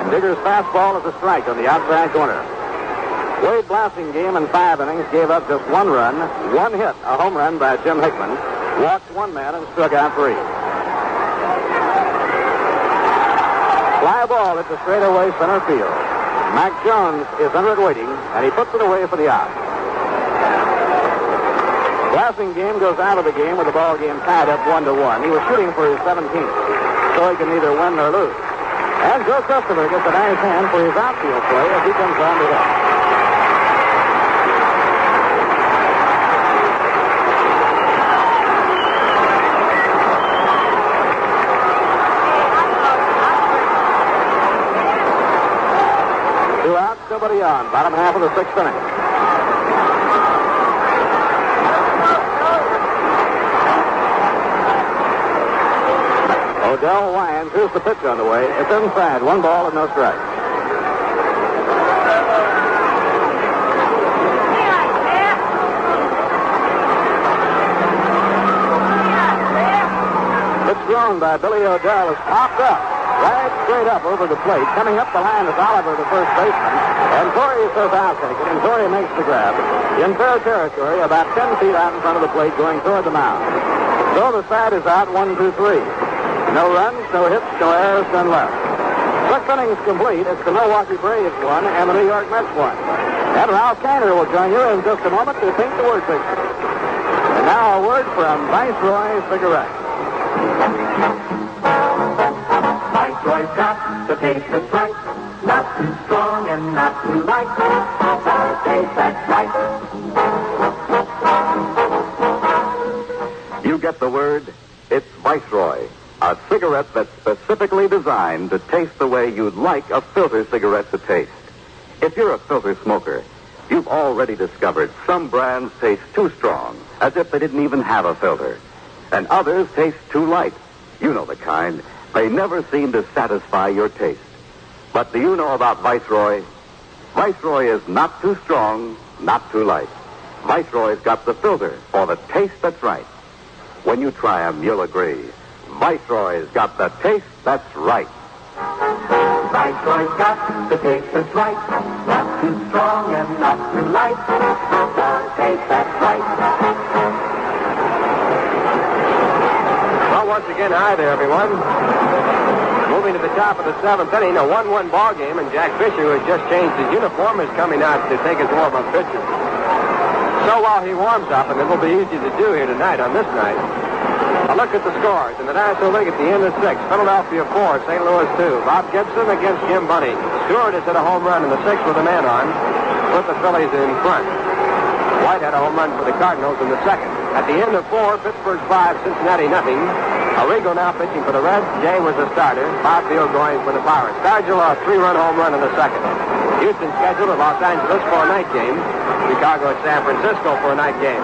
And Digger's fastball is a strike on the outside corner. Wade Blasingame in 5 innings gave up just 1 run, 1 hit, a home run by Jim Hickman, walked 1 man and struck out 3. Fly ball at the straightaway center field. Mac Jones is under it waiting, and he puts it away for the out. Blasingame goes out of the game with the ball game tied up 1-1. He was shooting for his 17th. So he can neither win nor lose. And Joe Christopher gets a nice hand for his outfield play as he comes on to hit. Two outs, nobody on. Bottom half of the 6th inning. Odell winds. Here's the pitch on the way. It's inside. 1 ball and no strike. Pitch thrown by Billy O'Dell is popped up. Right straight up over the plate. Coming up the line is Oliver, the first baseman. And Torrey says I'll take it. And Torrey makes the grab. In fair territory, about 10 feet out in front of the plate, going toward the mound. So the side is out, 1, 2, 3. No runs, no hits, no errors, none left. 6 innings complete. It's the Milwaukee Braves 1 and the New York Mets 1. And Ralph Kiner will join you in just a moment to paint the word picture. And now a word from Viceroy Cigarettes. Viceroy's got the taste that's right. Not too strong and not too light. The taste that's right. You get the word? It's Viceroy. A cigarette that's specifically designed to taste the way you'd like a filter cigarette to taste. If you're a filter smoker, you've already discovered some brands taste too strong, as if they didn't even have a filter. And others taste too light. You know the kind. They never seem to satisfy your taste. But do you know about Viceroy? Viceroy is not too strong, not too light. Viceroy's got the filter for the taste that's right. When you try them, you'll agree. Viceroy's got the taste that's right. Viceroy's got the taste that's right. Not too strong and not too light. The taste that's right. Well, once again, hi there, everyone. Moving to the top of the 7th inning, a 1-1 ball game, and Jack Fisher, who has just changed his uniform, is coming out to take his warm-up pitches. So while he warms up, and it will be easy to do here tonight on this night, a look at the scores in the National League at the end of 6. Philadelphia 4, St. Louis 2. Bob Gibson against Jim Bunny. Stewart has hit a home run in the 6th with a man on, put the Phillies in front. White had a home run for the Cardinals in the 2nd. At the end of 4, Pittsburgh 5, Cincinnati nothing. Arrigo now pitching for the Reds. Jay was the starter. Bob Field-Goings for the Pirates. Stargell a 3-run home run in the 2nd. Houston scheduled at Los Angeles for a night game. Chicago at San Francisco for a night game.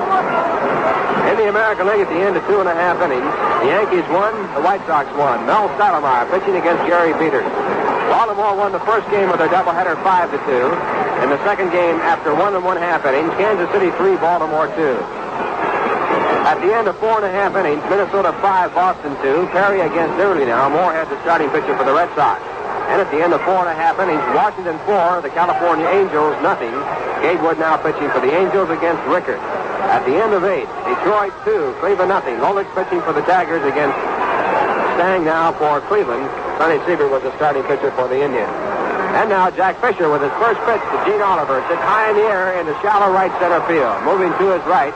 In the American League at the end of 2.5 innings, the Yankees won, the White Sox won. Mel Stottlemyre pitching against Gary Peters. Baltimore won the first game of their doubleheader 5-2. In the second game, after 1.5 innings, Kansas City 3, Baltimore 2. At the end of 4.5 innings, Minnesota 5, Boston 2. Perry against Early now. Moorhead the starting pitcher for the Red Sox. And at the end of 4.5 innings, Washington 4, the California Angels nothing. Gatewood now pitching for the Angels against Rickard. At the end of 8, Detroit 2, Cleveland nothing. Lolich pitching for the Tigers against Stang now for Cleveland. Sonny Siebert was the starting pitcher for the Indians. And now Jack Fisher with his first pitch to Gene Oliver. Sits high in the air in the shallow right center field. Moving to his right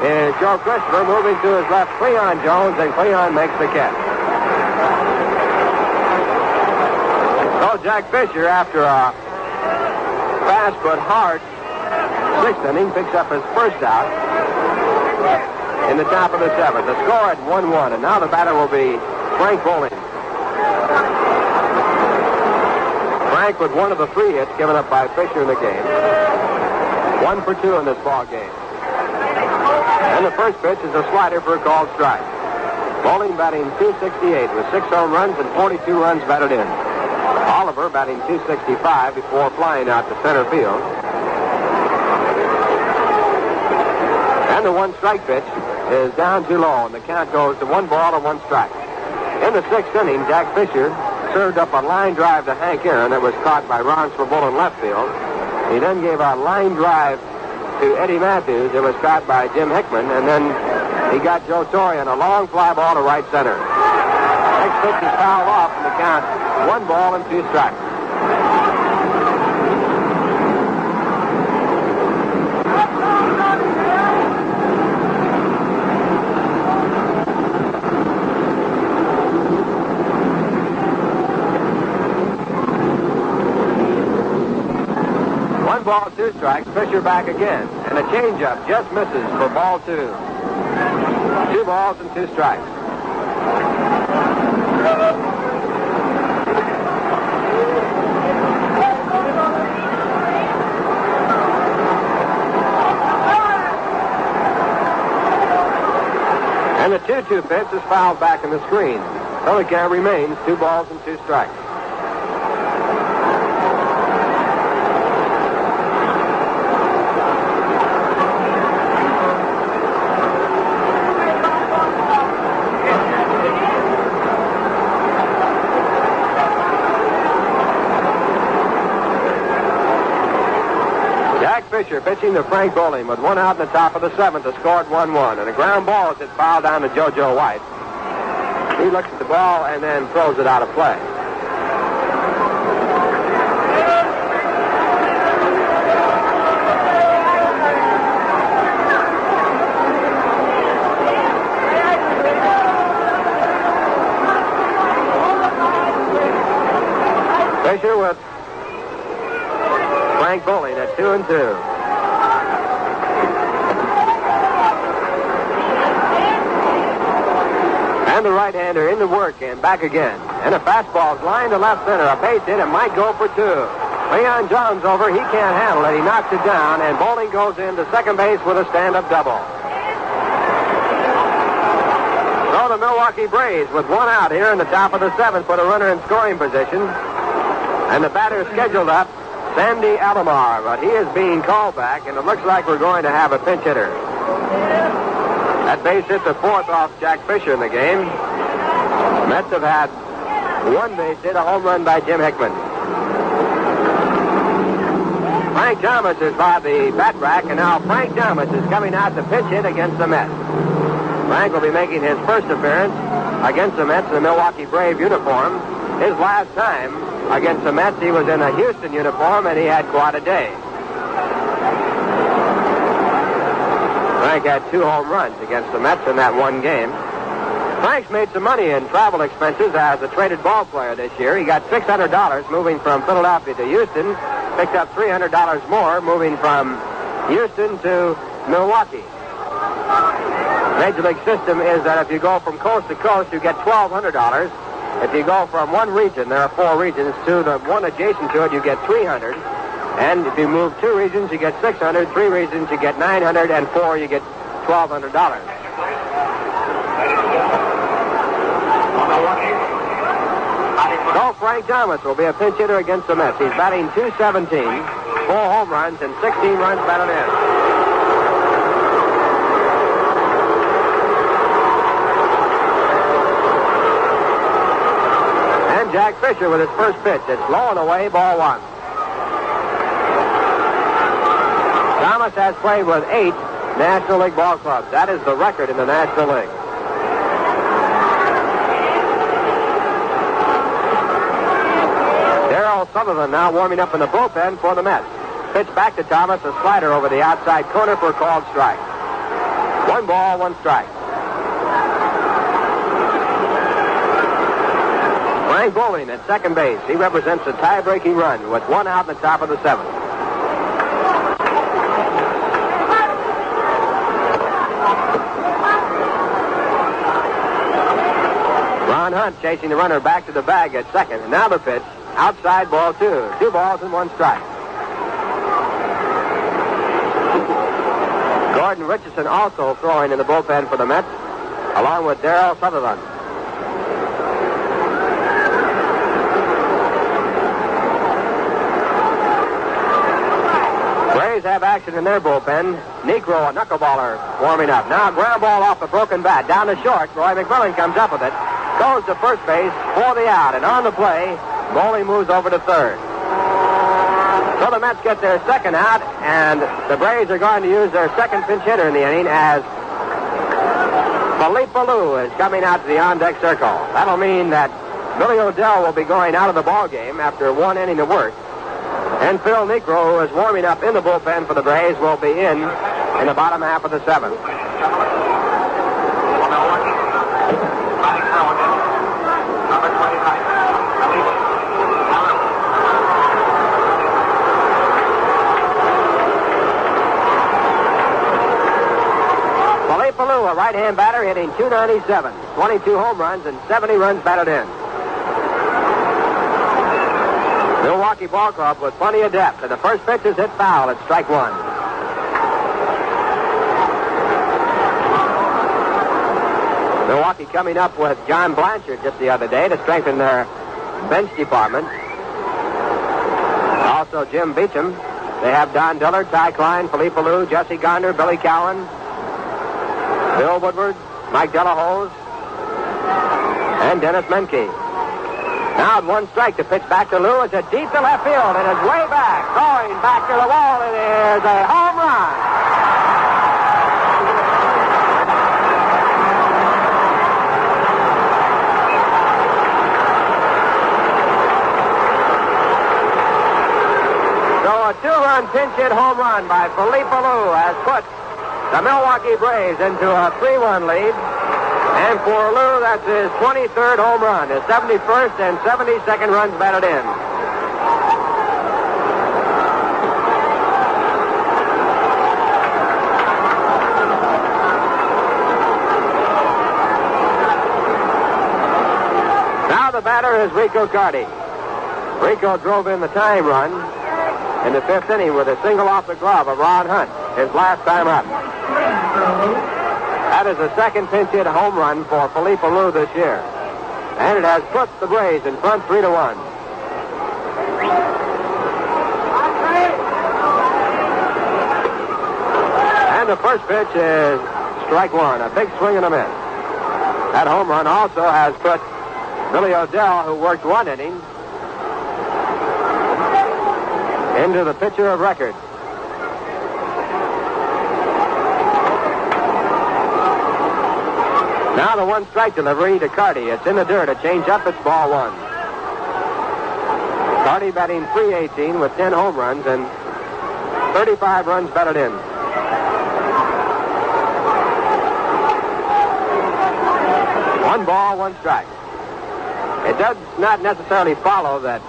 is Joe Christopher. Moving to his left, Cleon Jones, and Cleon makes the catch. So Jack Fisher, after a fast but hard sixth inning, picks up his first out in the top of the seventh. The score at 1-1, and now the batter will be Frank Bowling. Frank with one of the 3 hits given up by Fisher in the game. 1 for 2 in this ball game. And the first pitch is a slider for a called strike. Bowling batting .268 with 6 home runs and 42 runs batted in. Oliver batting .265 before flying out to center field. And the 1-strike pitch is down too low, and the count goes to 1 ball and 1 strike. In the 6th inning, Jack Fisher served up a line drive to Hank Aaron that was caught by Ron Swabull in left field. He then gave a line drive to Eddie Matthews. It was caught by Jim Hickman, and then he got Joe Torre on a long fly ball to right center. Next pitch is fouled off, and the count 1 ball and 2 strikes. Ball, 2 strikes. Fisher back again. And a changeup just misses for ball 2. 2 balls and 2 strikes. And the 2-2 pitch is fouled back in the screen. So the count remains 2 balls and 2 strikes. Fisher pitching to Frank Bowling with 1 out in the top of the 7th to score at 1-1. And a ground ball as it fouled down to JoJo White. He looks at the ball and then throws it out of play. Fisher with Frank Bowling at 2-2. And the right-hander in the work and back again. And a fastball is lined to left center. A base hit. It might go for 2. Leon John's over. He can't handle it. He knocks it down, and Bowling goes into second base with a stand-up double. So the Milwaukee Braves, with 1 out here in the top of the 7th, put a runner in scoring position. And the batter scheduled up, Sandy Alomar, but he is being called back, and it looks like we're going to have a pinch hitter. That base hit the 4th off Jack Fisher in the game. Mets have had 1 base hit, a home run by Jim Hickman. Frank Thomas is by the bat rack, and now Frank Thomas is coming out to pinch hit against the Mets. Frank will be making his first appearance against the Mets in the Milwaukee Brave uniform. His last time against the Mets, he was in a Houston uniform, and he had quite a day. Frank had 2 home runs against the Mets in that 1 game. Frank's made some money in travel expenses as a traded ball player this year. He got $600 moving from Philadelphia to Houston, picked up $300 more moving from Houston to Milwaukee. Major League system is that if you go from coast to coast, you get $1,200. If you go from one region, there are 4 regions, to the one adjacent to it, you get $300. And if you move 2 regions, you get $600. 3 regions, you get $900. And 4, you get $1,200. So Frank Thomas will be a pinch hitter against the Mets. He's batting .217, 4 home runs, and 16 runs batted in. Jack Fisher with his first pitch. It's low and away, ball 1. Thomas has played with 8 National League ball clubs. That is the record in the National League. Sutherland now warming up in the bullpen for the Mets. Pitch back to Thomas, a slider over the outside corner for a called strike. 1 ball, 1 strike. Frank Bowling at second base. He represents a tie-breaking run with 1 out in the top of the 7th. Ron Hunt chasing the runner back to the bag at second. And now the pitch. Outside, ball 2. 2 balls and 1 strike. Gordon Richardson also throwing in the bullpen for the Mets, along with Darryl Sutherland. Braves have action in their bullpen. Negro, a knuckleballer, warming up. Now a ground ball off the broken bat. Down to short. Roy McMillan comes up with it. Goes to first base for the out. And on the play, Bowling moves over to third. So the Mets get their second out, and the Braves are going to use their second pinch hitter in the inning as Philippe Alou is coming out to the on-deck circle. That'll mean that Billy O'Dell will be going out of the ball game after 1 inning of work. And Phil Niekro, who is warming up in the bullpen for the Braves, will be in the bottom half of the 7th. Philippe Alou, a right-hand batter, hitting .297, 22 home runs, and 70 runs batted in. Milwaukee Ball Club with plenty of depth, and the first pitch is hit foul at strike 1. Milwaukee coming up with John Blanchard just the other day to strengthen their bench department. Also Jim Beecham. They have Don Dillard, Ty Klein, Philippe Alou, Jesse Gonder, Billy Cowan, Bill Woodward, Mike Delahose, and Dennis Menke. Now at 1 strike to pitch back to Lou. It's a deep to left field, and it's way back. Going back to the wall. It is a home run. So a 2-run pinch hit home run by Philippe Alou has put the Milwaukee Braves into a 3-1 lead. And for Lou, that's his 23rd home run, his 71st and 72nd runs batted in. Now the batter is Rico Carty. Rico drove in the tying run in the 5th inning with a single off the glove of Ron Hunt, his last time up. That is the second pinch hit home run for Philippe Alou this year. And it has put the Braves in front 3-1. And the first pitch is strike 1, a big swing and a miss. That home run also has put Billy O'Dell, who worked 1 inning, into the pitcher of record. Now the 1-strike delivery to Carty. It's in the dirt. A change up. It's ball 1. Carty batting .318 with 10 home runs and 35 runs batted in. One ball, 1 strike. It does not necessarily follow that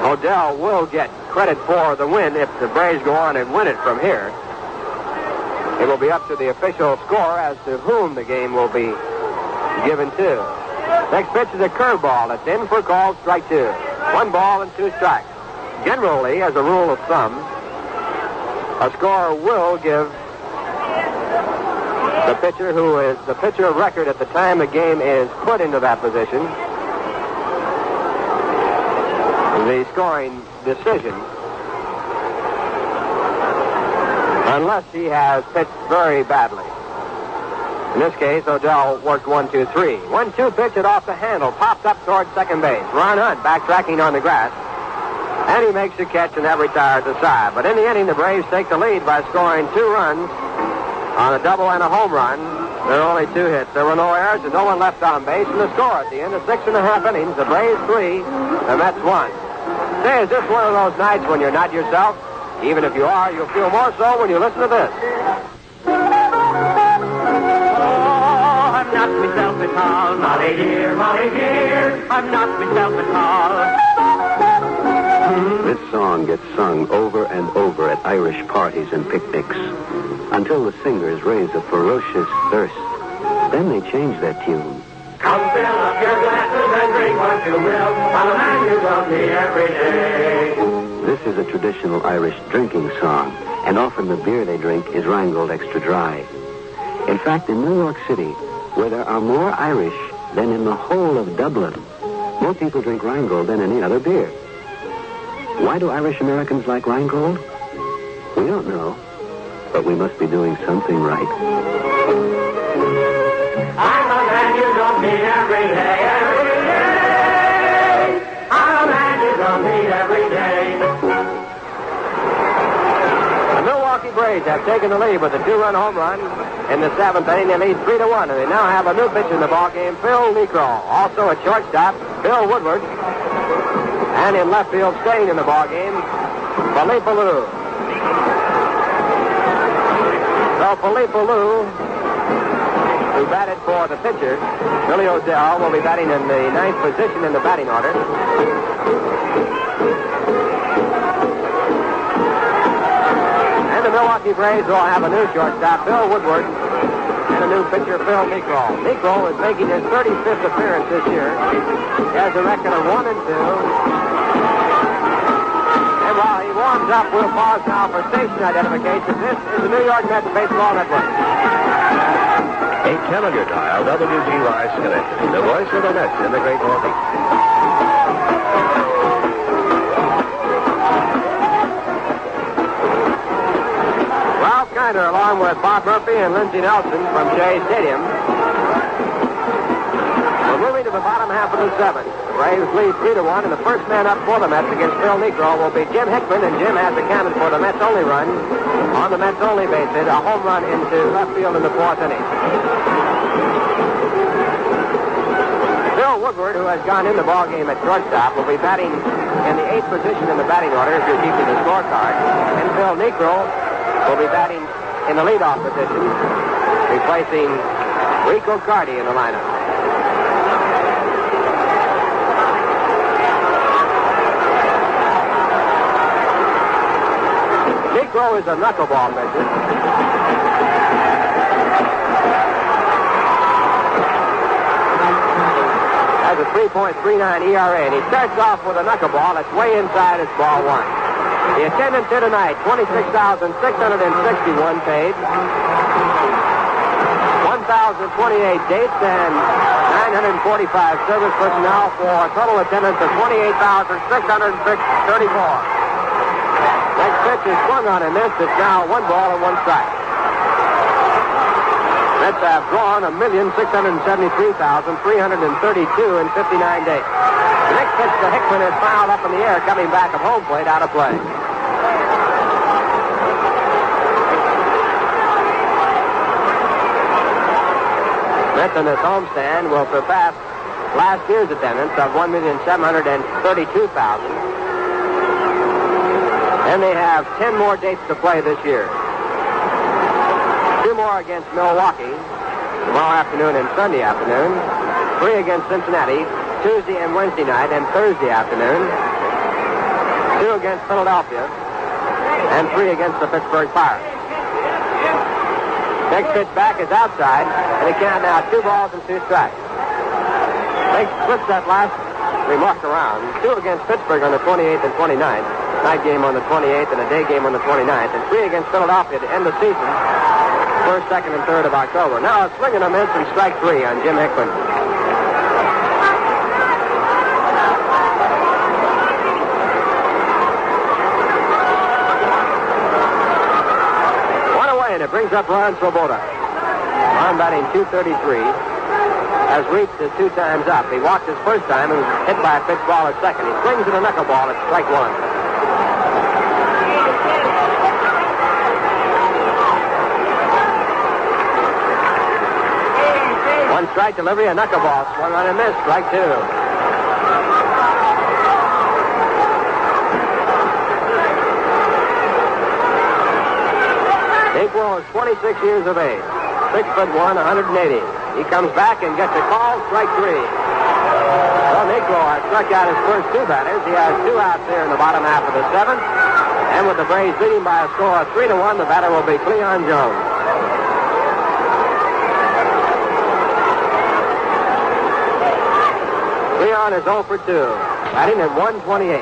O'Dell will get credit for the win if the Braves go on and win it from here. It will be up to the official score as to whom the game will be given to. Next pitch is a curveball. It's in for called strike 2. 1 ball and 2 strikes. Generally, as a rule of thumb, a scorer will give the pitcher who is the pitcher of record at the time the game is put into that position the scoring decision, unless he has pitched very badly. In this case, O'Dell worked 1-2-3. 1-2 pitch it off the handle, popped up toward second base. Ron Hunt backtracking on the grass, and he makes the catch, and that retires the side. But in the inning, the Braves take the lead by scoring 2 runs on a double and a home run. There were only 2 hits. There were no errors and no one left on base. And the score at the end of 6.5 innings, the Braves 3, the Mets 1. Say, is this one of those nights when you're not yourself? Even if you are, you'll feel more so when you listen to this. I'm not myself at all, Molly dear, I'm not myself at all. This song gets sung over and over at Irish parties and picnics until the singers raise a ferocious thirst. Then they change their tune. Come fill up your glasses and drink what you will. I'm a man who's on me every day. This is a traditional Irish drinking song, and often the beer they drink is Rheingold Extra Dry. In fact, in New York City, where there are more Irish than in the whole of Dublin, more people drink Rheingold than any other beer. Why do Irish Americans like Rheingold? We don't know, but we must be doing something right. I'm a man you don't meet every day, every day. I'm a man you don't meet every day. The Milwaukee Braves have taken the lead with a 2-run home run. In the 7th inning, they lead 3-1, and they now have a new pitcher in the ballgame, Phil Necro. Also at shortstop, Bill Woodward. And in left field, staying in the ballgame, Philippe Lou. So Philippe Lou, who batted for the pitcher, Billy O'Dell, will be batting in the 9th position in the batting order. And the Milwaukee Braves will have a new shortstop, Bill Woodward, and a new pitcher, Phil Necro. Necro is making his 35th appearance this year. He has a record of 1-2. And while he warms up, we'll pause now for station identification. This is the New York Mets Baseball Network. 810 on your dial, WGY Schenectady, the voice of the Mets in the Great Northeast. Ralph Kiner, along with Bob Murphy and Lindsey Nelson from Shea Stadium. We're moving to the bottom half of the 7th. The Braves lead 3-1, and the first man up for the Mets against Phil Necro will be Jim Hickman, and Jim has accounted for the Mets' only run on the Mets' only base hit, a home run into left field in the 4th inning. Bill Woodward, who has gone in the ballgame at shortstop, will be batting in the 8th position in the batting order if you're keeping the scorecard. And Phil Necro will be batting in the leadoff position, replacing Rico Cardi in the lineup. Necro is a knuckleball pitcher. Has a 3.39 ERA, and he starts off with a knuckleball that's way inside his ball 1. The attendance here tonight, 26,661 paid, 1,028 dates, and 945 service personnel for a total attendance of 28,634. Next pitch is swung on and missed. It's now 1 ball and 1 strike. Mets have drawn 1,673,332 in 59 days. The next pitch to Hickman is fouled up in the air, coming back of home plate, out of play. Mets in this homestand will surpass last year's attendance of 1,732,000. And they have 10 more dates to play this year. 2 more against Milwaukee tomorrow afternoon and Sunday afternoon. 3 against Cincinnati Tuesday and Wednesday night and Thursday afternoon. 2 against Philadelphia and 3 against the Pittsburgh Pirates. Next pitch back is outside, and they count now 2 balls and 2 strikes. They switch that last remark around. 2 against Pittsburgh on the 28th and 29th. Night game on the 28th and a day game on the 29th. And 3 against Philadelphia to end the season. 1st, 2nd, and 3rd of October. Now a swing and a miss and strike 3 on Jim Hickman. One away, and it brings up Ron Swoboda. Ron batting .233. Has reached his 2 times up. He walked his first time and was hit by a pitch ball at second. He swings at a knuckleball at strike 1. One strike delivery, a knuckleball swung on and missed. Strike two. Negro is 26 years of age. 6'1", 180. He comes back and gets a call. Strike three. Well, Negro has struck out his first two batters. He has two outs here in the bottom half of the seventh. And with the Braves leading by a score of 3-1, the batter will be Cleon Jones. Cleon is 0 for 2, batting at 128.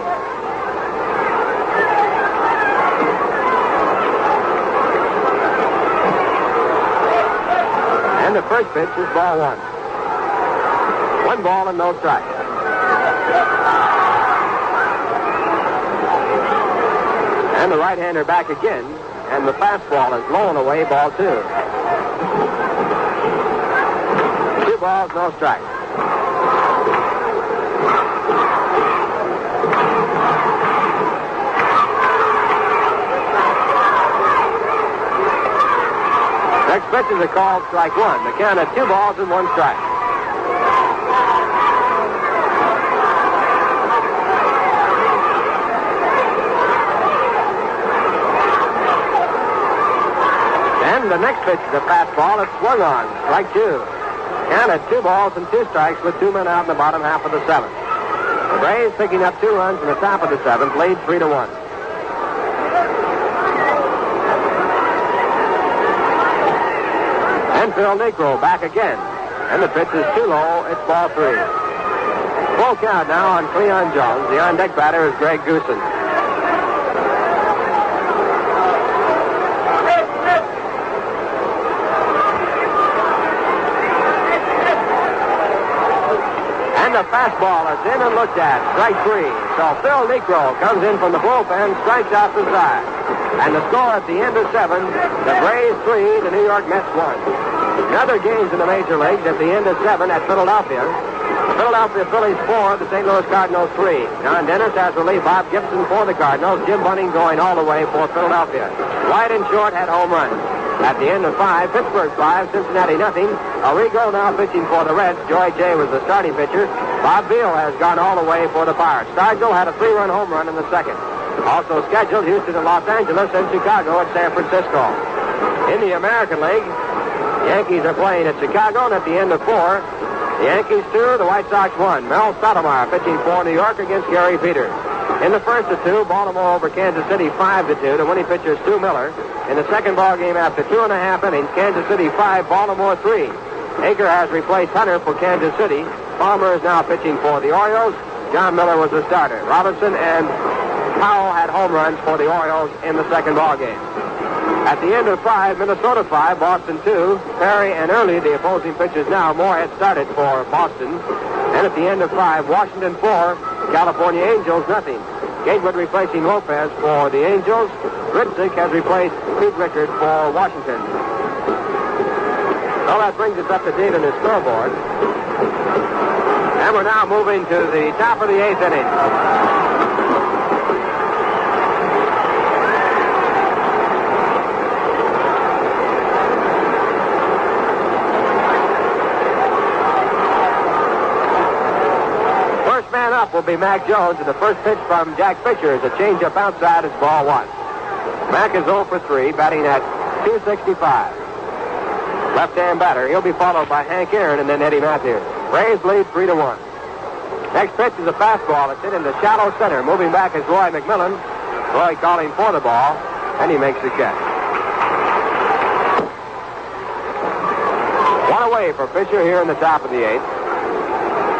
And the first pitch is ball one. 1 ball and no strike. And the right-hander back again, and the fastball is blown away, ball two. 2 balls, no strike. Next pitch is a called strike one. The count at 2 balls and 1 strike. And the next pitch is a fastball. It's swung on. Strike two. Count at 2 balls and 2 strikes with 2 men out in the bottom half of the seventh. The Braves picking up 2 runs in the top of the seventh, lead 3-1. And Phil Negro back again. And the pitch is too low. It's ball 3. Full count now on Cleon Jones. The on-deck batter is Greg Goosen. The fastball is in and looked at. Strike 3. So Phil Negro comes in from the bullpen, strikes out the side. And the score at the end of 7, the Braves 3, the New York Mets 1. Another games in the major leagues at the end of 7 at Philadelphia. The Philadelphia Phillies 4, the St. Louis Cardinals 3. John Dennis has relief Bob Gibson for the Cardinals. Jim Bunning going all the way for Philadelphia. White and Short had home runs. At the end of 5, Pittsburgh 5, Cincinnati nothing. Arrigo now pitching for the Reds. Joy Jay was the starting pitcher. Bob Beal has gone all the way for the Pirates. Stargell had a 3-run home run in the second. Also scheduled Houston and Los Angeles and Chicago at San Francisco. In the American League, the Yankees are playing at Chicago, and at the end of 4, the Yankees 2, the White Sox 1. Mel Stottlemyre pitching for New York against Gary Peters. In the first of 2, Baltimore over Kansas City 5-2 to winning pitcher Stu Miller. In the second ball game after 2.5 innings, Kansas City 5, Baltimore 3. Aker has replaced Hunter for Kansas City. Palmer is now pitching for the Orioles. John Miller was the starter. Robinson and Powell had home runs for the Orioles in the second ball game. At the end of 5, Minnesota 5, Boston 2. Perry and Early, the opposing pitchers now. Moore had started for Boston. And at the end of 5, Washington 4, California Angels nothing. Gatewood replacing Lopez for the Angels. Ritzik has replaced Pete Rickard for Washington. Well, that brings us up to date on the scoreboard. And we're now moving to the top of the 8th inning. First man up will be Mac Jones, and the first pitch from Jack Fisher is a changeup outside. It's ball 1. Mac is 0 for 3, batting at 265. Left-hand batter. He'll be followed by Hank Aaron and then Eddie Matthews. Braves lead 3-1. Next pitch is a fastball. It's hit in the shallow center. Moving back is Roy McMillan. Roy calling for the ball, and he makes the catch. 1 away for Fisher here in the top of the 8th.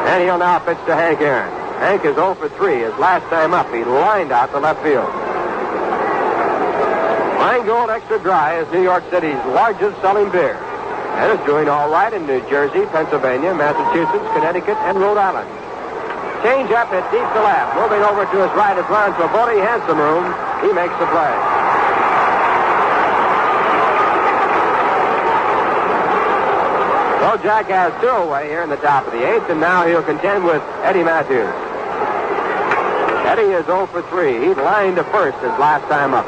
And he'll now pitch to Hank Aaron. Hank is 0 for 3. His last time up, he lined out to left field. Rheingold Extra Dry is New York City's largest selling beer. And it's doing all right in New Jersey, Pennsylvania, Massachusetts, Connecticut, and Rhode Island. Change up at deep to left. Moving over to his right is Ron Trevodi. Has some room. He makes the play. So Jack has 2 away here in the top of the 8th, and now he'll contend with Eddie Matthews. Eddie is 0 for 3. He lined to first his last time up.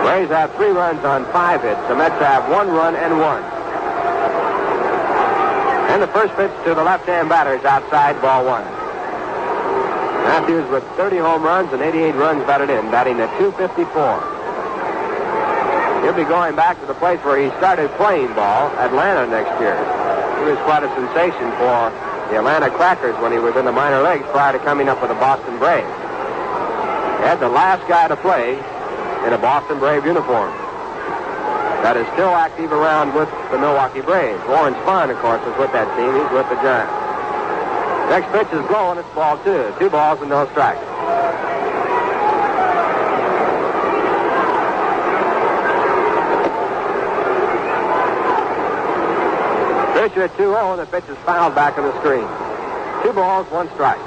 Braves have 3 runs on 5 hits. The Mets have 1 run and 1. And the first pitch to the left-hand batter is outside, ball one. Matthews with 30 home runs and 88 runs batted in, batting at .254. He'll be going back to the place where he started playing ball, Atlanta, next year. He was quite a sensation for the Atlanta Crackers when he was in the minor leagues prior to coming up with the Boston Braves. He had the last guy to play in a Boston Brave uniform that is still active around with the Milwaukee Braves. Warren Spahn, of course, is with that team. He's with the Giants. Next pitch is blown. It's ball two. 2 balls and no strikes. Fisher at 2-0, and the pitch is fouled back on the screen. 2 balls, 1 strike.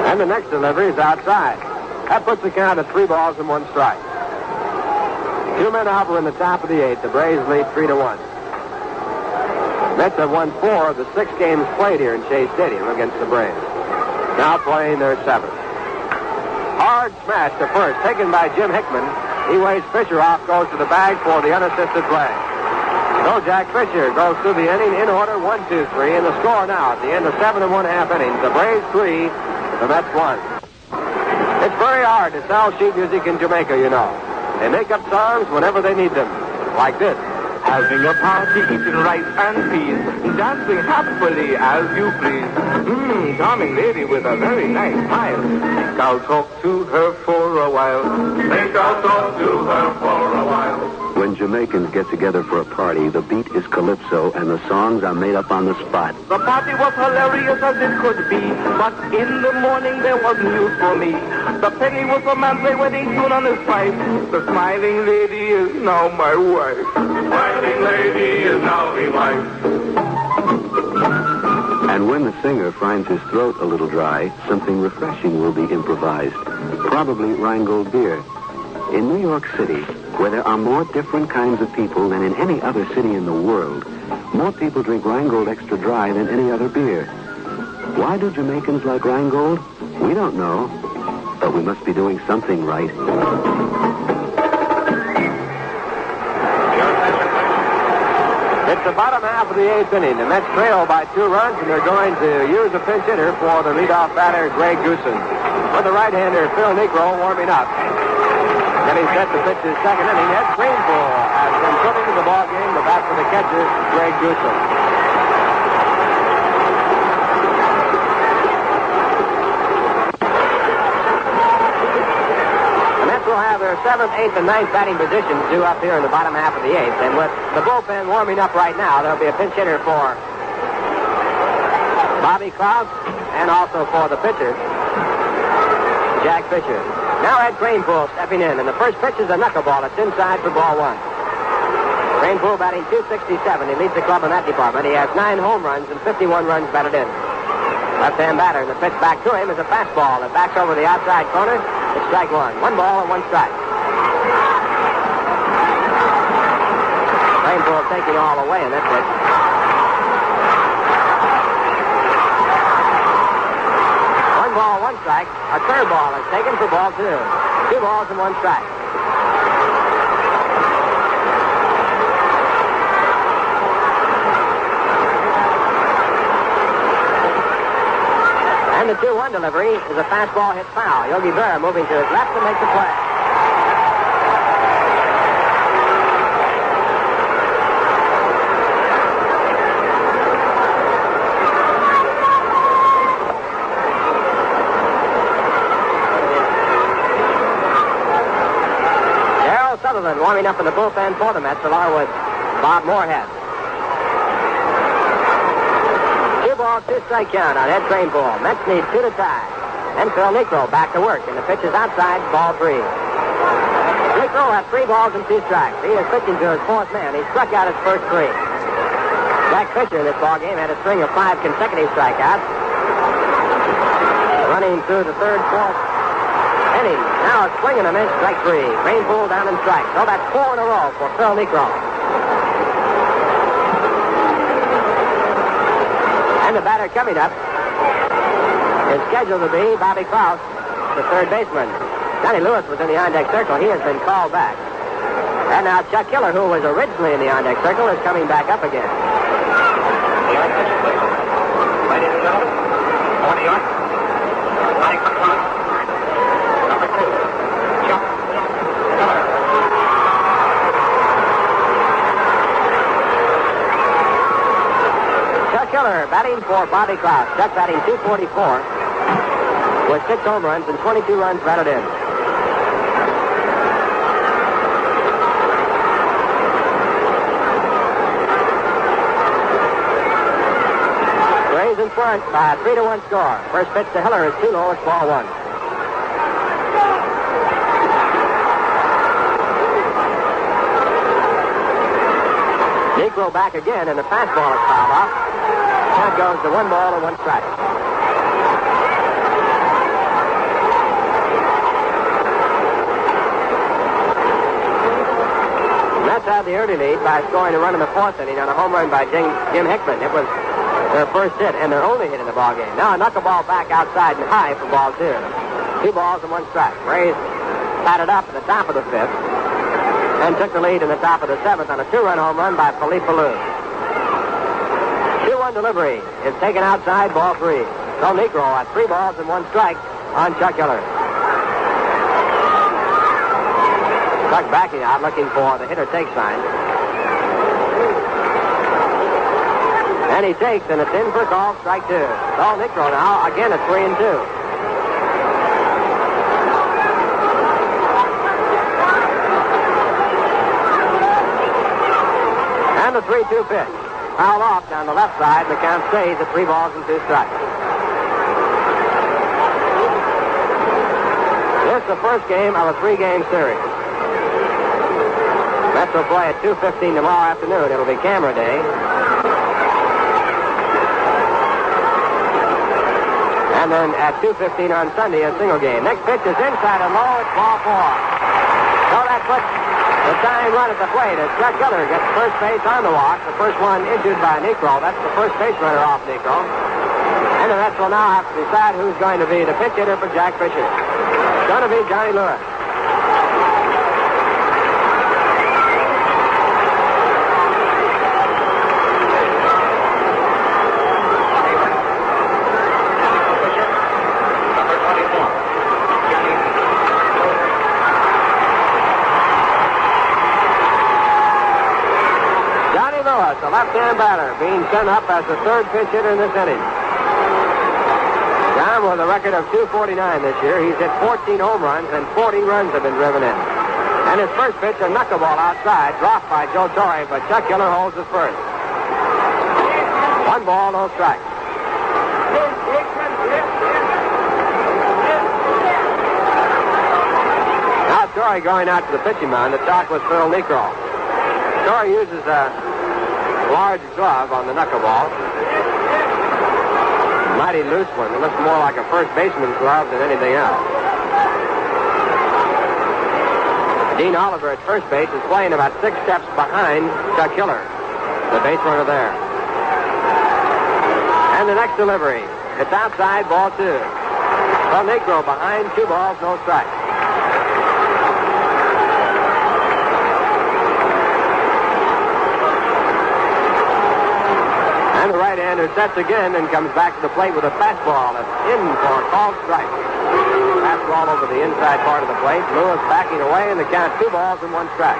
And the next delivery is outside. That puts the count at 3 balls and 1 strike. 2 men out. We're in the top of the 8th. The Braves lead 3-1. Mets have won 4 of the 6 games played here in Shea Stadium against the Braves. Now playing their 7th. Hard smash to first, taken by Jim Hickman. He waves Fisher off, goes to the bag for the unassisted play. So Jack Fisher goes through the inning in order, 1-2-3, and the score now at the end of 7 1/2 innings. The Braves 3, the Mets 1. It's very hard to sell sheet music in Jamaica, you know. They make up songs whenever they need them, like this. Having a party, eating rice and peas, dancing happily as you please. Charming lady with a very nice smile. Think I'll talk to her for a while. Think I'll talk to her for a while. When Jamaicans get together for a party, the beat is calypso and the songs are made up on the spot. The party was hilarious as it could be, but in the morning there was news for me. The penny was a man play wedding tune on his pipe. The smiling lady is now my wife. Smiling lady is now my wife. And when the singer finds his throat a little dry, something refreshing will be improvised. Probably Rheingold beer. In New York City, where there are more different kinds of people than in any other city in the world, more people drink Rheingold Extra Dry than any other beer. Why do Jamaicans like Rheingold? We don't know, but we must be doing something right. It's the bottom half of the 8th inning. The Mets trail by 2 runs, and they're going to use a pinch hitter for the leadoff batter, Greg Goosen. For the right-hander, Phil Negro, warming up. Getting set to pitch his second inning. Ed Greenpool has been put into the ball game. The bat for the catcher, Greg Goosen. The Mets will have their 7th, 8th, and 9th batting positions due up here in the bottom half of the 8th. And with the bullpen warming up right now, there'll be a pinch hitter for Bobby Klaus and also for the pitcher, Jack Fisher. Now Ed Cranepool stepping in, and the first pitch is a knuckleball. It's inside for ball 1. Cranepool batting .267. He leads the club in that department. He has 9 home runs and 51 runs batted in. Left-hand batter, and the pitch back to him is a fastball. It backs over the outside corner. It's strike 1. 1 ball and 1 strike. Cranepool taking all away in that pitch. 1 ball, 1 strike. A third ball is taken for ball 2. 2 balls and 1 strike. And the 2-1 delivery is a fastball hit foul. Yogi Berra moving to his left to make the play. Sutherland warming up in the bullpen for the Mets along with Bob Moorhead. 2 balls, 2 strike count on Ed Cranepool. Mets need 2 to tie. And Phil Necro back to work, and the pitch is outside, ball 3. Necro has 3 balls and 2 strikes. He is pitching to his 4th man. He struck out his first 3. Jack Fisher in this ballgame had a string of 5 consecutive strikeouts. Running through the 3rd, 4th inning. Now a swing and a miss, strike 3. Cranepool down and strike. So that's 4 in a row for Phil Necro. And the batter coming up is scheduled to be Bobby Klaus, the third baseman. Johnny Lewis was in the on-deck circle. He has been called back. And now Chuck Killer, who was originally in the on-deck circle, is coming back up again. Ladies and gentlemen, on the arc, Johnny Klaus, number 2, Chuck Killer. Chuck Killer batting for Bobby Klaus. Chuck batting .244 with 6 home runs and 22 runs batted in. Rays in front by a 3-1 score. First pitch to Hiller is too low. It's ball 1. Negro back again, and the fastball is fouled off. That goes to 1 ball and 1 strike. Mets had the early lead by scoring a run in the 4th inning on a home run by Jim Hickman. It was their first hit and their only hit in the ballgame. Now a knuckleball back outside and high for ball 2. 2 balls and 1 strike. Rays batted up at the top of the 5th and took the lead in the top of the 7th on a 2-run home run by Philippe Ballou. 2-1 delivery is taken outside, ball 3. So Negro at 3 balls and 1 strike on Chuck Hiller. Chuck backing out, looking for the hitter take sign. And he takes, and it's in for a call, strike 2. So Negro now, again at 3-2. The 3-2 pitch. Fouled off down the left side. The count stays at 3 balls and 2 strikes. This is the first game of a 3-game series. Mets will play at 2:15 tomorrow afternoon. It'll be camera day. And then at 2:15 on Sunday, a single game. Next pitch is inside and low. It's ball 4. So that puts the tying run at the plate as Chuck Hiller gets first base on the walk. The first one injured by Necro. That's the first base runner off Necro. And the Mets will now have to decide who's going to be the pitch hitter for Jack Fisher. It's going to be Johnny Lewis. The left-hand batter being sent up as the third pitch hitter in this inning. John with a record of .249 this year. He's hit 14 home runs and 40 runs have been driven in. And his first pitch, a knuckleball outside, dropped by Joe Torre, but Chuck Hiller holds it first. 1 ball, no strike. Now Torre going out to the pitching mound to talk with Phil Necro. Torre uses a large glove on the knuckleball. Mighty loose one. It looks more like a first baseman's glove than anything else. Dean Oliver at first base is playing about 6 steps behind Chuck Hiller, the base runner there. And the next delivery. It's outside, ball 2. Well, Negro behind, 2 balls, no strike. And the right-hander sets again and comes back to the plate with a fastball. That's in for a called strike. Fastball over the inside part of the plate. Lewis backing away, and the count 2 balls and 1 strike.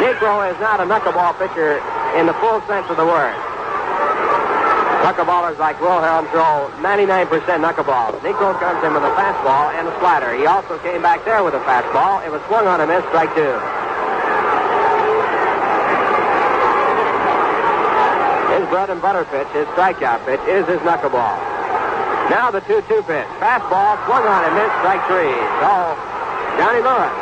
Negro is not a knuckleball pitcher in the full sense of the word. Knuckleballers like Wilhelm throw 99% knuckleballs. Negro comes in with a fastball and a slider. He also came back there with a fastball. It was swung on a miss, strike 2. His bread and butter pitch, his strikeout pitch, is his knuckleball. Now the 2-2 pitch. Fastball, swung on and missed, strike 3. So, Johnny Lewis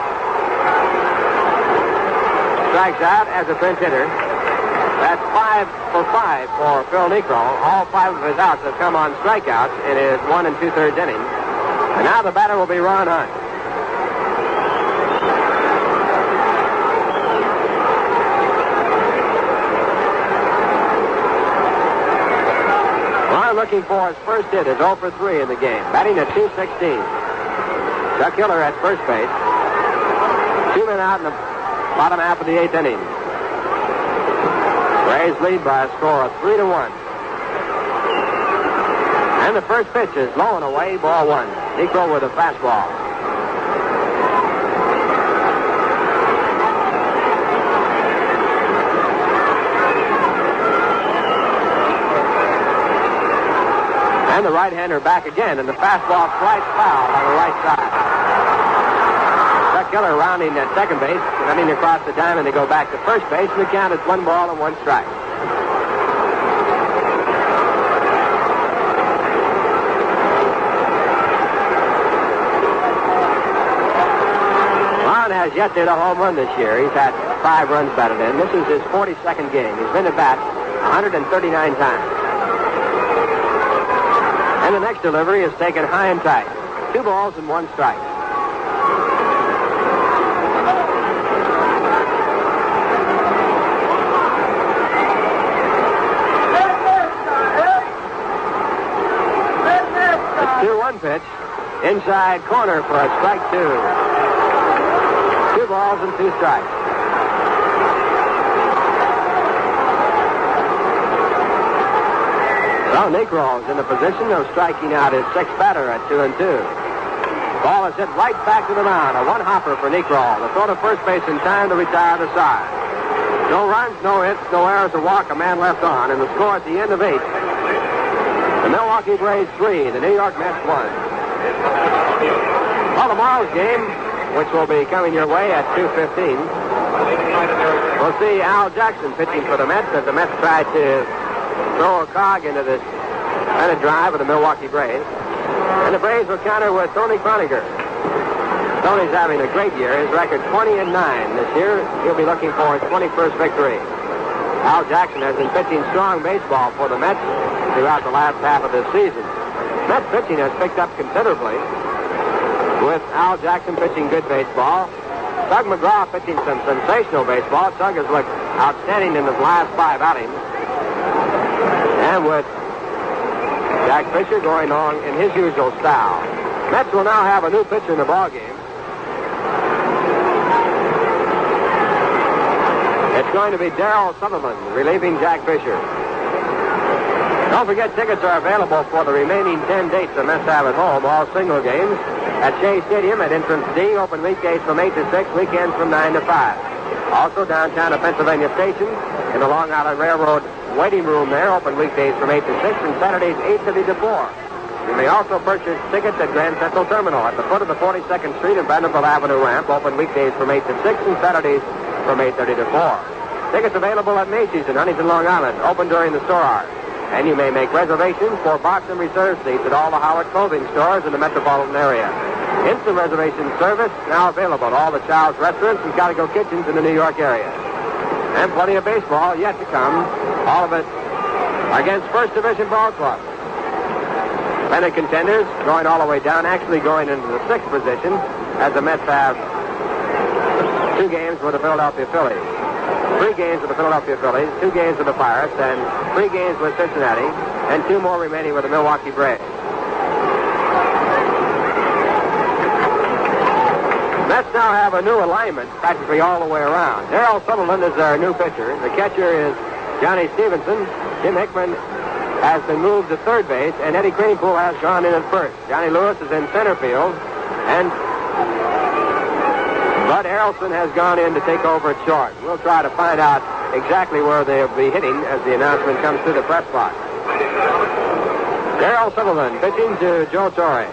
strikes out as a pinch hitter. That's 5 for 5 for Phil Necro. All 5 of his outs have come on strikeouts in his 1 2/3 inning. And now the batter will be Ron Hunt. looking for his first hit. Is 0 for 3 in the game. Batting at .216. Chuck Hiller at first base. 2 men out in the bottom half of the 8th inning. Rays lead by a score of 3-1. And the first pitch is low and away, ball 1. Niekro with a fastball. And the right-hander back again, and the fastball slides foul on the right side. Chuck Hiller rounding at second base, running across the diamond to go back to first base, and the count is 1 ball and 1 strike. Ron has yet to hit a home run this year. He's had 5 runs batted in. This is his 42nd game. He's been at bat 139 times. And the next delivery is taken high and tight. 2 balls and 1 strike. The 2-1 pitch. Inside corner for a strike 2. 2 balls and 2 strikes. Well, Niekro's in the position of striking out his 6th batter at 2-2. Ball is hit right back to the mound. A 1-hopper for Niekro. The throw to first base in time to retire the side. No runs, no hits, no errors or walk. A man left on, and the score at the end of 8. The Milwaukee Braves 3, the New York Mets 1. Well, tomorrow's game, which will be coming your way at 2:15, we'll see Al Jackson pitching for the Mets as the Mets try to throw a cog into this kind of drive of the Milwaukee Braves. And the Braves will counter with Tony Croniger. Tony's having a great year. His record 20-9 this year. He'll be looking for his 21st victory. Al Jackson has been pitching strong baseball for the Mets throughout the last half of this season. Mets pitching has picked up considerably with Al Jackson pitching good baseball. Doug McGraw pitching some sensational baseball. Doug has looked outstanding in his last 5 outings. And with Jack Fisher going on in his usual style. Mets will now have a new pitcher in the ballgame. It's going to be Darryl Sutherland relieving Jack Fisher. Don't forget, tickets are available for the remaining 10 dates the Mets have at home, all single games, at Shea Stadium at entrance D, open weekdays from 8 to 6, weekends from 9 to 5. Also downtown at Pennsylvania Station, in the Long Island Railroad waiting room there, open weekdays from 8 to 6 and Saturdays 8:30 to 4. You may also purchase tickets at Grand Central Terminal at the foot of the 42nd Street and Vanderbilt Avenue ramp, open weekdays from 8 to 6 and Saturdays from 8:30 to 4. Tickets available at Macy's in Huntington, Long Island, open during the store hours. And you may make reservations for box and reserve seats at all the Howard clothing stores in the metropolitan area. Instant reservation service now available at all the Child's restaurants and Calico kitchens in the New York area. And plenty of baseball yet to come. All of it against First Division ball clubs. Pennant contenders going all the way down, actually going into the 6th position, as the Mets have 2 games with the Philadelphia Phillies. 3 games with the Philadelphia Phillies, 2 games with the Pirates, and 3 games with Cincinnati, and 2 more remaining with the Milwaukee Braves. Mets now have a new alignment practically all the way around. Darryl Sutherland is their new pitcher. The catcher is Johnny Stevenson. Jim Hickman has been moved to third base, and Eddie Kranepool has gone in at first. Johnny Lewis is in center field, and Bud Harrelson has gone in to take over at short. We'll try to find out exactly where they'll be hitting as the announcement comes through the press box. Darryl Sutherland pitching to Joe Torre.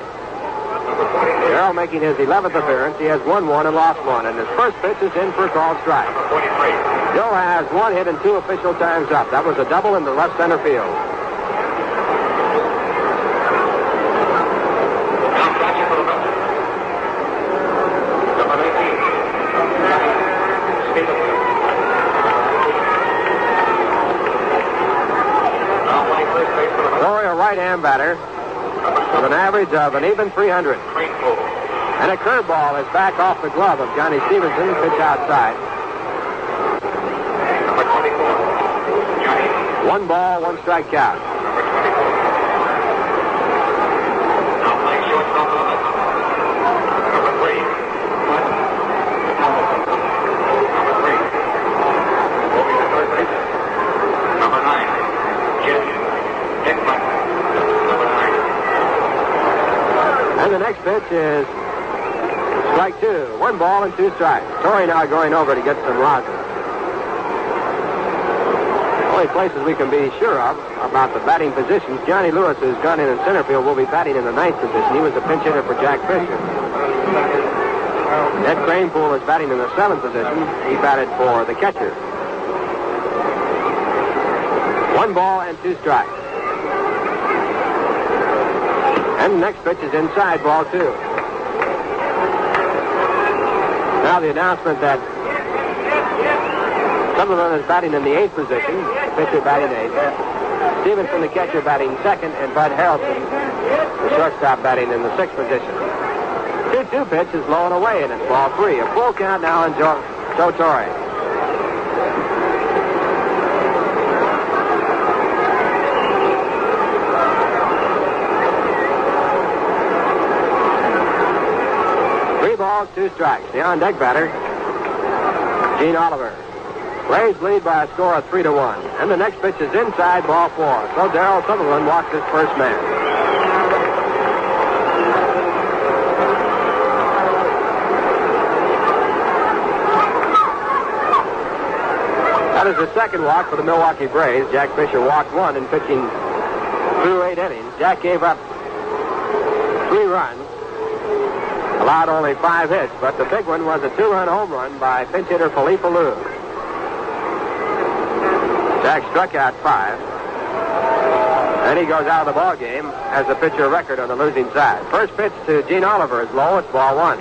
Darryl making his 11th appearance. He has won 1 and lost 1, and his first pitch is in for a called strike. Joe has 1 hit and 2 official times up. That was a double in the left center field. Torre, a right-hand batter, with an average of an even 300. And a curveball is back off the glove of Johnny Stevenson, pitch outside. 1 ball, 1 strike count. pitch is strike two. 1 ball and 2 strikes. Torrey now going over to get some rosin. Only places we can be sure of about the batting positions. Johnny Lewis, who's gone in center field, will be batting in the 9th position. He was the pinch hitter for Jack Fisher. Ned Cranepool is batting in the 7th position. He batted for the catcher. 1 ball and 2 strikes. And the next pitch is inside, ball 2. Now the announcement that Sutherland is batting in the 8th position. Pitcher batting 8th. Stevenson, the catcher, batting 2nd, and Bud Harrelson, the shortstop, batting in the 6th position. 2-2 pitch is low and away, and it's ball 3. A full count now on Joe Torrey. Three balls, 2 strikes. The on-deck batter, Gene Oliver. Braves lead by a score of 3-1. And the next pitch is inside, ball 4. So Darrell Sutherland walks his first man. That is the second walk for the Milwaukee Braves. Jack Fisher walked 1 in pitching through 8 innings. Jack gave up 3 runs. Allowed only 5 hits, but the big one was a 2-run home run by pinch hitter Philippe Alou. Jack struck out 5. And he goes out of the ball game as the pitcher record on the losing side. First pitch to Gene Oliver is low. It's ball 1.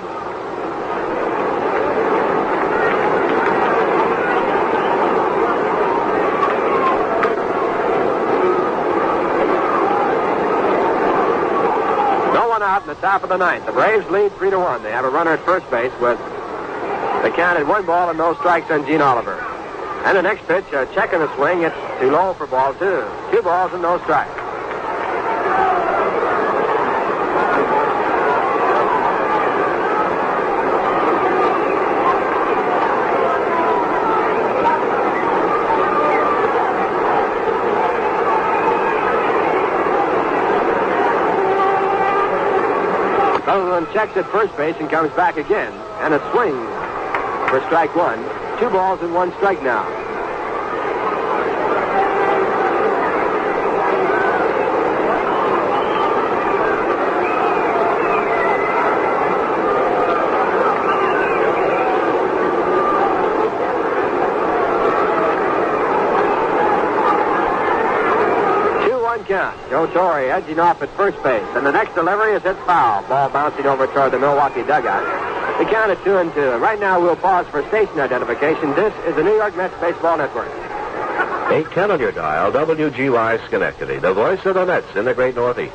No one out in the top of the 9th. The Braves lead 3-1. They have a runner at first base with the count at 1 ball and no strikes on Gene Oliver. And the next pitch, a check in the swing. It's too low for ball 2. 2 balls and no strikes. Sutherland checks at first base and comes back again. And a swing for strike 1. 2 balls and 1 strike now. Count. Joe Torrey edging off at first base. And the next delivery is hit foul. Ball bouncing over toward the Milwaukee dugout. The count is 2-2. Right now we'll pause for station identification. This is the New York Mets Baseball Network. 810 on your dial, WGY Schenectady, the voice of the Mets in the great Northeast.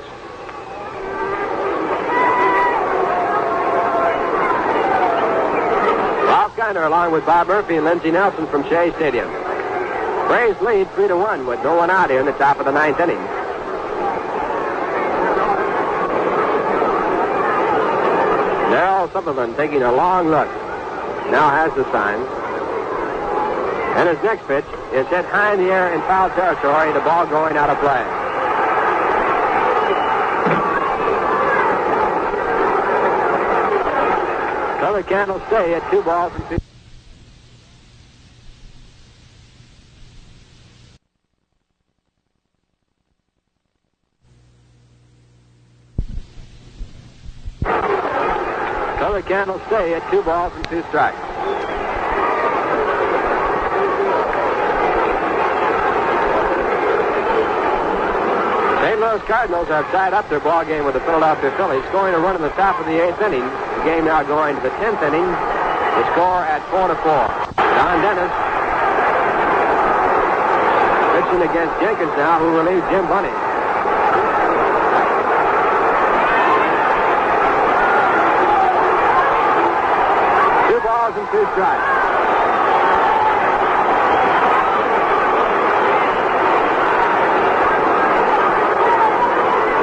Ralph Kiner along with Bob Murphy and Lindsey Nelson from Shea Stadium. Braves lead 3-1 with no one out here in the top of the 9th inning. Darrell Sutherland taking a long look. Now has the sign. And his next pitch is hit high in the air in foul territory. The ball going out of play. So the count will stay at 2 balls and 2. The count will stay at 2 balls and 2 strikes. St. Louis Cardinals have tied up their ball game with the Philadelphia Phillies, scoring a run in the top of the 8th inning. The game now going to the 10th inning. The score at 4-4. Don Dennis pitching against Jenkins now, who relieves Jim Bunny. And 2 strikes.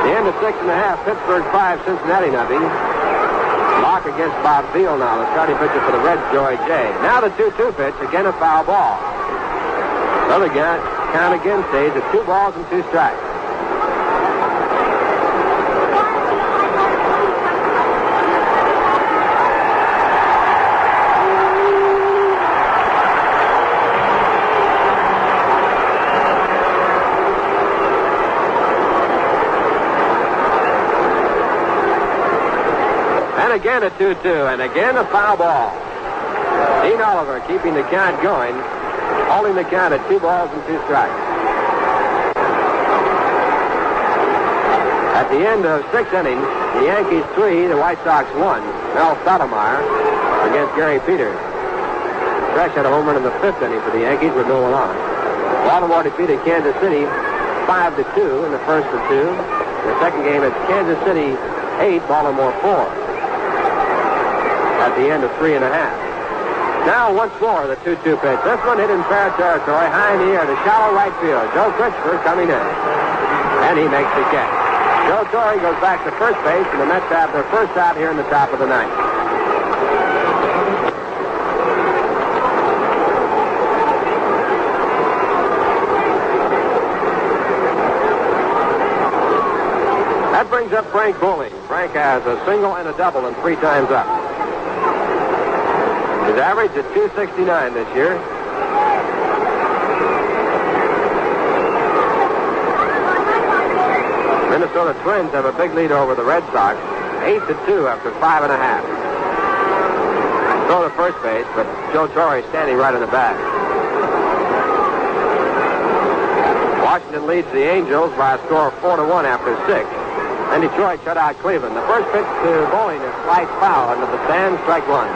The end of 6.5. Pittsburgh 5, Cincinnati nothing. Locke against Bob Thiel now, the starting pitcher for the Reds, Joey J. Now the 2-2 pitch, again a foul ball. So the count again stays at 2 balls and 2 strikes. again a 2-2, and again a foul ball. Dean Oliver keeping the count going, holding the count at 2 balls and 2 strikes. At the end of 6 innings, the Yankees 3, the White Sox 1. Mel Stottlemyre against Gary Peters. Fresh had a home run in the 5th inning for the Yankees with no one on. Baltimore defeated Kansas City 5-2 in the first of 2. The second game, it's Kansas City 8, Baltimore 4. At the end of 3 1/2. Now, once more, the 2-2 pitch. This one hit in fair territory, high in the air to shallow right field. Joe Christopher coming in. And he makes the catch. Joe Torre goes back to first base, and the Mets have their first out here in the top of the 9th. That brings up Frank Bowling. Frank has a single and a double and 3 times up. His average is .269 this year. Minnesota Twins have a big lead over the Red Sox, 8-2 after 5 1/2. Throw to first base, but Joe Torre standing right in the back. Washington leads the Angels by a score of 4-1 after 6. And Detroit shut out Cleveland. The first pitch to Bowling is slight foul into the stand, strike 1.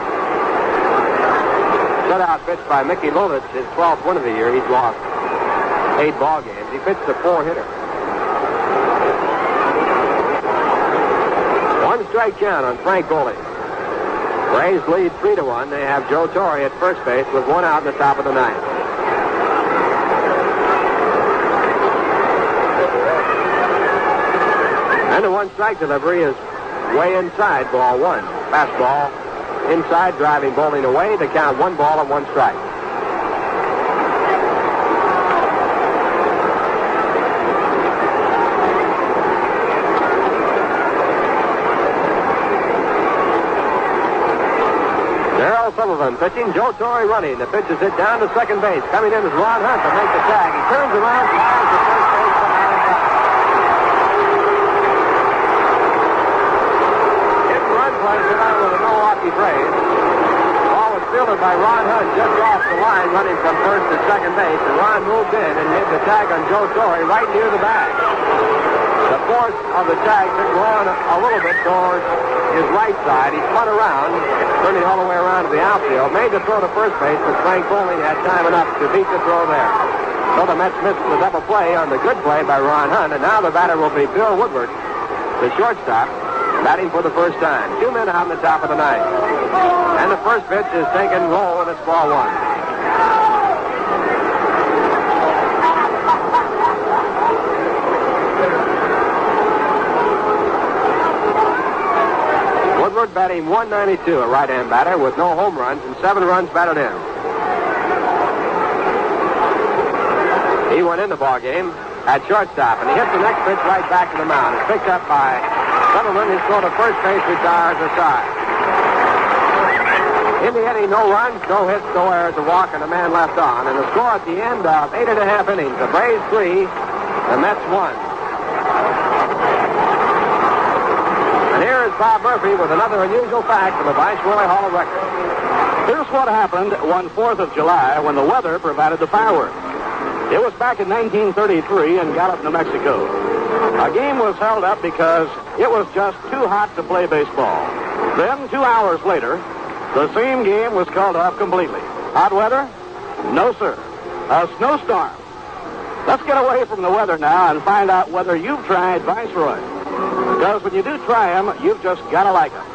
Shutout pitch by Mickey Lolich, his 12th win of the year. He's lost 8 ball games. He pitched a 4-hitter. 1 strike count on Frank Bowling. Braves lead 3-1. They have Joe Torre at first base with 1 out in the top of the 9th. And the 1 strike delivery is way inside, ball 1. Fastball inside, driving Bowling away. They count 1 ball and 1 strike. Darryl Sullivan pitching, Joe Torre running. The pitch is hit down to second base. Coming in is Ron Hunt to make the tag. He turns around, fires to first base. With a Milwaukee Braves. Ball was fielded by Ron Hunt just off the line, running from first to second base, and Ron moved in and made the tag on Joe Torre right near the bag. The force of the tag took Ron a little bit towards his right side. He spun around, turning all the way around to the outfield, made the throw to first base, but Frank Bowling had time enough to beat the throw there. So the Mets missed the double play on the good play by Ron Hunt, and now the batter will be Bill Woodward, the shortstop, batting for the first time. 2 men out in the top of the 9th. And the first pitch is taken low, and it's ball 1. Woodward batting .192, a right-hand batter with no home runs and 7 runs batted in. He went in the ball game at shortstop, and he hits the next pitch right back to the mound. It's picked up by Sutherland, who scored a first base, retires aside. In the inning, no runs, no hits, no errors, a walk, and a man left on. And the score at the end of 8 1/2 innings, the Braves 3, the Mets 1. And here is Bob Murphy with another unusual fact from the Viceroy Hall of Records. Here's what happened one 4th of July when the weather provided the fireworks. It was back in 1933 in Gallup, New Mexico. A game was held up because it was just too hot to play baseball. Then, 2 hours later, the same game was called off completely. Hot weather? No, sir. A snowstorm. Let's get away from the weather now and find out whether you've tried Viceroy. Because when you do try them, you've just got to like them.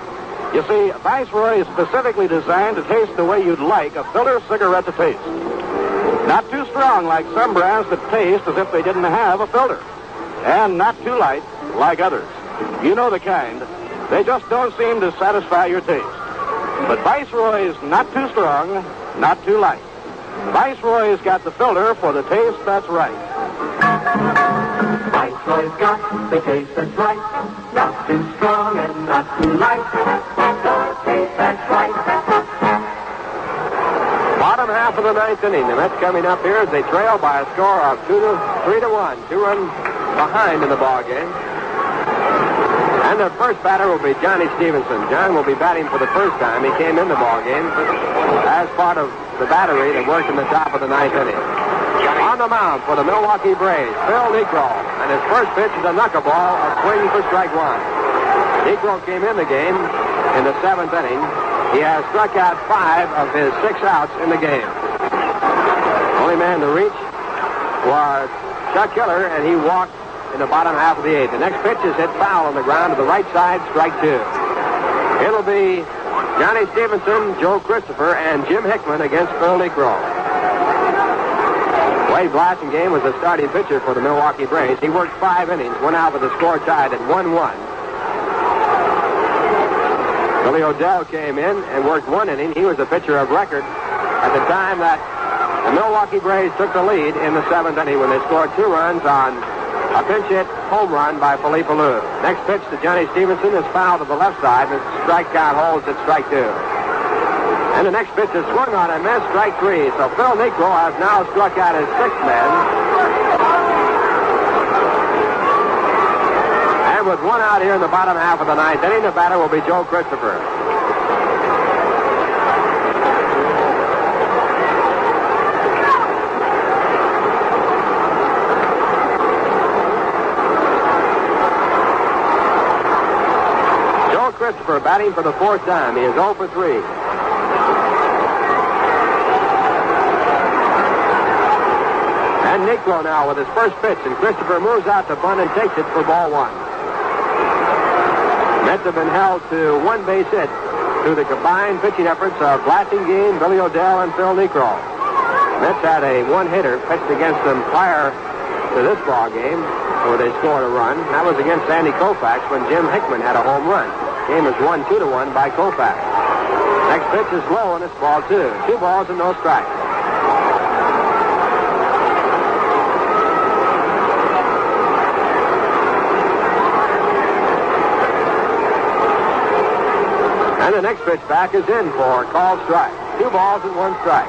You see, Viceroy is specifically designed to taste the way you'd like a filter cigarette to taste. Not too strong like some brands that taste as if they didn't have a filter. And not too light like others. You know the kind. They just don't seem to satisfy your taste. But Viceroy is not too strong, not too light. Viceroy's got the filter for the taste that's right. Viceroy's got the taste that's right. Not too strong and not too light. The taste that's right. Bottom half of the 9th inning. The Mets coming up here as they trail by a score of 3-1. 2 runs behind in the ball game. And the first batter will be Johnny Stevenson. John will be batting for the first time. He came in the ball game as part of the battery that worked in the top of the ninth inning. On the mound for the Milwaukee Braves, Phil Niekro. And his first pitch is a knuckleball, a swing for strike one. Niekro came in the game in the seventh inning. He has struck out 5 of his 6 outs in the game. Only man to reach was Chuck Hiller, and he walked in the bottom half of the eighth. The next pitch is hit foul on the ground to the right side, strike 2. It'll be Johnny Stevenson, Joe Christopher, and Jim Hickman against Phil Niekro. Wade Blasingame was the starting pitcher for the Milwaukee Braves. He worked 5 innings, went out with the score tied at 1-1. Billy O'Dell came in and worked 1 inning. He was the pitcher of record at the time that the Milwaukee Braves took the lead in the 7th inning when they scored 2 runs on a pinch hit home run by Philippe Alou. Next pitch to Johnny Stevenson is foul to the left side, and the strike count holds at strike 2. And the next pitch is swung on and missed, strike 3. So Phil Niekro has now struck out his 6th man. And with 1 out here in the bottom half of the 9th inning, the batter will be Joe Christopher. Christopher batting for the 4th time. He is 0 for 3. And Niekro now with his first pitch, and Christopher moves out to bunt and takes it for ball 1. Mets have been held to 1 base hit through the combined pitching efforts of Blasingame, Billy O'Dell, and Phil Niekro. Mets had a 1-hitter pitched against them prior to this ball game where they scored a run. That was against Sandy Koufax when Jim Hickman had a home run. Game is won 2-1 by Koufax. Next pitch is low, and it's ball 2. 2 balls and no strikes. And the next pitch back is in for a called strike. 2 balls and 1 strike.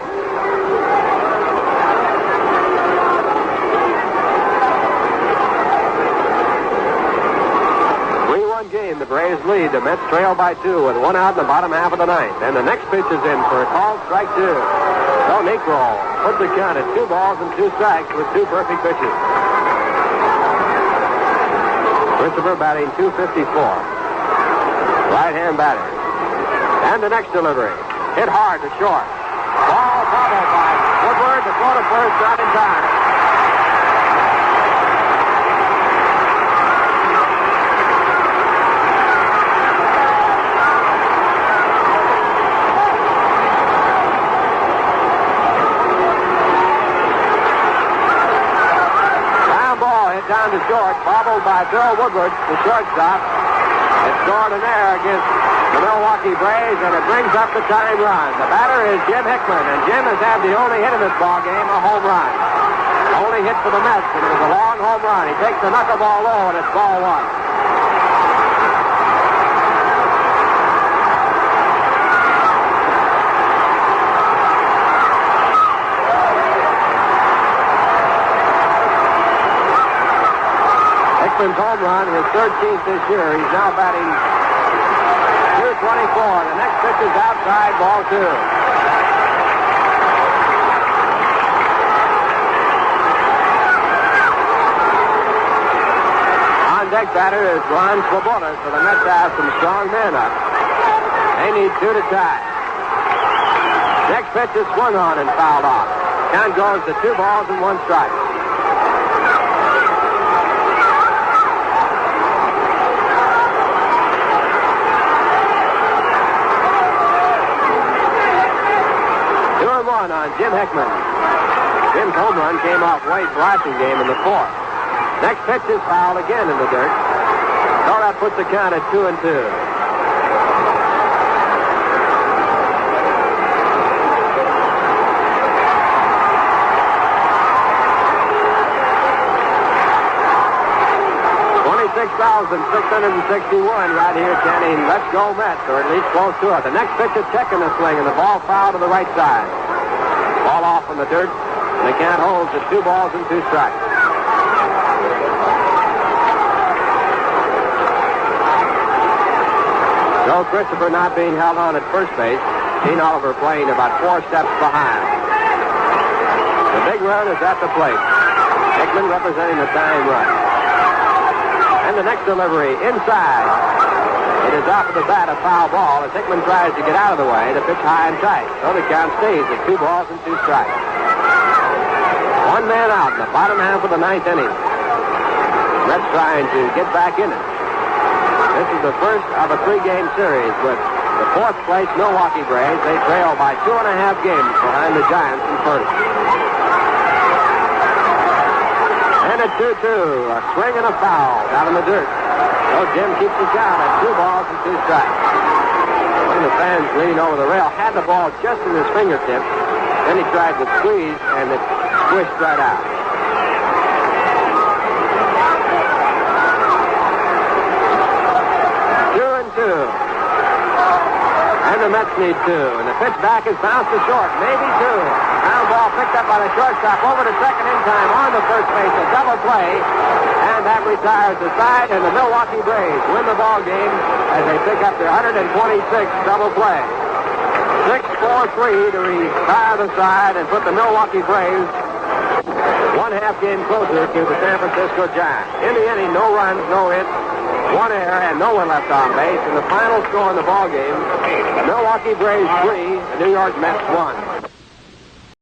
Game. The Braves lead. The Mets trail by 2 with 1 out in the bottom half of the 9th. And the next pitch is in for a called strike 2. So Niekro puts the count at 2 balls and 2 strikes with 2 perfect pitches. Christopher batting .254. Right-hand batter. And the next delivery. Hit hard to short. Ball bobbled by Woodward. The throw to first, not in time. Down to short, bobbled by Bill Woodward, the shortstop. It's scored an error against the Milwaukee Braves, and it brings up the tying run. The batter is Jim Hickman, and Jim has had the only hit in this ball game, a home run. Only hit for the Mets, and it was a long home run. He takes the knuckleball low, and it's ball 1. Hickman's home run, his 13th this year. He's now batting .224. The next pitch is outside, ball 2. On deck batter is Ron Swoboda, so the Mets have some strong men up. They need 2 to tie. Next pitch is swung on and fouled off. Count goes to 2 balls and 1 strike. On Jim Hickman. Jim's home run came off Wade Blasingame in the 4th. Next pitch is fouled again in the dirt. So that puts the count at 2-2. $26,661 right here chanting, "Let's go Mets," or at least close to it. The next pitch is checking the swing, and the ball fouled to the right side. Ball off from the dirt, and the count holds at 2 balls and 2 strikes. Joe Christopher not being held on at first base. Gene Oliver playing about 4 steps behind. The big run is at the plate. Hickman representing the tying run. And the next delivery inside. It is off of the bat, a foul ball, as Hickman tries to get out of the way. The pitch high and tight. So the count stays at 2 balls and 2 strikes. 1 man out in the bottom half of the 9th inning. Mets trying to get back in it. This is the first of a 3-game series with the 4th place Milwaukee Braves. They trail by 2.5 games behind the Giants in first. And at 2-2, a swing and a foul down in the dirt. So Jim keeps the count at 2 balls and 2 strikes. One of the fans leaning over the rail had the ball just in his fingertips. Then he tried to squeeze, and it squished right out. 2-2. And the Mets need 2. And the pitch back is bounced to short. Maybe 2. Ground ball picked up by the shortstop over to second in time on the first base. A double play. And that retires the side. And the Milwaukee Braves win the ball game as they pick up their 126th double play. 6-4-3 to retire the side and put the Milwaukee Braves 1/2 game closer to the San Francisco Giants. In the inning, no runs, no hits, 1 error, and no one left on base. And the final score in the ball game, Milwaukee Braves 3, the New York Mets 1.